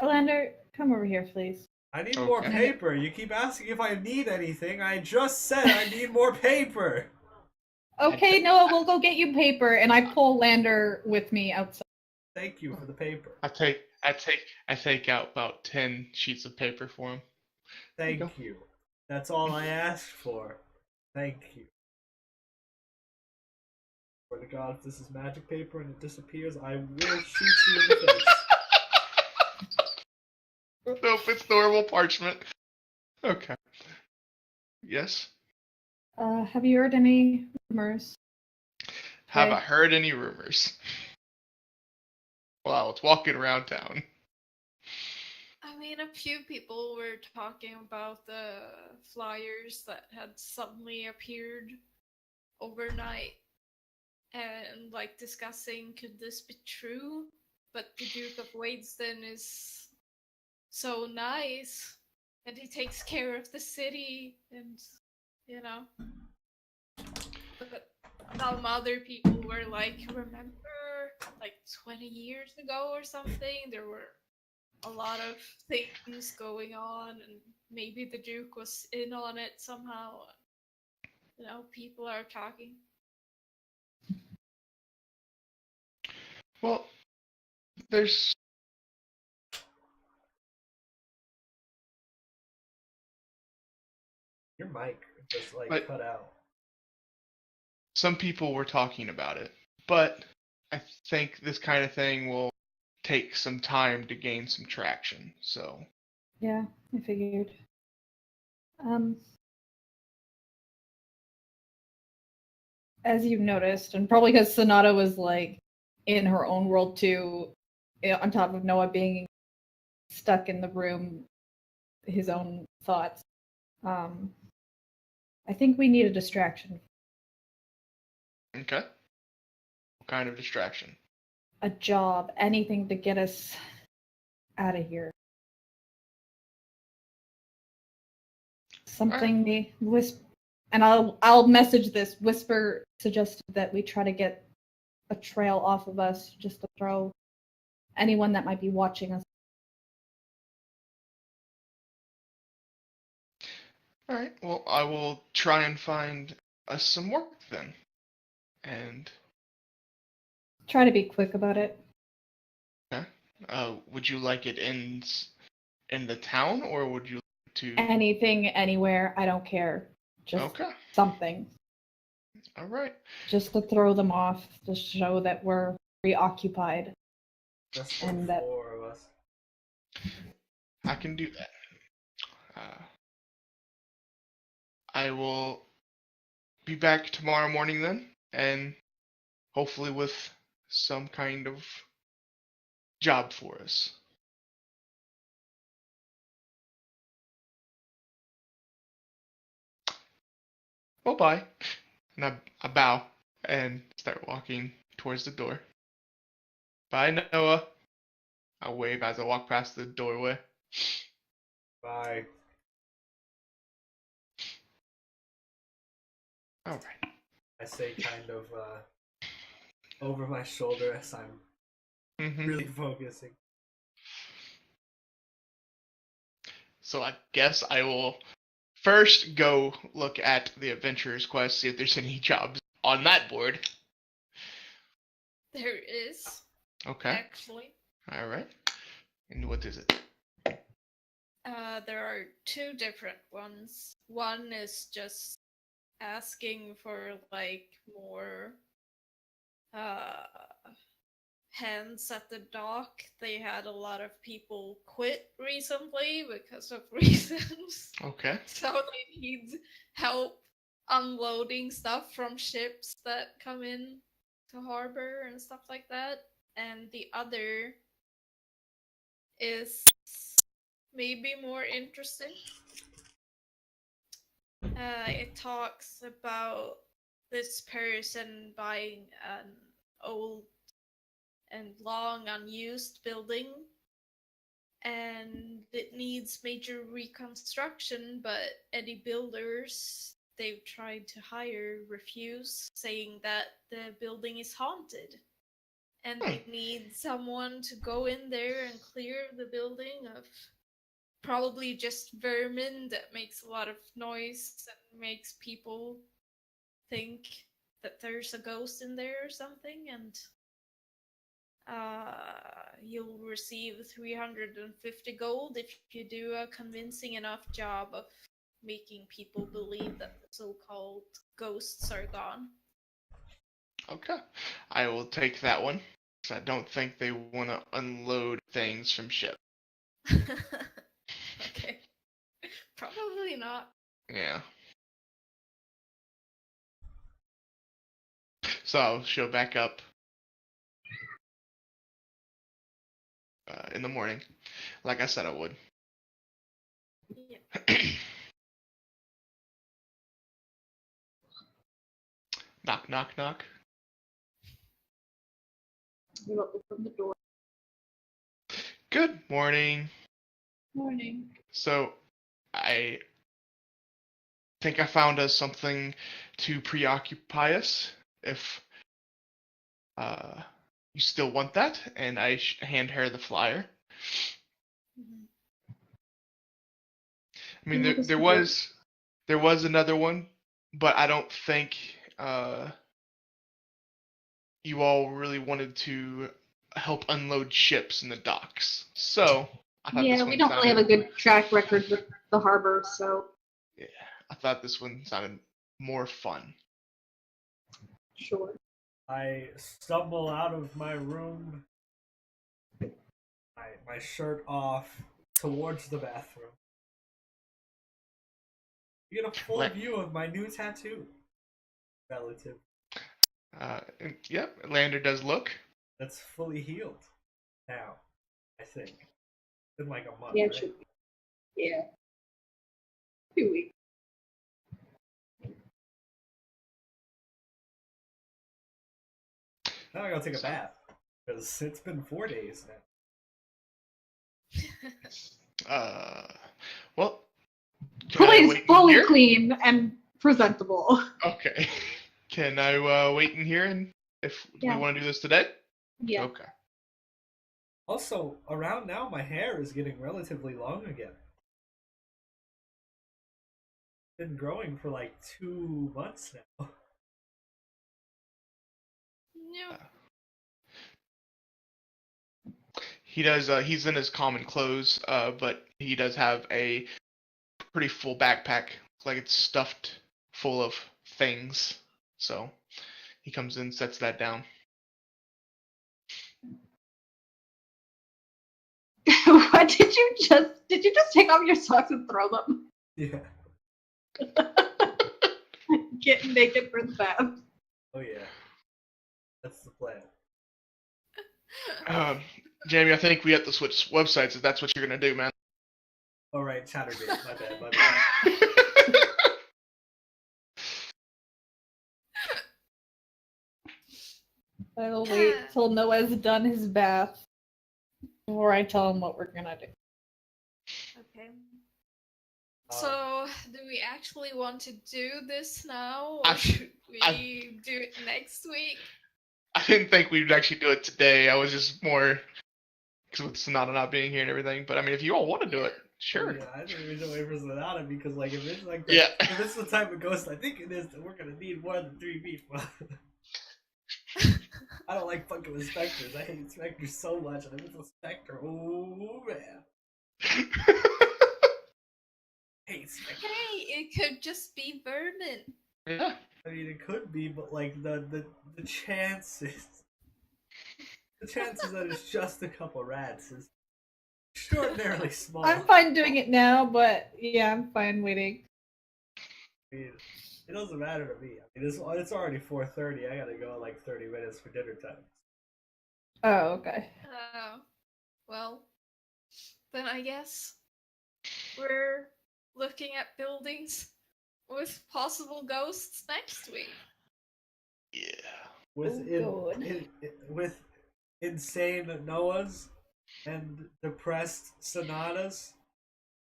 [SPEAKER 2] Lander, come over here, please.
[SPEAKER 1] I need more paper. You keep asking if I need anything. I just said I need more paper.
[SPEAKER 2] Okay, Noah, we'll go get you paper, and I pull Lander with me outside.
[SPEAKER 1] Thank you for the paper.
[SPEAKER 4] I take out about 10 sheets of paper for him.
[SPEAKER 1] Thank you. That's all I asked for. Thank you. Swear to God, if this is magic paper and it disappears, I will shoot you in the face.
[SPEAKER 4] Nope, it's normal parchment. Okay. Yes?
[SPEAKER 2] Have you heard any rumors?
[SPEAKER 4] Have I heard any rumors? Well, I was walking around town.
[SPEAKER 3] I mean, a few people were talking about the flyers that had suddenly appeared overnight and like discussing could this be true? But the Duke of Wadesden is so nice and he takes care of the city and you know. some other people were like, remember, like 20 years ago or something, there were a lot of things going on, and maybe the Duke was in on it somehow. You know, people are talking.
[SPEAKER 4] Well, there's
[SPEAKER 1] Your mic just cut out.
[SPEAKER 4] Some people were talking about it, but I think this kind of thing will take some time to gain some traction. So
[SPEAKER 2] yeah, I figured. As you've noticed, and probably because Sonata was like in her own world too, on top of Noah being stuck in the room, his own thoughts. I think we need a distraction.
[SPEAKER 4] okay, what kind of distraction?
[SPEAKER 2] A job, anything to get us out of here. Something the whisper, and I'll message this. Whisper suggested that we try to get a trail off of us, just to throw anyone that might be watching us.
[SPEAKER 4] All right. Well, I will try and find us some work then, and
[SPEAKER 2] Try to be quick about it.
[SPEAKER 4] okay. Would you like it in the town, or would you like to
[SPEAKER 2] Anything, anywhere, I don't care. Just
[SPEAKER 4] okay?
[SPEAKER 2] something.
[SPEAKER 4] All right.
[SPEAKER 2] Just to throw them off, to show that we're preoccupied.
[SPEAKER 1] Just
[SPEAKER 2] and that
[SPEAKER 1] 4 of us.
[SPEAKER 4] I can do that. I will be back tomorrow morning then, and hopefully with some kind of job for us. Well, bye. And I bow and start walking towards the door. Bye, Noah. I wave as I walk past the doorway.
[SPEAKER 1] Bye.
[SPEAKER 4] All right.
[SPEAKER 1] I say kind of over my shoulder as I'm really focusing.
[SPEAKER 4] So I guess I will first go look at the Adventurer's Quest, see if there's any jobs on that board.
[SPEAKER 3] There is.
[SPEAKER 4] Okay.
[SPEAKER 3] Actually.
[SPEAKER 4] All right. And what is it?
[SPEAKER 3] There are 2 different ones. One is just asking for like more hands at the dock. They had a lot of people quit recently because of reasons.
[SPEAKER 4] Okay.
[SPEAKER 3] So they need help unloading stuff from ships that come in to harbor and stuff like that. And the other is maybe more interesting. It talks about this person buying an old and long unused building, and it needs major reconstruction, but any builders they've tried to hire refuse, saying that the building is haunted. And they need someone to go in there and clear the building of probably just vermin that makes a lot of noise and makes people think that there's a ghost in there or something. And you'll receive 350 gold if you do a convincing enough job of making people believe that the so-called ghosts are gone.
[SPEAKER 4] Okay. I will take that one. I don't think they want to unload things from ship.
[SPEAKER 3] Okay. Probably not.
[SPEAKER 4] Yeah. So I'll show back up in the morning, like I said I would.
[SPEAKER 3] Yeah.
[SPEAKER 4] Knock, knock, knock.
[SPEAKER 2] You open the door.
[SPEAKER 4] Good morning.
[SPEAKER 2] Morning.
[SPEAKER 4] So, I think I found us something to preoccupy us, if you still want that, and I hand her the flyer.
[SPEAKER 3] Mhm.
[SPEAKER 4] I mean, there was another one, but I don't think you all really wanted to help unload ships in the docks. So I thought this
[SPEAKER 2] Yeah,
[SPEAKER 4] one
[SPEAKER 2] we don't really have a good track record with the harbor, so
[SPEAKER 4] Yeah, I thought this one sounded more fun.
[SPEAKER 2] sure.
[SPEAKER 1] I stumble out of my room, my shirt off, towards the bathroom. You get a full view of my new tattoo. Relative.
[SPEAKER 4] Yep, Lander does look.
[SPEAKER 1] That's fully healed now, I think. It's been like a month,
[SPEAKER 2] Yeah, it
[SPEAKER 1] right?
[SPEAKER 2] should be. Yeah. 2 weeks.
[SPEAKER 1] Now I gotta take a bath. Because it's been 4 days now.
[SPEAKER 4] Well,
[SPEAKER 2] Fully clean and presentable.
[SPEAKER 4] Okay. Can I wait in here and if we want to do this today?
[SPEAKER 2] Yeah.
[SPEAKER 4] Okay.
[SPEAKER 1] Also, around now, my hair is getting relatively long again. It's been growing for like 2 months now.
[SPEAKER 3] Yeah.
[SPEAKER 4] He does. He's in his common clothes, but he does have a pretty full backpack. Like it's stuffed full of things. So he comes in, sets that down.
[SPEAKER 2] What did you just take off your socks and throw them?
[SPEAKER 1] Yeah.
[SPEAKER 2] Get naked for the bath.
[SPEAKER 1] Oh yeah. That's the plan.
[SPEAKER 4] Jamie, I think we have to switch websites if that's what you're gonna do, man.
[SPEAKER 1] Alright, Chatterbait. My bad.
[SPEAKER 2] I'll wait till Noah's done his bath before I tell him what we're gonna do.
[SPEAKER 3] Okay. So, do we actually want to do this now, or should we do it next week?
[SPEAKER 4] I didn't think we'd actually do it today. I was just more because with Sonata not being here and everything. But I mean, if you all want to do it, sure.
[SPEAKER 1] Yeah, I think we should wait for Sonata because, like, if it's like
[SPEAKER 4] if
[SPEAKER 1] it's the type of ghost I think it is, then we're gonna need more than 3 people. I don't like fucking with specters. I hate specters so much, and if it's a specter, oh man. Hate specters.
[SPEAKER 3] Hey, it could just be vermin.
[SPEAKER 4] Yeah.
[SPEAKER 1] I mean, it could be, but like the chances, that it's just a couple rats is extraordinarily small.
[SPEAKER 2] I'm fine doing it now, but yeah, I'm fine waiting.
[SPEAKER 1] I mean, it doesn't matter to me. I mean, it's already 4:30. I gotta go in like 30 minutes for dinner time.
[SPEAKER 2] Oh, okay.
[SPEAKER 3] Oh, well, then I guess we're looking at buildings with possible ghosts next week.
[SPEAKER 4] Yeah.
[SPEAKER 1] With insane Noahs and depressed Sonatas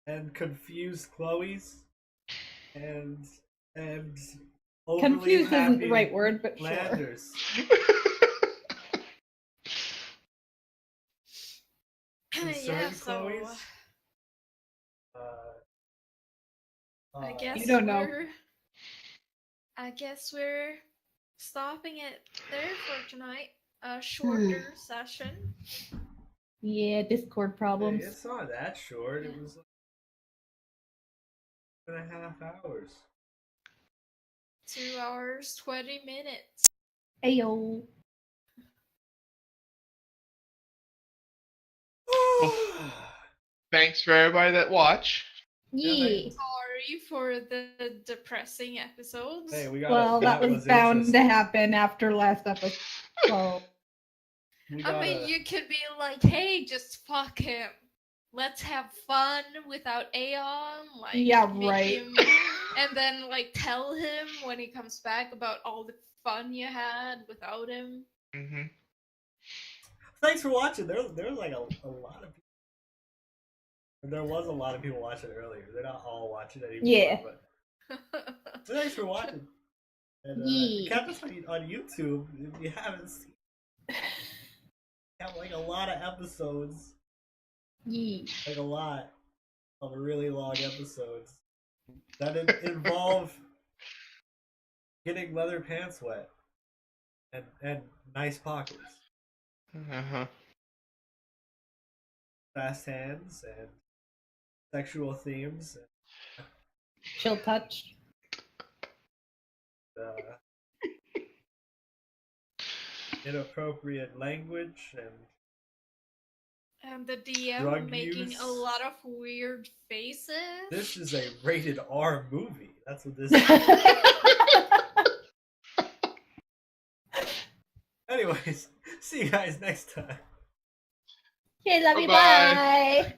[SPEAKER 1] and confused Chloes and
[SPEAKER 2] Confused isn't the
[SPEAKER 1] happy
[SPEAKER 2] right word, but
[SPEAKER 1] Landers.
[SPEAKER 2] sure.
[SPEAKER 3] Yeah, so
[SPEAKER 1] Chloes?
[SPEAKER 3] I guess
[SPEAKER 2] you don't know.
[SPEAKER 3] I guess we're stopping it there for tonight. A shorter session.
[SPEAKER 2] Yeah, Discord problems.
[SPEAKER 1] It's not that short. It was like 2.5 hours.
[SPEAKER 3] 2 hours, 20 minutes.
[SPEAKER 2] Ayo.
[SPEAKER 4] Well, thanks for everybody that watched.
[SPEAKER 2] Yeah.
[SPEAKER 3] Sorry for the depressing episodes.
[SPEAKER 1] Hey,
[SPEAKER 2] that was bound to happen after last episode. So.
[SPEAKER 3] I mean, you could be like, hey, just fuck him. Let's have fun without Aeon. Like,
[SPEAKER 2] yeah, right.
[SPEAKER 3] And then, like, tell him when he comes back about all the fun you had without him.
[SPEAKER 4] Mm-hmm.
[SPEAKER 1] Thanks for watching. There was like a lot of people. There was a lot of people watching earlier. They're not all watching anymore.
[SPEAKER 2] Yeah.
[SPEAKER 1] But thanks for watching. And catch us on YouTube if you haven't seen. We have like a lot of episodes. Like a lot of really long episodes that involve getting leather pants wet and nice pockets. Fast hands and sexual themes. And,
[SPEAKER 2] chill touch.
[SPEAKER 1] Inappropriate language
[SPEAKER 3] and the DM
[SPEAKER 1] drug
[SPEAKER 3] making
[SPEAKER 1] use.
[SPEAKER 3] a lot of weird faces.
[SPEAKER 1] This is a rated R movie. That's what this is. Anyways, see you guys next time.
[SPEAKER 2] Okay, love you.
[SPEAKER 4] Bye-bye.
[SPEAKER 2] Bye.